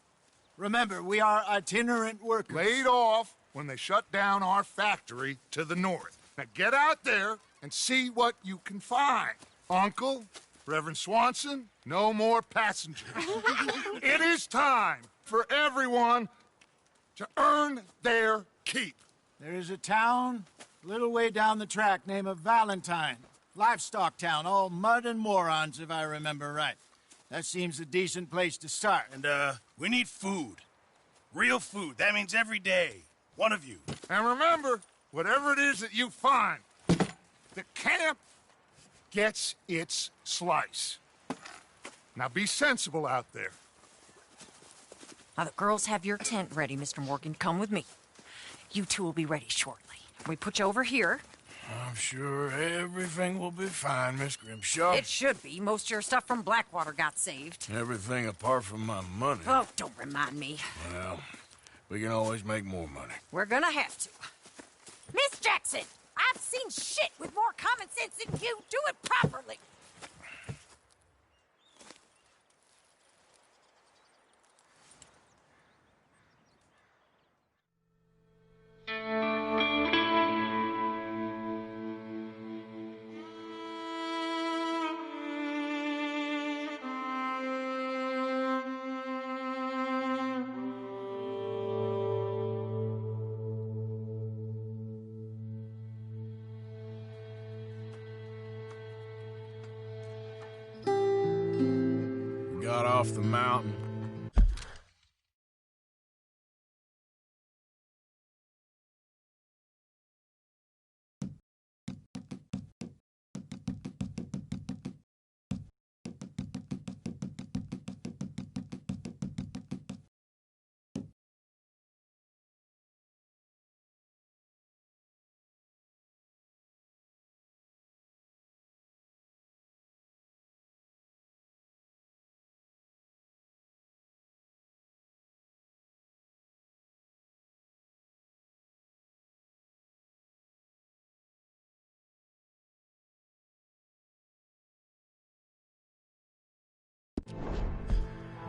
Remember, we are itinerant workers. Laid off when they shut down our factory to the north. Now get out there and see what you can find. Uncle, Reverend Swanson, no more passengers. It is time for everyone to earn their keep. There is a town a little way down the track named Valentine. Livestock town, all mud and morons, if I remember right. That seems a decent place to start. And, we need food. Real food. That means every day. One of you. And remember, whatever it is that you find, the camp gets its slice. Now be sensible out there. Now, the girls have your tent ready, Mr. Morgan. Come with me. You two will be ready shortly. We put you over here. I'm sure everything will be fine, Miss Grimshaw. It should be. Most of your stuff from Blackwater got saved. Everything apart from my money. Oh, don't remind me. Well, we can always make more money. We're gonna have to. Miss Jackson, I've seen shit with more common sense than you. Do it properly. Got off the mountain.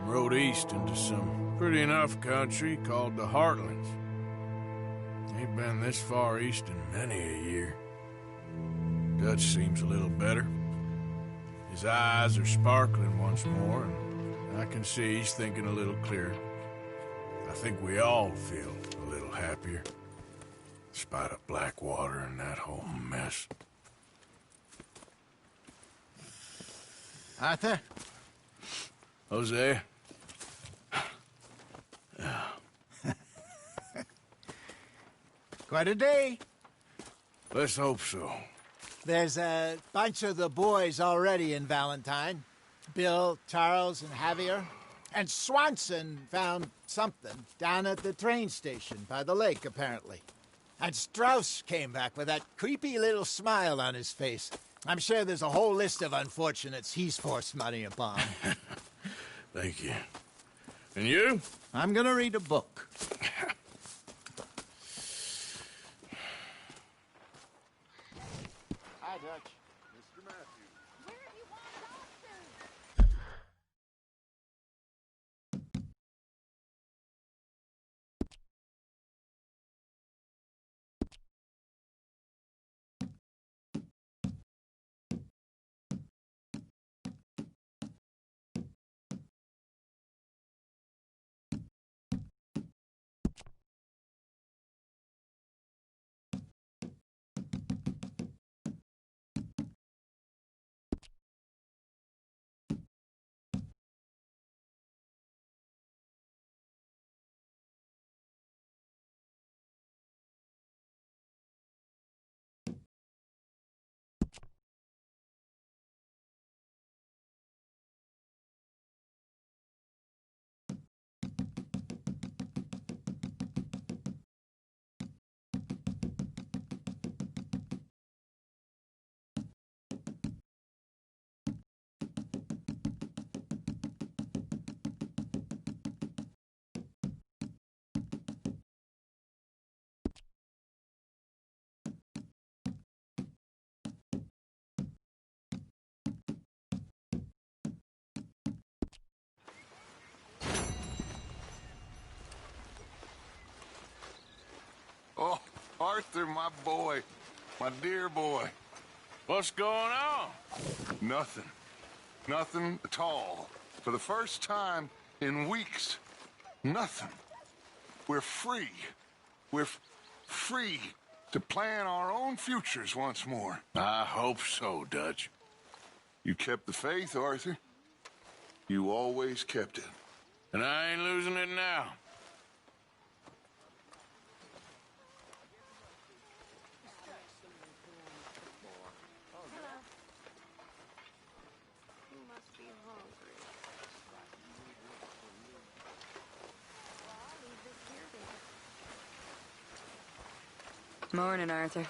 Rode east into some pretty enough country called the Heartlands. Ain't been this far east in many a year. Dutch seems a little better. His eyes are sparkling once more, and I can see he's thinking a little clearer. I think we all feel a little happier, in spite of Blackwater and that whole mess. Arthur? Jose? Quite a day. Let's hope so. There's a bunch of the boys already in Valentine. Bill, Charles, and Javier. And Swanson found something down at the train station by the lake, apparently. And Strauss came back with that creepy little smile on his face. I'm sure there's a whole list of unfortunates he's forced money upon. Thank you. And you? I'm gonna read a book. Hi, Dutch. Mr. Matthews. Where do you want it Arthur, my boy. My dear boy. What's going on? Nothing. Nothing at all. For the first time in weeks, nothing. We're free. We're free to plan our own futures once more. I hope so, Dutch. You kept the faith, Arthur. You always kept it. And I ain't losing it now. Morning, Arthur.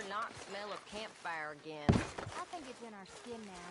Not smell of campfire again. I think it's in our skin now.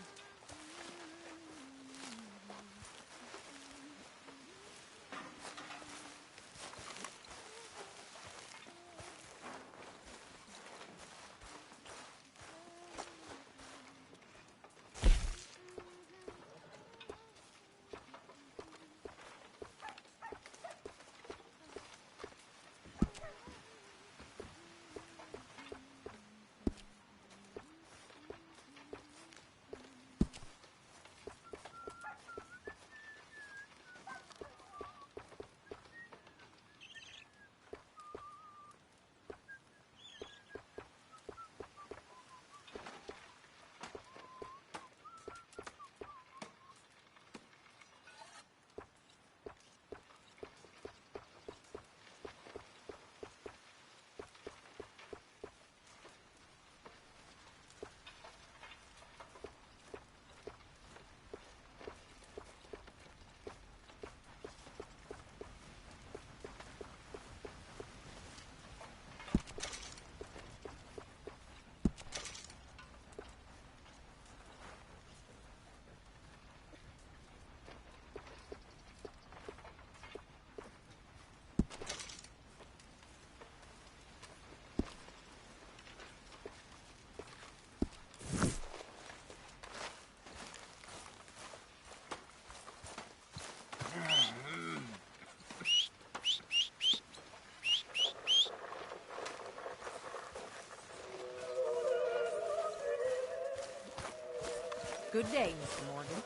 Good day, Mr. Morgan.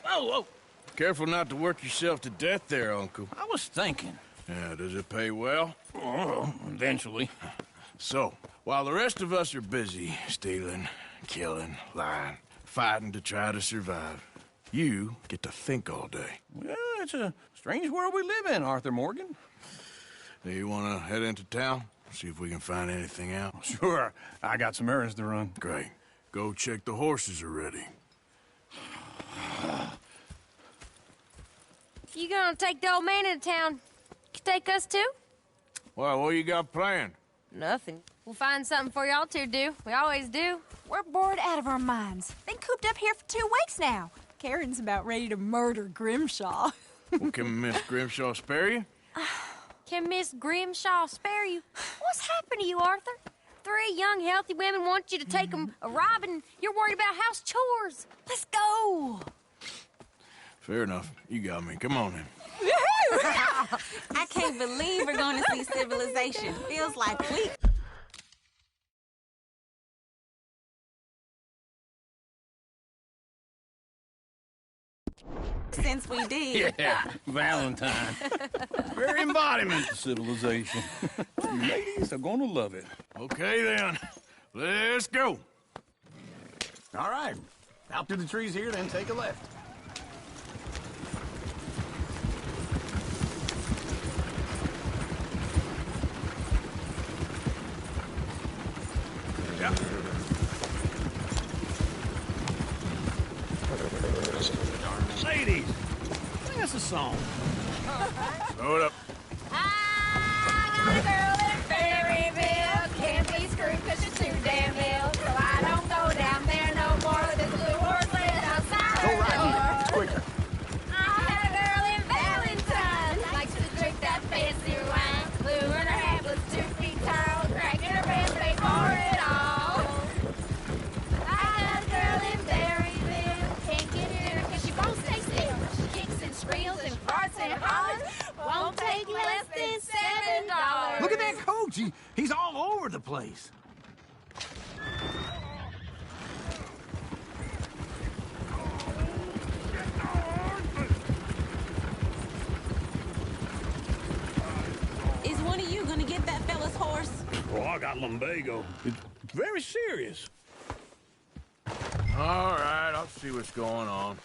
Whoa! Careful not to work yourself to death there, Uncle. I was thinking. Yeah, does it pay well? Oh, eventually. So, while the rest of us are busy stealing, killing, lying, fighting to try to survive, you get to think all day. Well, it's a strange world we live in, Arthur Morgan. Hey, you want to head into town? See if we can find anything out? Sure. I got some errands to run. Great. Go check the horses are ready. You gonna take the old man into town? You take us too? Well, what you got planned? Nothing. We'll find something for y'all to do. We always do. We're bored out of our minds. Been cooped up here for 2 weeks now. Karen's about ready to murder Grimshaw. Well, can Miss Grimshaw spare you? Can Miss Grimshaw spare you? What's happened to you, Arthur? three young, healthy women want you to take them a robbing. You're worried about house chores. Let's go. Fair enough. You got me. Come on, then. I can't believe we're going to see civilization. Feels like weeks. Since we did. Yeah, Valentine. Very embodiment of civilization. Ladies are gonna love it. Okay, then. Let's go. All right. Out through the trees here, then take a left. Yeah. Ladies, sing us a song. Hold up. I got a girl in Ferryville. Can't be screwed 'cause she's too damn ill. So I don't go down there no more with this blue horse laying outside her door. It's quicker. I had a girl in Valentine. Likes to drink that fancy wine. Blue and her hat was 2 feet tall. Cracking her pants paid for it all. I got a girl in Berryville. Can't get her 'cause she won't stay still. She kicks and squeals and farts and hollers. Won't take less than $7. Look at that coach. He's all over the place. Is one of you gonna get that fella's horse? Oh, I got lumbago. It's very serious. All right, I'll see what's going on.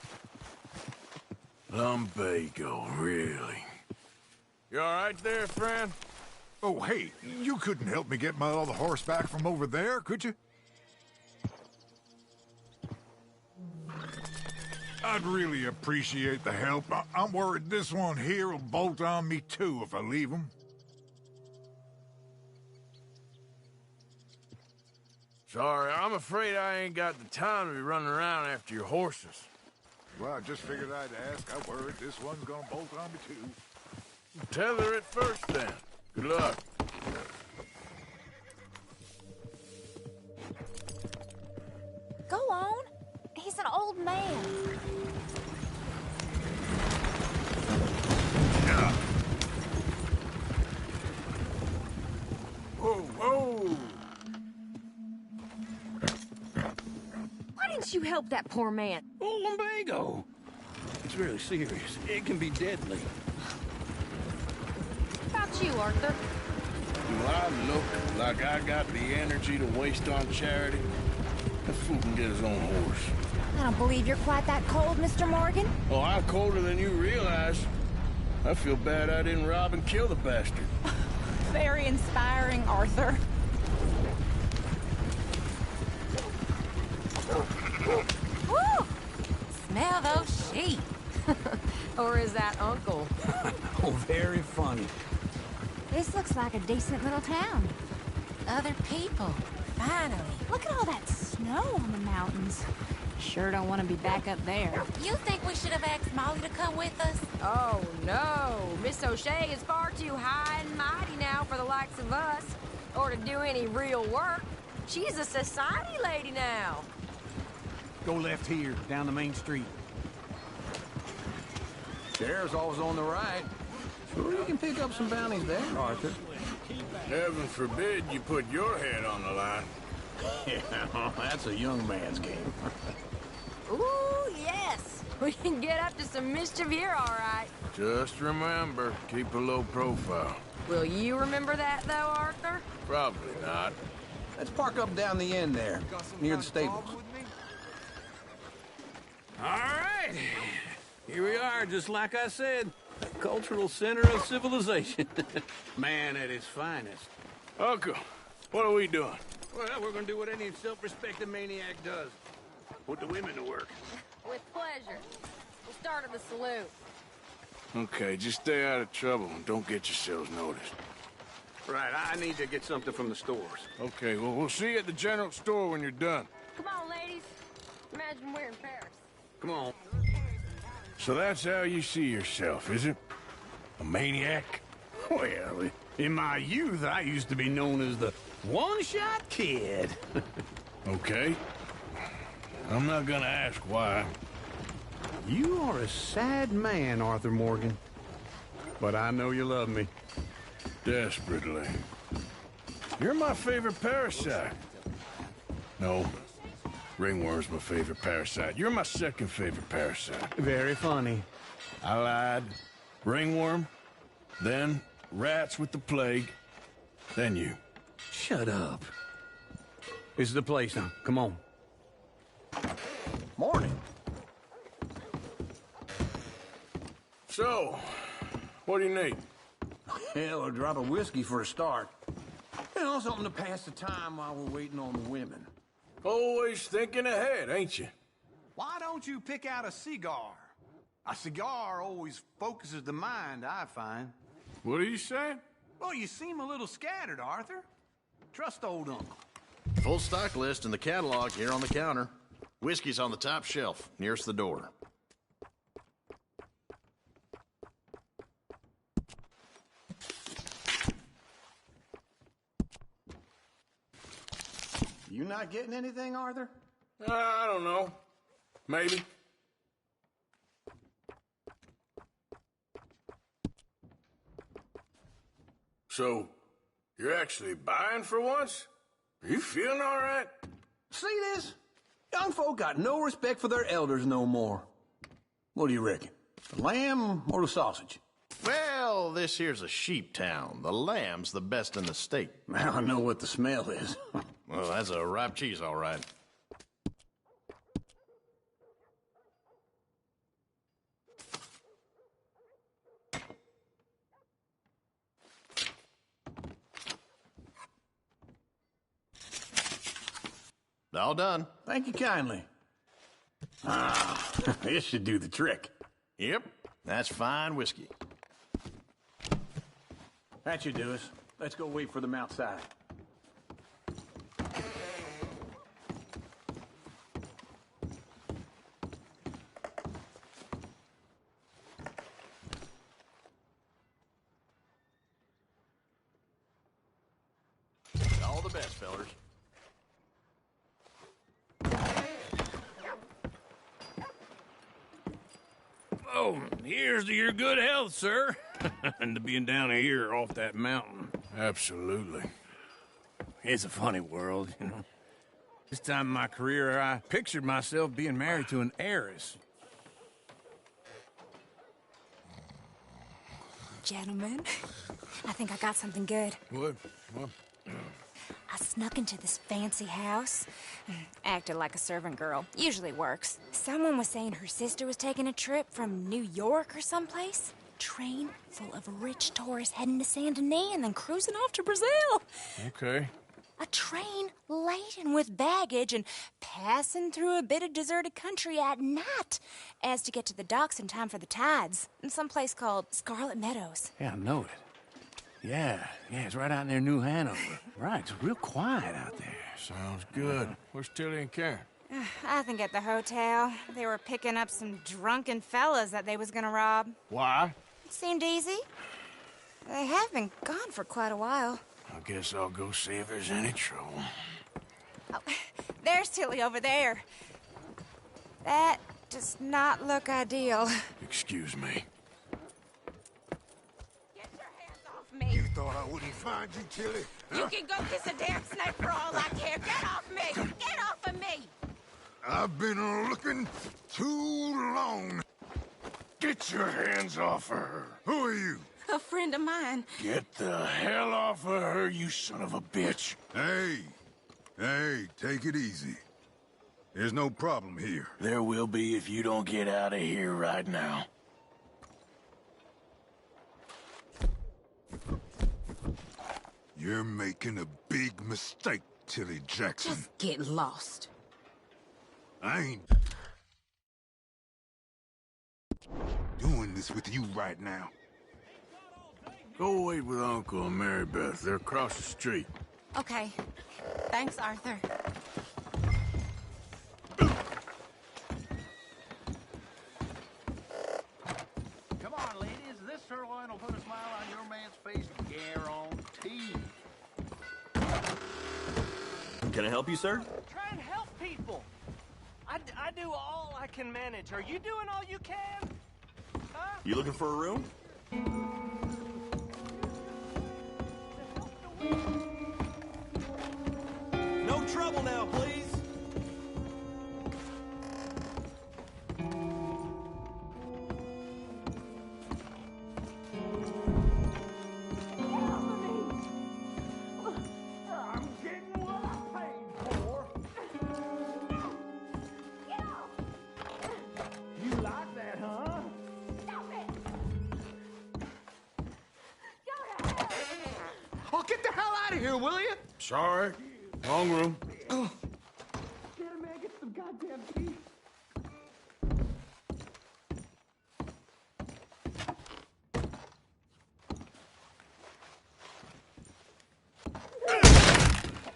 Lumbago, really? You all right there, friend? Oh, hey, you couldn't help me get my other horse back from over there, could you? I'd really appreciate the help. I'm worried this one here will bolt on me too if I leave him. Sorry, I'm afraid I ain't got the time to be running around after your horses. Well, I just figured I'd ask. I worried this one's gonna bolt on me too. Tether it first, then. Good luck. Go on. He's an old man. Yeah. Whoa, whoa! Why didn't you help that poor man? Oh, lumbago. It's really serious. It can be deadly. How about you, Arthur? Do I look like I got the energy to waste on charity? That fool can get his own horse. I don't believe you're quite that cold, Mr. Morgan. Oh, I'm colder than you realize. I feel bad I didn't rob and kill the bastard. Very inspiring, Arthur. Woo! Smell those sheep. Or is that Uncle? Oh, very funny. This looks like a decent little town. Other people. Finally. Look at all that snow on the mountains. Sure don't want to be back up there. You think we should have asked Molly to come with us? Oh, no. Miss O'Shea is far too high and mighty now for the likes of us, or to do any real work. She's a society lady now. Go left here, down the main street. Sheriff's always on the right. Sure you can pick up some bounties there, Arthur. Heaven forbid you put your head on the line. Yeah, that's a young man's game. Ooh, yes. We can get up to some mischief here, all right. Just remember, keep a low profile. Will you remember that, though, Arthur? Probably not. Let's park up down the end there, near the stables. All right. Here we are, just like I said. The cultural center of civilization. Man at his finest. Uncle, what are we doing? Well, we're gonna do what any self-respecting maniac does. Put the women to work. With pleasure. We'll start at the salute. Okay, just stay out of trouble and don't get yourselves noticed. Right, I need to get something from the stores. Okay, well, we'll see you at the general store when you're done. Come on, ladies. Imagine we're in Paris. Come on. So that's how you see yourself, is it? A maniac? Well, In my youth, I used to be known as the one-shot kid. Okay. I'm not gonna ask why. You are a sad man, Arthur Morgan. But I know you love me. Desperately. You're my favorite parasite. No. Ringworm's my favorite parasite. You're my second favorite parasite. Very funny. I lied. Ringworm, then rats with the plague, then you. Shut up. This is the place now. Come on. Morning. So, what do you need? Hell, a drop of whiskey for a start. You know, something to pass the time while we're waiting on the women. Always thinking ahead, ain't you? Why don't you pick out a cigar? A cigar always focuses the mind, I find. What are you saying? Well, you seem a little scattered, Arthur. Trust old uncle. Full stock list in the catalog here on the counter. Whiskey's on the top shelf, nearest the door. You not getting anything, Arthur? I don't know. Maybe. So, you're actually buying for once? Are you feeling all right? See this? Young folk got no respect for their elders no more. What do you reckon? The lamb or the sausage? Well, this here's a sheep town. The lamb's the best in the state. I know what the smell is. Well, that's a ripe cheese, all right. All done. Thank you kindly. Ah, this should do the trick. Yep, that's fine whiskey. That should do us. Let's go wait for them outside. All the best, fellers. Oh, here's to your good health, sir. And to being down here off that mountain. Absolutely. It's a funny world, you know. This time in my career, I pictured myself being married to an heiress. Gentlemen, I think I got something good. What? I snuck into this fancy house. Acted like a servant girl. Usually works. Someone was saying her sister was taking a trip from New York or someplace. Train full of rich tourists heading to Saint Denis and then cruising off to Brazil. Okay. A train laden with baggage and passing through a bit of deserted country at night as to get to the docks in time for the tides in some place called Scarlet Meadows. Yeah, I know it. Yeah, it's right out near New Hanover. Right, it's real quiet out there. Sounds good. Where's Tilly and Karen? I think at the hotel. They were picking up some drunken fellas that they was gonna rob. Why? It seemed easy. They have been gone for quite a while. I guess I'll go see if there's any trouble. Oh, there's Tilly over there. That does not look ideal. Excuse me. Me. You thought I wouldn't find you, Tilly? Huh? You can go kiss a damn snake for all I care. Get off me! Get off of me! I've been looking too long. Get your hands off of her. Who are you? A friend of mine. Get the hell off of her, you son of a bitch. Hey, take it easy. There's no problem here. There will be if you don't get out of here right now. You're making a big mistake, Tilly Jackson. Just get lost. I ain't doing this with you right now. Go wait with Uncle and Mary Beth. They're across the street. Okay. Thanks, Arthur. Come on, ladies. This sirloin will put a smile on your man's face from here on Can I help you, sir? Try and help people. I do all I can manage. Are you doing all you can? Huh? You looking for a room? No trouble now, please. I'm getting what I paid for. You like that, huh? Stop it! Oh, get the hell out of here, will you? Sorry. Wrong room. Get him, man. Get some goddamn peace.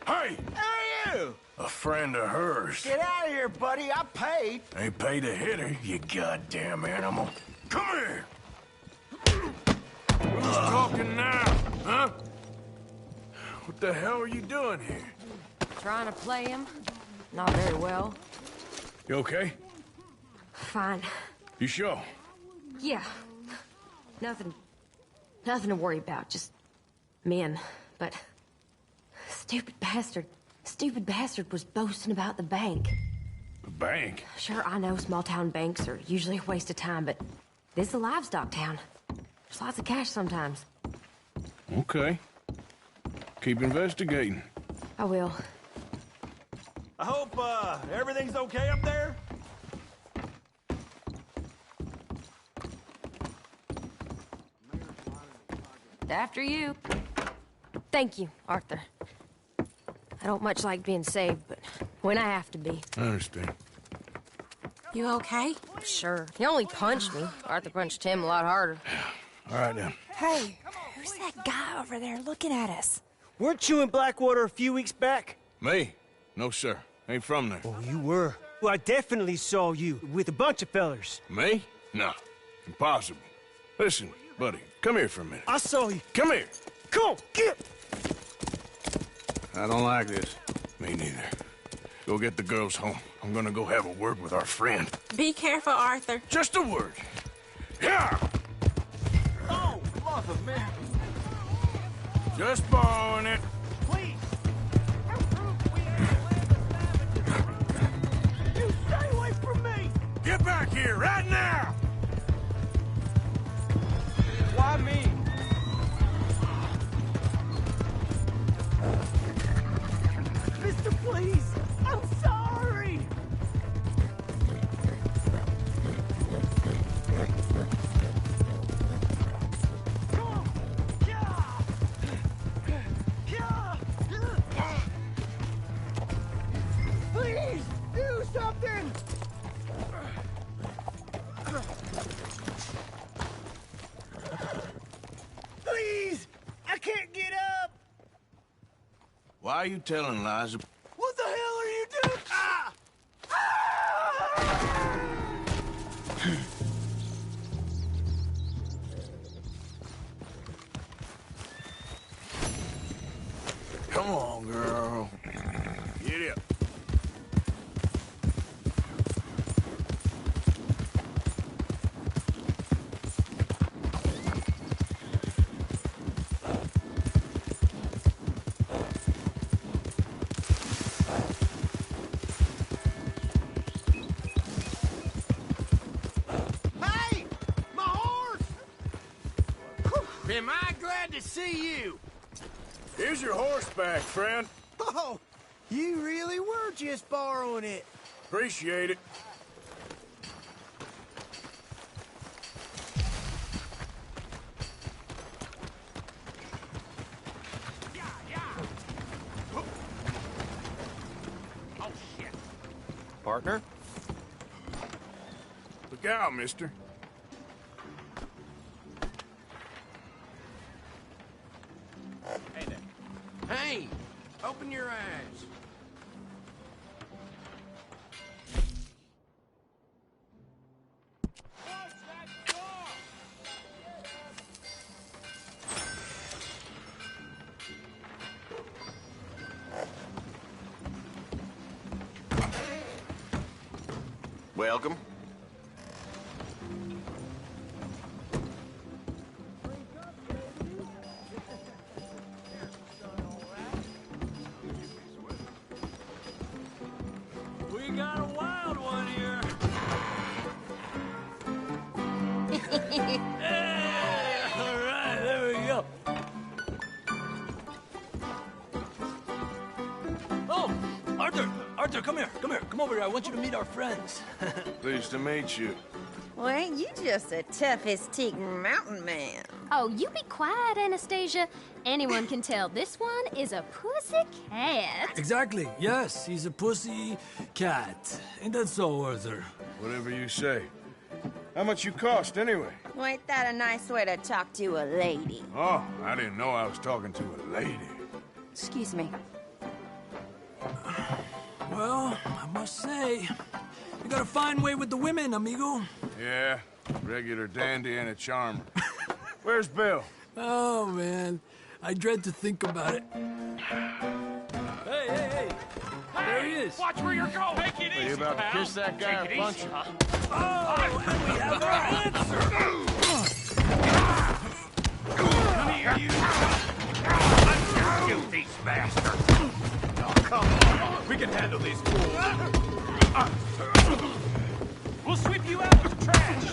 Hey! Who are you? A friend of hers. Get out of here, buddy. I paid. Ain't paid to hit her, you goddamn animal. Come here! Who's talking now, huh? What the hell are you doing here? Trying to play him? Not very well. You okay? Fine. You sure? Yeah. Nothing to worry about. Just men. But stupid bastard was boasting about the bank. The bank? Sure, I know small town banks are usually a waste of time, but this is a livestock town. There's lots of cash sometimes. Okay. Keep investigating. I will. I hope, everything's okay up there? After you. Thank you, Arthur. I don't much like being saved, but when I have to be. I understand. You okay? Sure. He only punched me. Arthur punched him a lot harder. All right, then. Hey, who's that guy over there looking at us? Weren't you in Blackwater a few weeks back? Me? No, sir. Ain't from there. Oh, you were. Well, I definitely saw you with a bunch of fellers. Me? No. Impossible. Listen, buddy, come here for a minute. I saw you. Come here. Come on, get! I don't like this. Me neither. Go get the girls home. I'm gonna go have a word with our friend. Be careful, Arthur. Just a word. Yeah! Oh, mother, man. Just borrowing it. Please! You stay away from me! Get back here right now! Why me? Mister, please! I'm sorry! Come on! Yeah! Yeah! Please! Do something! Please! I can't get up! Why are you telling lies? What the hell are you doing? Ah! Come on, girl. Get up. Hey! My horse! Am I glad to see you? Here's your horseback, friend. Oh, you really were just borrowing it. Appreciate it. Oh, shit. Partner? Look out, mister. Hey there. Hey! Open your eyes. Welcome. We got a wild one here. Hey, all right, there we go. Oh, Arthur, come here, come over here. I want you to meet our friends. Pleased to meet you. Well, ain't you just the toughest teak mountain man? Oh, you be quiet, Anastasia. Anyone can tell this one is a pussy cat. Exactly, yes, he's a pussy cat. Ain't that so, Arthur? Whatever you say. How much you cost, anyway? Well, ain't that a nice way to talk to a lady? Oh, I didn't know I was talking to a lady. Excuse me. Well, I must say, you got a fine way with the women, amigo. Yeah, regular dandy and a charmer. Where's Bill? Oh, man, I dread to think about it. Hey! There he is. Watch where you're going. Take it Are easy, you about to pal. kiss that guy Take it or punch easy, him? huh? Oh, and we have our answer. Come here, you. You these bastards. Oh, come on. We can handle these fools. We'll sweep you out with the trash.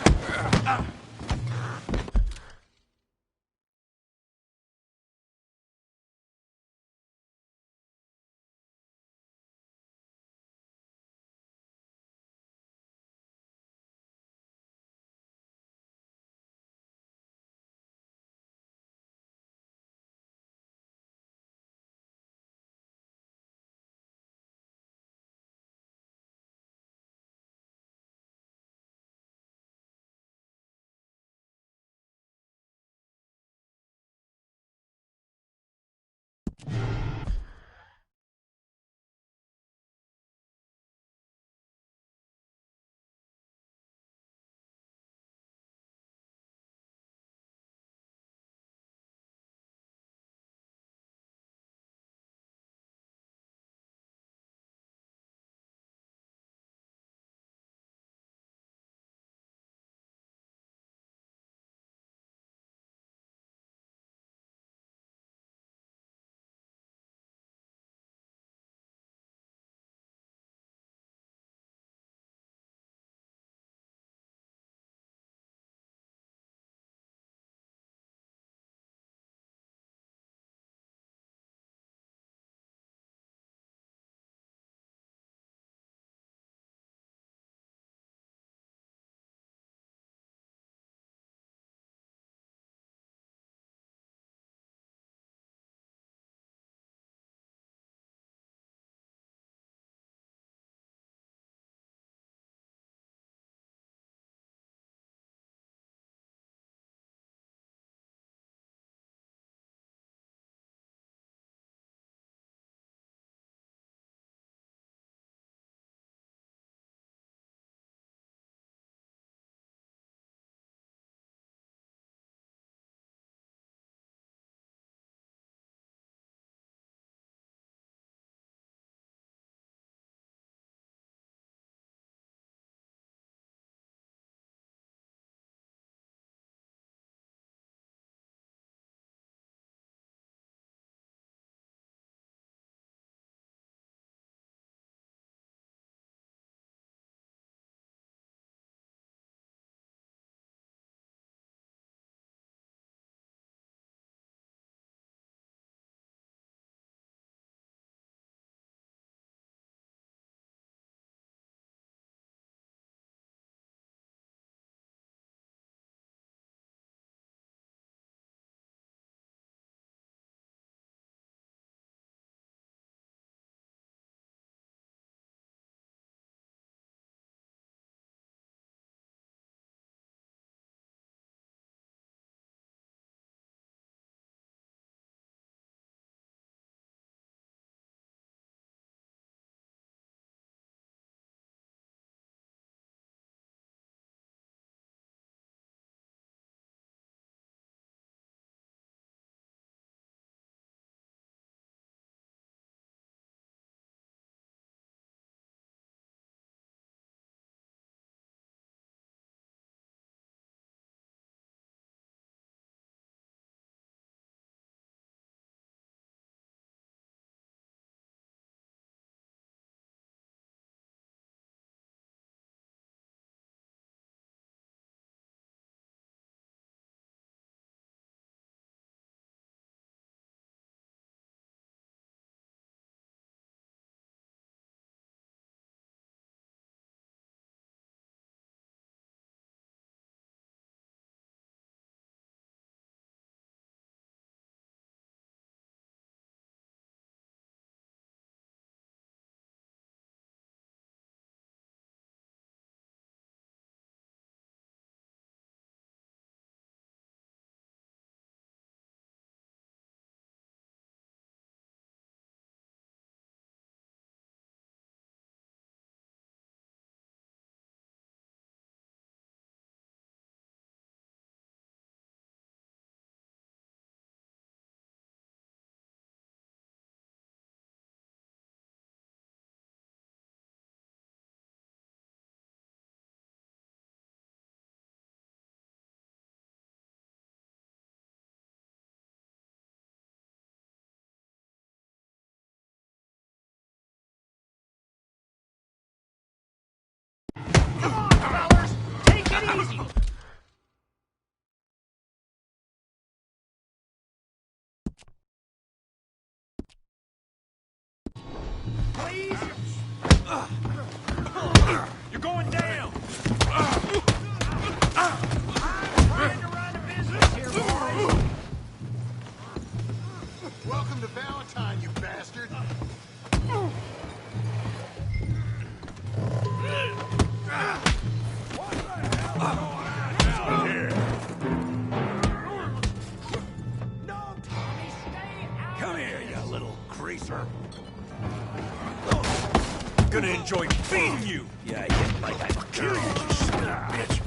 gonna enjoy feeding you. Yeah, yeah, like I kill you, bitch.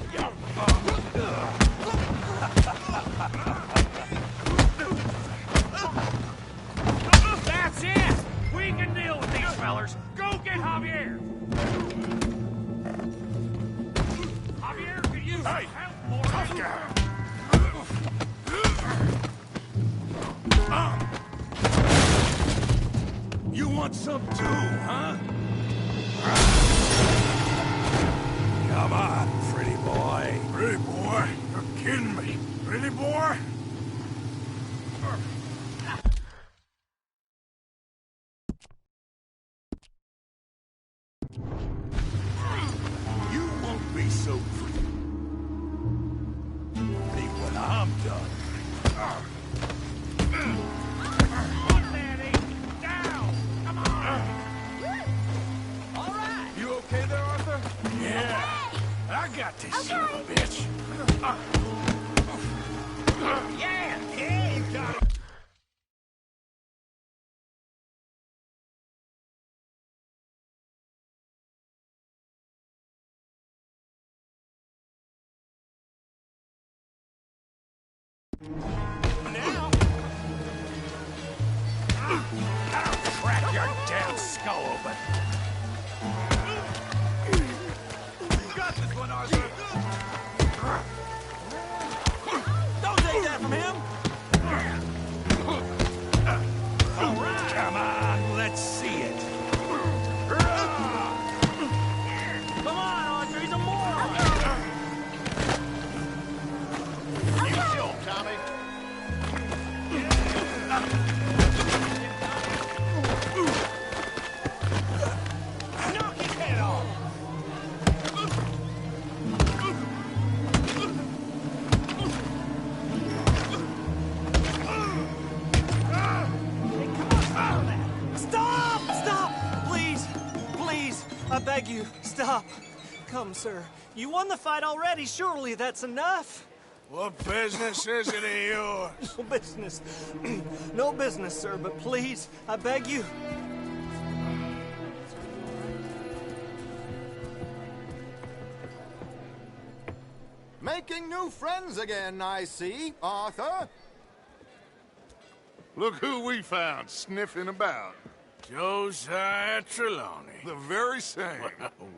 That's it! We can deal with these fellers. Go get Javier! Javier, could use some help, boy. Tough guy. You want some too, huh? Come on, pretty boy. Pretty boy? You're kidding me. Pretty boy? You won't be so free. Think when I'm done. Put that ape down! Come on! All right. You okay there, Arthur? Yeah. I got this son of a bitch. Yeah, you got it! Now. I'll crack your damn skull open. You got this one, Arthur. Don't take that from him! All right. Come on, let's see it. Come on, Arthur, he's a moron! You kill him, Tommy. Knock his head off! Stop! Stop! Please! Please! I beg you, stop. Come, sir. You won the fight already. Surely that's enough. What business is it of yours? No business. No business, sir, but please, I beg you. Making new friends again, I see, Arthur. Look who we found sniffing about. Josiah Trelawney. The very same.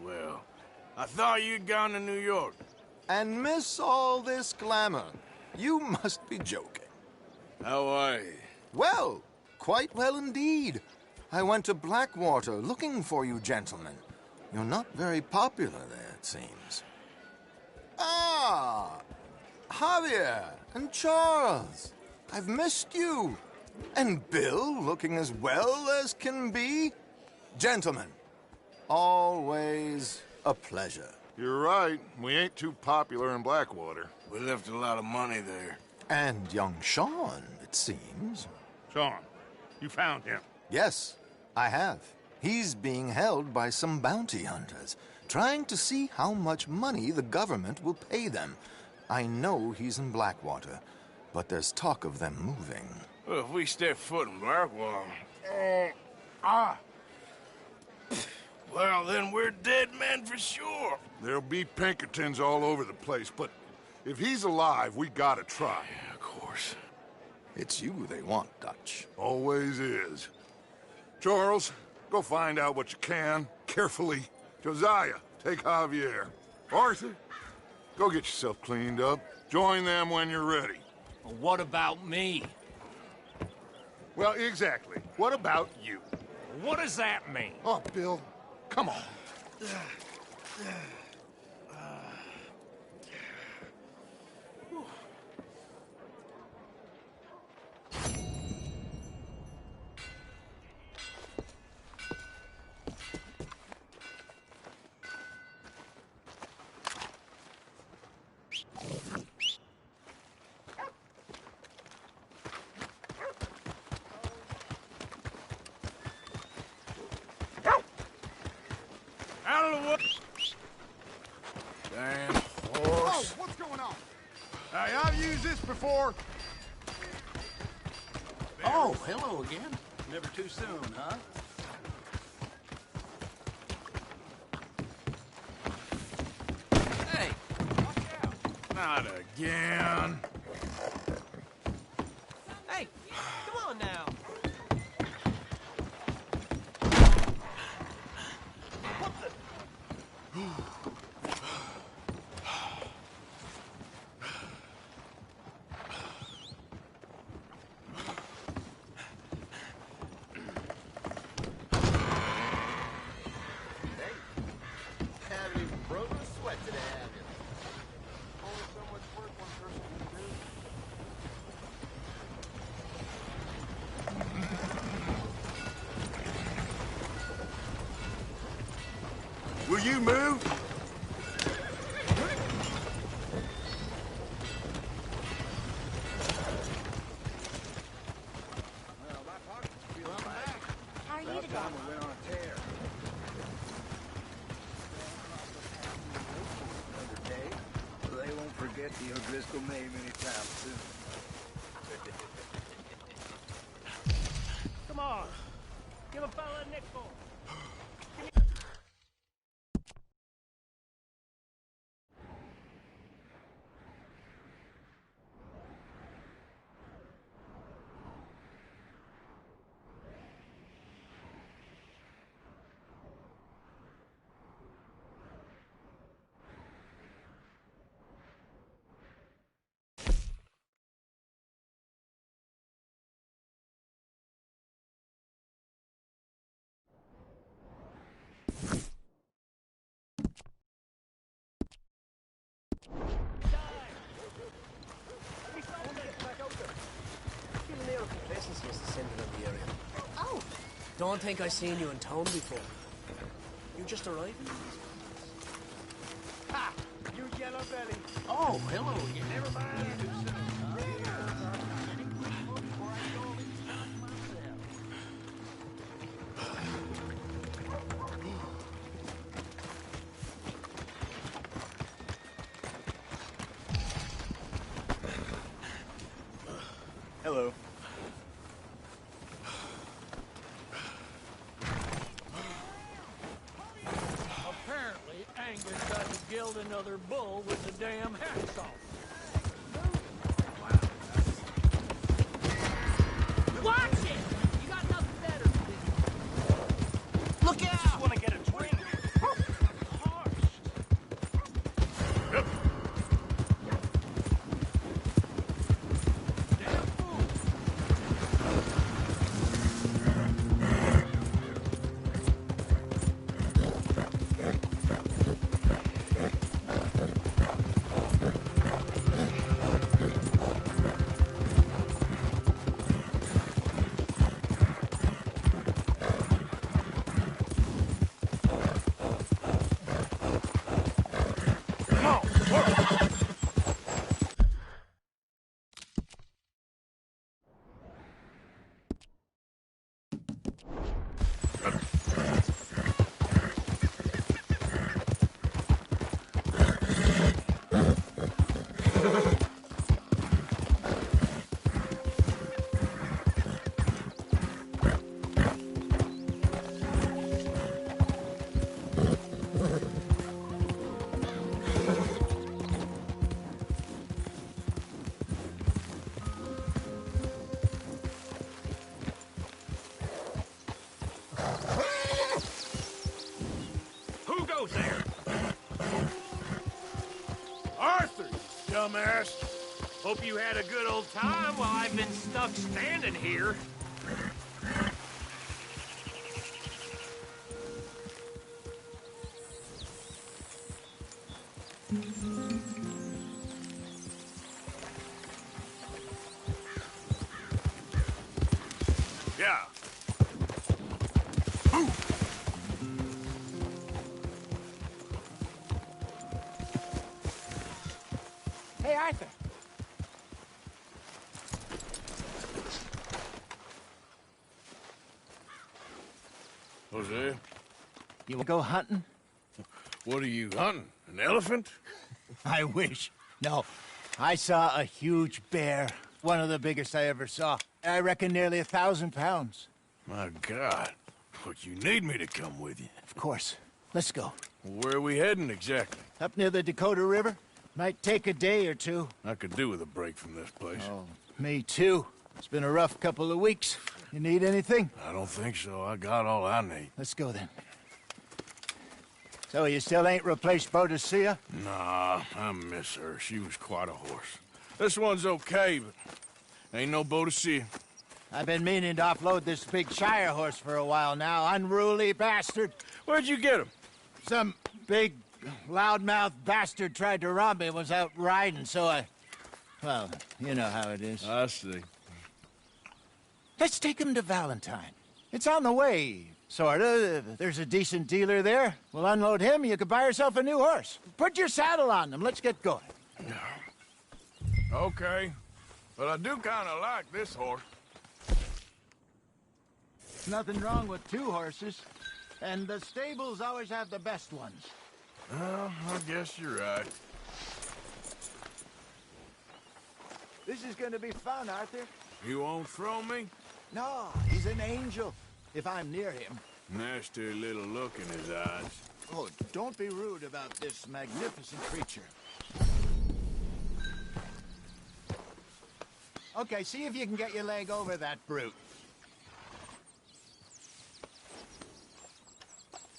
Well, I thought you'd gone to New York. And miss all this glamour. You must be joking. How are you? Well, quite well indeed. I went to Blackwater looking for you gentlemen. You're not very popular there, it seems. Ah, Javier and Charles. I've missed you. And Bill looking as well as can be. Gentlemen, always a pleasure. You're right. We ain't too popular in Blackwater. We left a lot of money there. And young Sean, it seems. Sean, you found him. Yes, I have. He's being held by some bounty hunters, trying to see how much money the government will pay them. I know he's in Blackwater, but there's talk of them moving. Well, if we step foot in Blackwater... Well, then we're dead men for sure. There'll be Pinkertons all over the place, but if he's alive, we gotta try. Yeah, of course. It's you they want, Dutch. Always is. Charles, go find out what you can, carefully. Josiah, take Javier. Arthur, go get yourself cleaned up. Join them when you're ready. Well, what about me? Well, exactly. What about you? What does that mean? Oh, Bill, come on. Out of the way! Damn horse. What's going on? Hey, I've used this before. Oh, hello again. Never too soon, huh? Not again. Hey, come on now. What the? Haven't even broken a sweat today, have you? Only so much work one person can do. Will you move? How are you today? They won't forget the O'Driscoll name anytime soon. Come on. Give a fella a nickel. Oh! Don't think I've seen you in town before. You just arrived? Ha! You yellow belly. Oh, hello. You never mind. Hello. Apparently, Angus got to gild another bull with the damn hacksaw. Watch it! You got nothing better to do. Look out! Just want to get a drink. Who goes there? Arthur, you dumbass. Hope you had a good old time while I've been stuck standing here. Yeah. Hey, Arthur. Jose, You wanna go hunting? what are you hunting? An elephant? I wish. No. I saw a huge bear. One of the biggest I ever saw. I reckon nearly 1,000 pounds. My God. But you need me to come with you. Of course. Let's go. Where are we heading exactly? Up near the Dakota River. Might take a day or two. I could do with a break from this place. Oh, me too. It's been a rough couple of weeks. You need anything? I don't think so. I got all I need. Let's go then. So you still ain't replaced Boadicea? Nah, I miss her. She was quite a horse. This one's okay, but ain't no Boadicea. I've been meaning to offload this big Shire horse for a while now. Unruly bastard. Where'd you get him? Some big, loudmouth bastard tried to rob me, was out riding, so I... Well, you know how it is. I see. Let's take him to Valentine. It's on the way, sorta. There's a decent dealer there. We'll unload him, you could buy yourself a new horse. Put your saddle on him, let's get going. Okay, but I do kind of like this horse. Nothing wrong with two horses, and the stables always have the best ones. Well, I guess you're right. This is gonna be fun, Arthur. You won't throw me? No, he's an angel, if I'm near him. Nasty little look in his eyes. Oh, don't be rude about this magnificent creature. Okay, see if you can get your leg over that brute.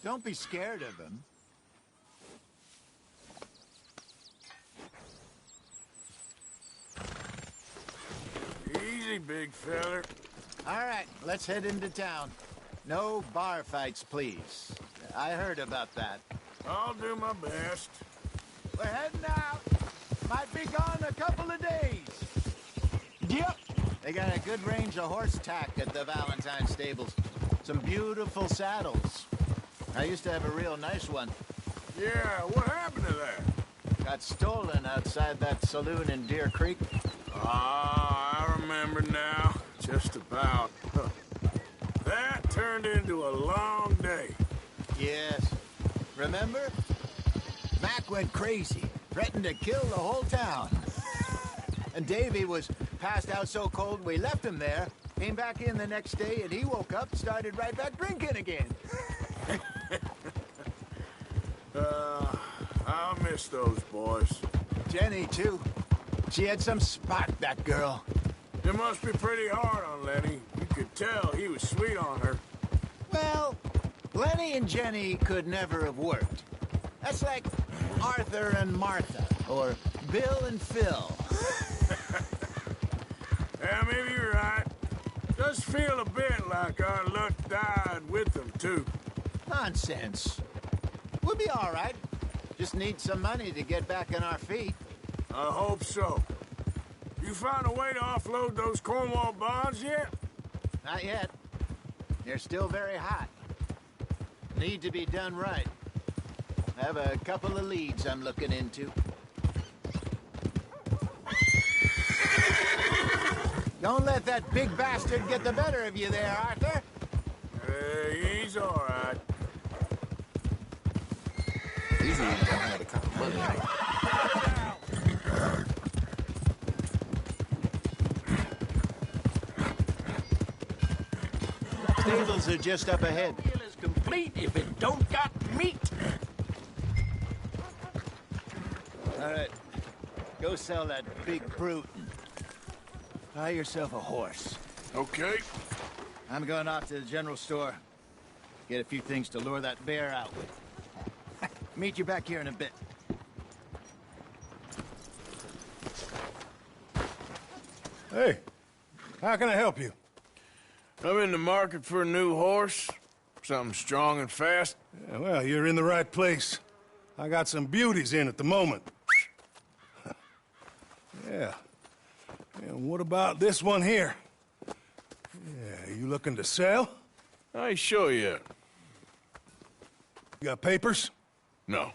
Don't be scared of him. Easy, big feller. All right, let's head into town. No bar fights, please. I heard about that. I'll do my best. We're heading out. Might be gone a couple of days. Yep. They got a good range of horse tack at the Valentine stables. Some beautiful saddles. I used to have a real nice one. Yeah, what happened to that? Got stolen outside that saloon in Deer Creek. Ah, I remember now. Just about. That turned into a long day. Yes. Remember? Mac went crazy, threatened to kill the whole town. And Davy was passed out so cold we left him there, came back in the next day, and he woke up, started right back drinking again. I'll miss those boys. Jenny, too. She had some spot, that girl. It must be pretty hard on Lenny. You could tell he was sweet on her. Well, Lenny and Jenny could never have worked. That's like Arthur and Martha, or Bill and Phil. Yeah, maybe you're right. Does feel a bit like our luck died with them, too. Nonsense. We'll be all right. Just need some money to get back on our feet. I hope so. You found a way to offload those Cornwall bonds yet? Not yet. They're still very hot. Need to be done right. I have a couple of leads I'm looking into. Don't let that big bastard get the better of you there, Arthur. He's all right. These don't have the kind of money. Stables are just up ahead. Meal is complete if it don't got meat. All right. Go sell that big brute. Buy yourself a horse. Okay. I'm going off to the general store. Get a few things to lure that bear out with. Meet you back here in a bit. Hey, how can I help you? I'm in the market for a new horse. Something strong and fast. Yeah, well, you're in the right place. I got some beauties in at the moment. Yeah. And what about this one here? Yeah, you looking to sell? I ain't sure yet. You got papers? No.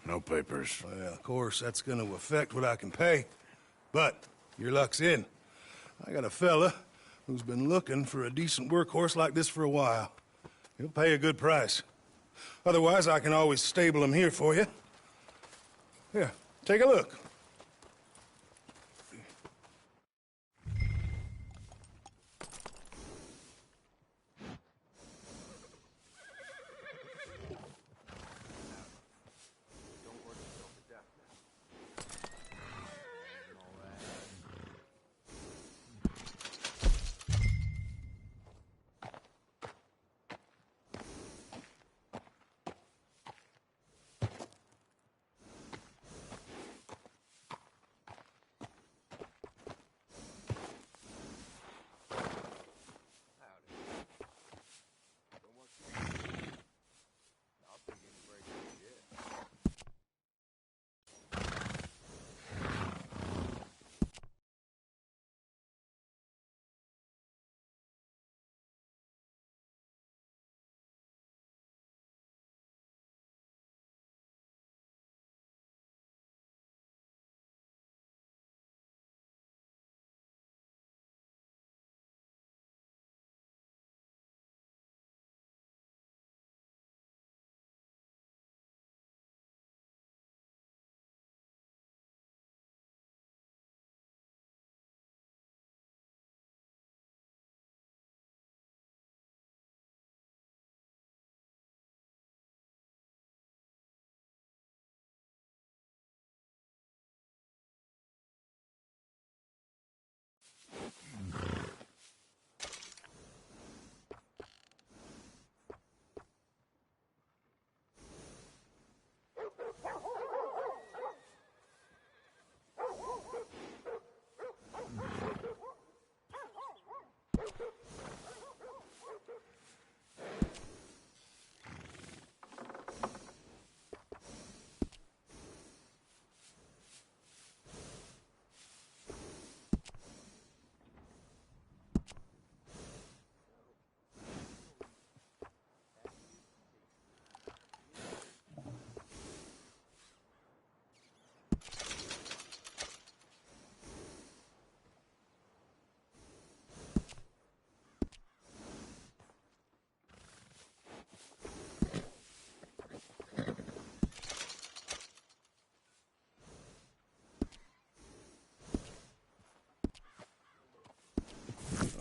No papers. Well, of course, that's gonna affect what I can pay. But your luck's in. I got a fella who's been looking for a decent workhorse like this for a while. He'll pay a good price. Otherwise, I can always stable him here for you. Here, take a look.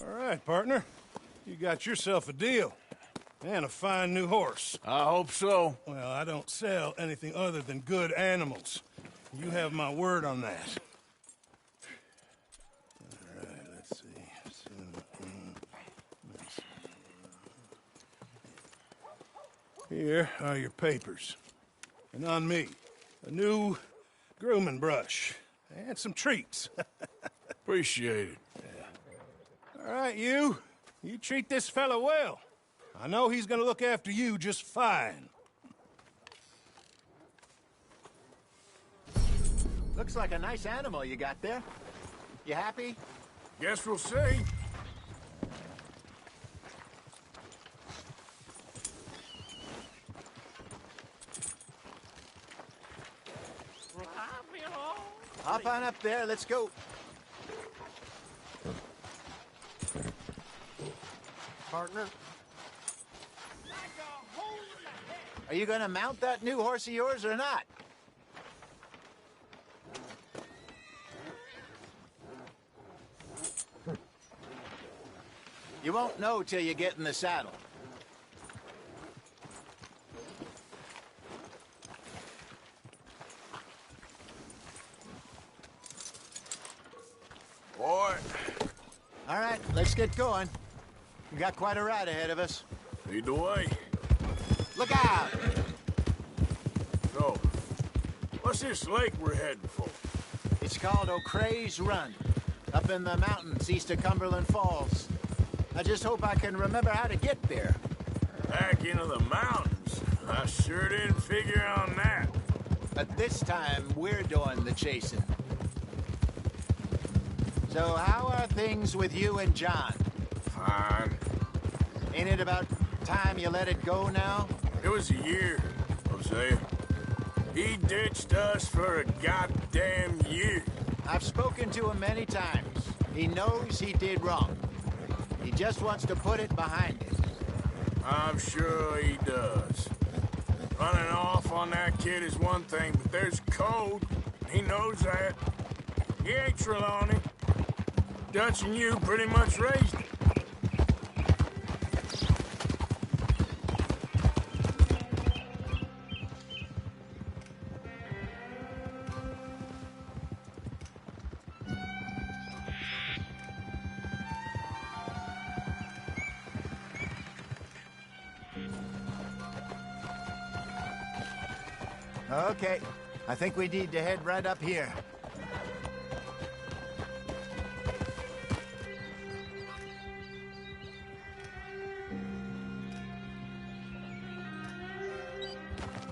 All right, partner. You got yourself a deal. And a fine new horse. I hope so. Well, I don't sell anything other than good animals. You have my word on that. All right, let's see. Here are your papers. And on me, a new grooming brush. And some treats. Appreciate it. All right, you. You treat this fella well. I know he's gonna look after you just fine. Looks like a nice animal you got there. You happy? Guess we'll see. Hop on up there, let's go. Partner? Are you gonna mount that new horse of yours or not? You won't know till you get in the saddle. Boy. All right, let's get going. We got quite a ride ahead of us. Lead the way. Look out! So, what's this lake we're heading for? It's called O'Creagh's Run, up in the mountains east of Cumberland Falls. I just hope I can remember how to get there. Back into the mountains? I sure didn't figure on that. But this time, we're doing the chasing. So how are things with you and John? Fine. Ain't it about time you let it go now? It was a year, Hosea. He ditched us for a goddamn year. I've spoken to him many times. He knows he did wrong. He just wants to put it behind him. I'm sure he does. Running off on that kid is one thing, but there's code. He knows that. He ain't Trelawney. Dutch and you pretty much raised him. Okay, I think we need to head right up here.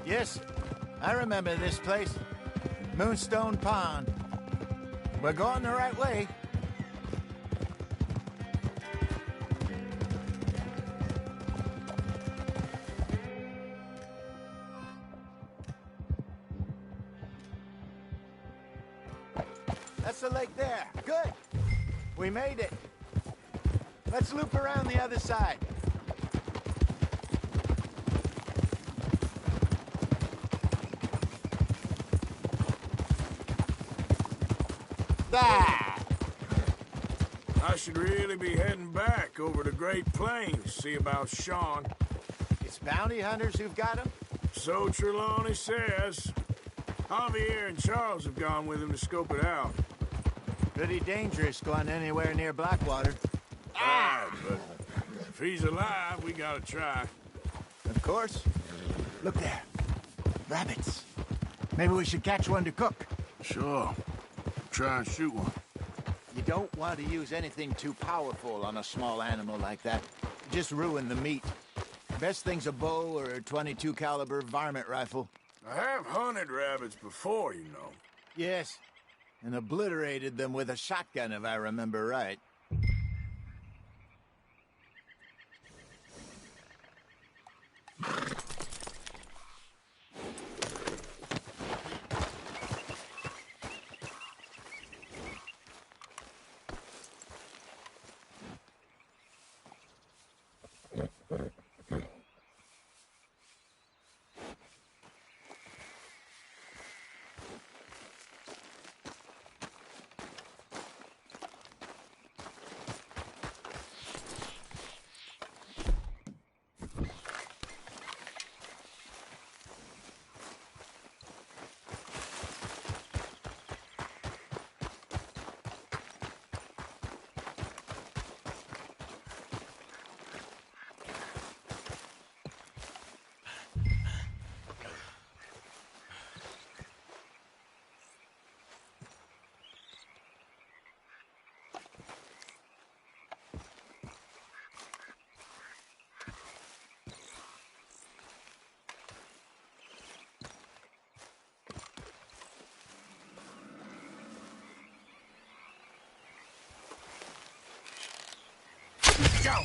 Yes, I remember this place. Moonstone Pond. We're going the right way. That's the lake there. Good. We made it. Let's loop around the other side. That. I should really be heading back over the Great Plains, see about Sean. It's bounty hunters who've got him? So Trelawney says. Javier and Charles have gone with him to scope it out. Pretty dangerous going anywhere near Blackwater. Ah! But if he's alive, we gotta try. Of course. Look there. Rabbits. Maybe we should catch one to cook. Sure. Try and shoot one. You don't want to use anything too powerful on a small animal like that. Just ruin the meat. Best thing's a bow or a .22 caliber varmint rifle. I have hunted rabbits before, you know. Yes, and obliterated them with a shotgun, if I remember right. Go!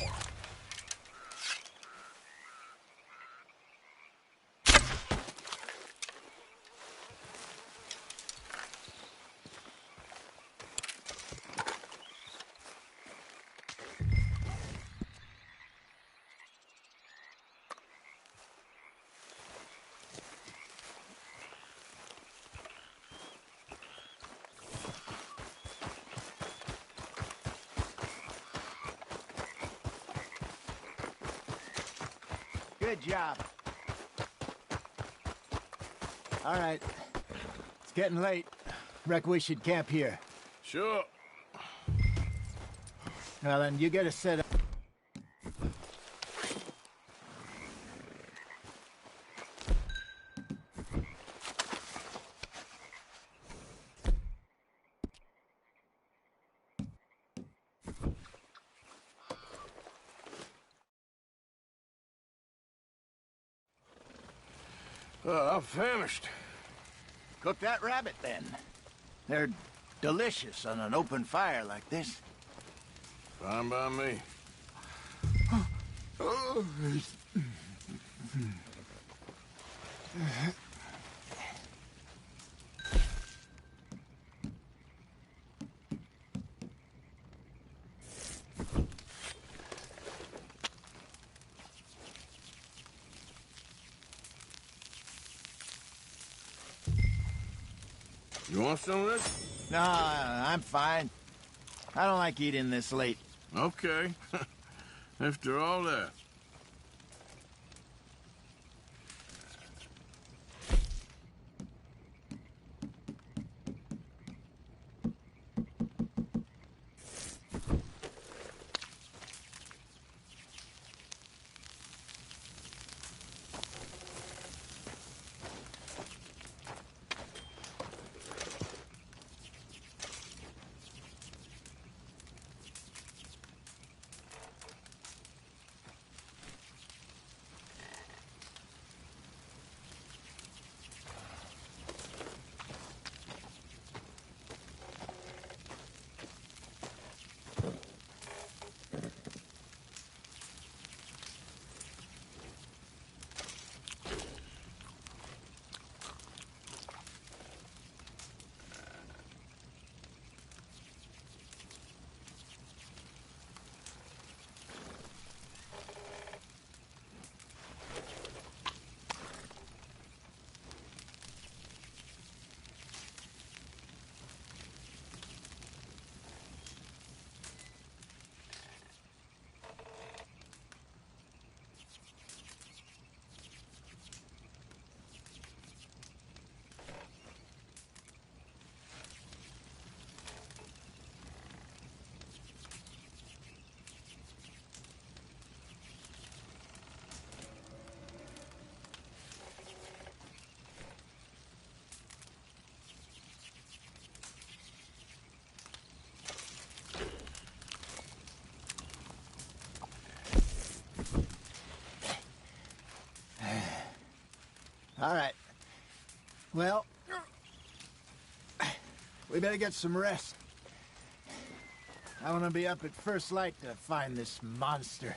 Good job. All right. It's getting late. Reckon we should camp here. Sure. Well, then you get a set up. I'm famished. Cook that rabbit, then. They're delicious on an open fire like this. Fine by me. You want some of this? No, I'm fine. I don't like eating this late. Okay. After all that. All right. Well, we better get some rest. I want to be up at first light to find this monster.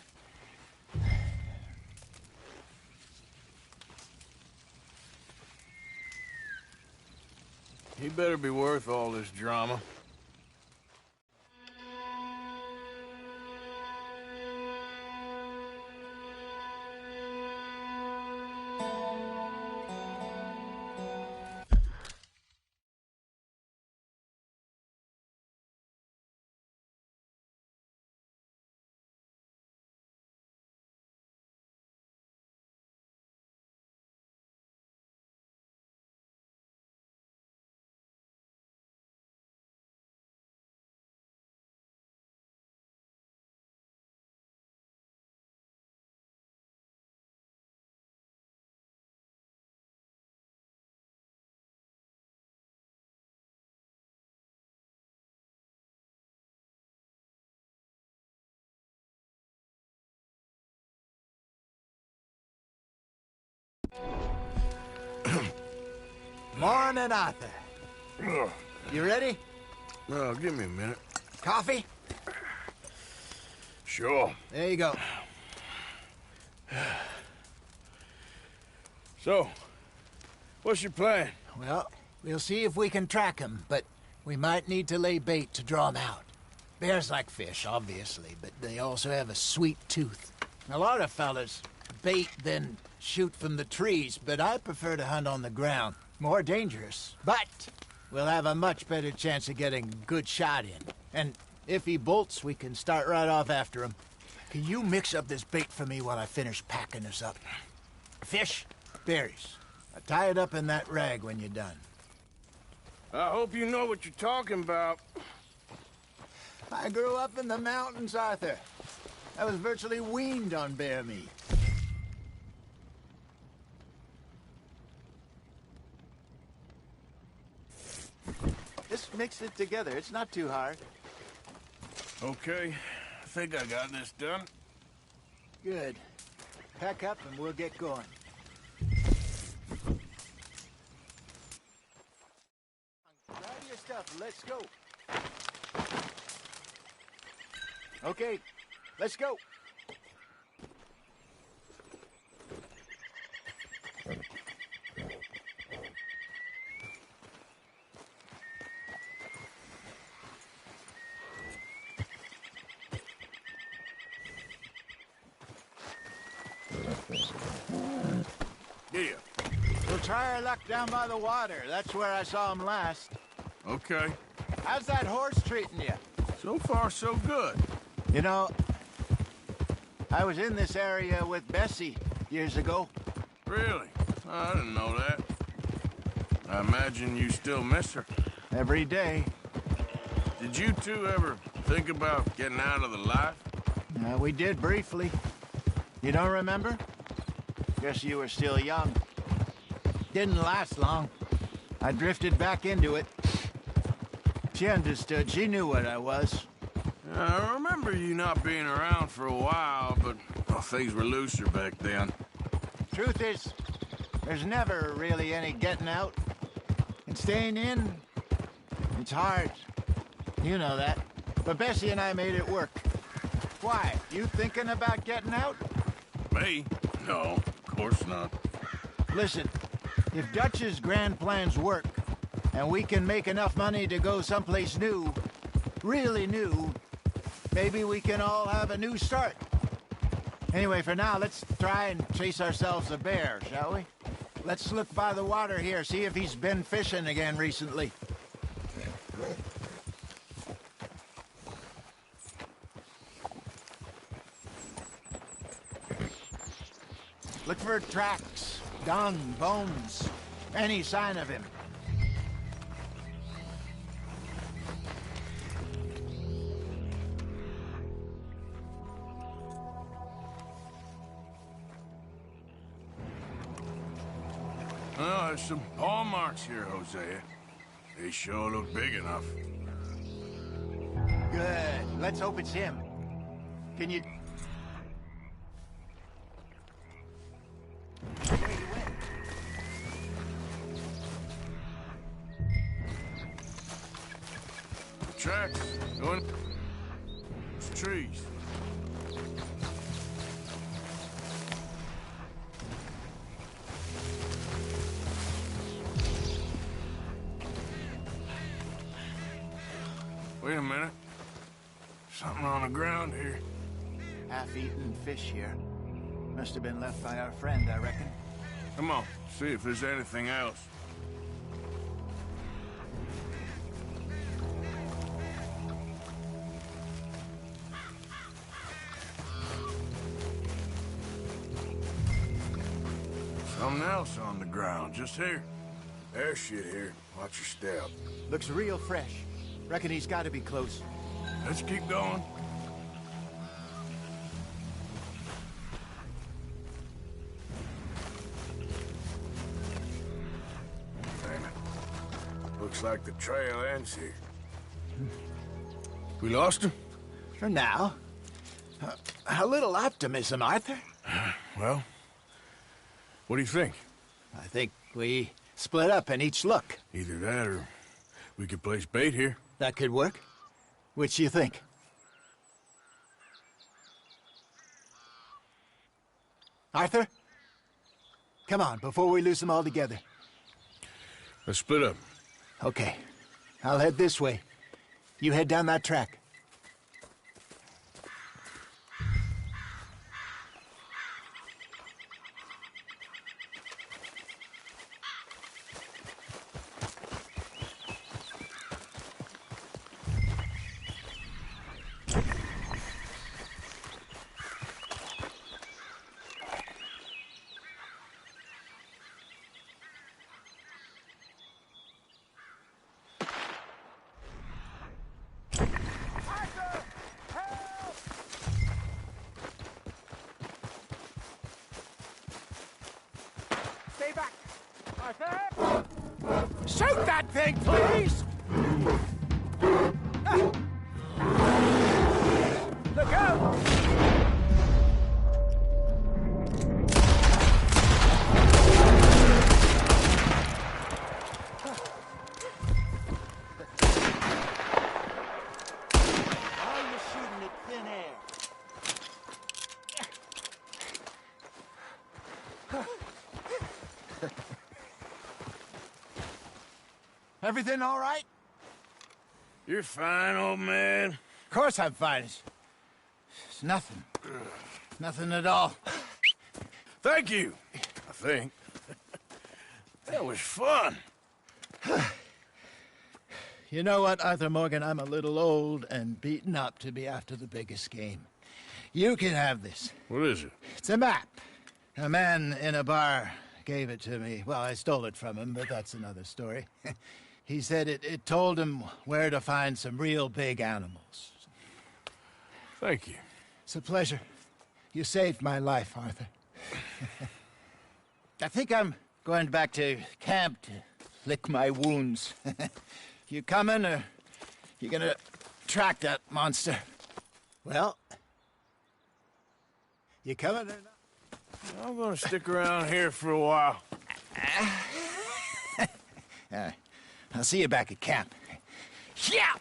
He better be worth all this drama. Morning, Arthur. You ready? Well, give me a minute. Coffee? Sure. There you go. So, what's your plan? Well, we'll see if we can track him, but we might need to lay bait to draw him out. Bears like fish, obviously, but they also have a sweet tooth. A lot of fellas bait, then shoot from the trees, but I prefer to hunt on the ground. More dangerous, but we'll have a much better chance of getting a good shot in. And if he bolts, we can start right off after him. Can you mix up this bait for me while I finish packing this up? Fish, berries. I'll tie it up in that rag when you're done. I hope you know what you're talking about. I grew up in the mountains, Arthur. I was virtually weaned on bear meat. Just mix it together. It's not too hard. Okay, I think I got this done. Good. Pack up and we'll get going. Grab your stuff. Let's go. Okay, let's go. Yeah. We'll try our luck down by the water. That's where I saw him last. Okay. How's that horse treating you? So far, so good. You know, I was in this area with Bessie years ago. Really? I didn't know that. I imagine you still miss her. Every day. Did you two ever think about getting out of the life? We did briefly. You don't remember? Guess you were still young. Didn't last long. I drifted back into it. She understood. She knew what I was. I remember you not being around for a while, but things were looser back then. Truth is, there's never really any getting out. And staying in, it's hard. You know that. But Bessie and I made it work. Why? You thinking about getting out? Me? No, of course not. Listen, if Dutch's grand plans work, and we can make enough money to go someplace new, really new, maybe we can all have a new start. Anyway, for now, let's try and chase ourselves a bear, shall we? Let's look by the water here, see if he's been fishing again recently. Look for tracks, dung, bones, any sign of him. Well, there's some paw marks here, Hosea. They sure look big enough. Good. Let's hope it's him. Can you... Tracks going... It's trees. Wait a minute. Something on the ground here. Half-eaten fish here. Must have been left by our friend, I reckon. Come on, see if there's anything else. Something else on the ground, just here. There's shit here. Watch your step. Looks real fresh. Reckon he's got to be close. Let's keep going. Damn it. Looks like the trail ends here. We lost him? For now. A little optimism, Arthur. Well, what do you think? I think we split up and each look. Either that or we could place bait here. That could work. Which do you think? Arthur? Come on, before we lose them all together. Let's split up. Okay. I'll head this way. You head down that track. Stay back! Arthur! Shoot that thing, please! Look out! Why are you shooting at thin air? Everything all right? You're fine, old man. Of course I'm fine. It's nothing. Nothing at all. Thank you, I think. That was fun. You know what, Arthur Morgan? I'm a little old and beaten up to be after the biggest game. You can have this. What is it? It's a map. A man in a bar gave it to me. Well, I stole it from him, but that's another story. He said it told him where to find some real big animals. Thank you. It's a pleasure. You saved my life, Arthur. I think I'm going back to camp to lick my wounds. You coming, or you gonna track that monster? Well, you coming or not? I'm gonna stick around here for a while. I'll see you back at camp. Yeah!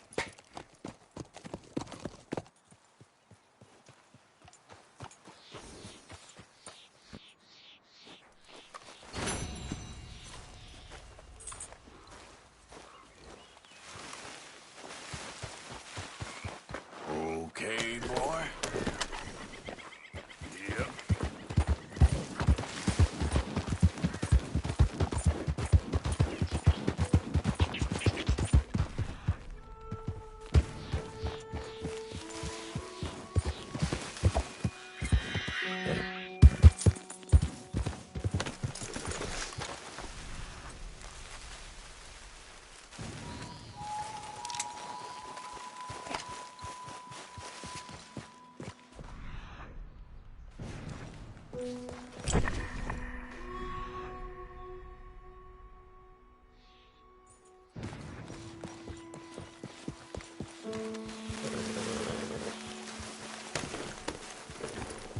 Okay, boy. Yep.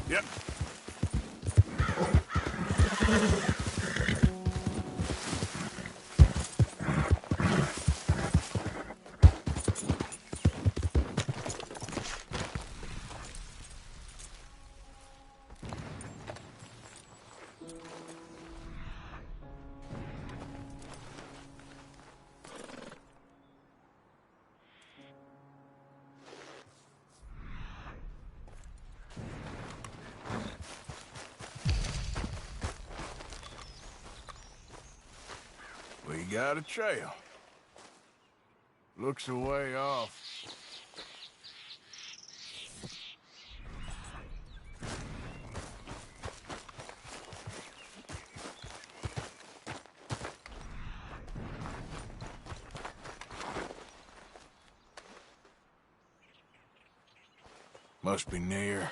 Yep. We got a trail. Looks a way off. Must be near.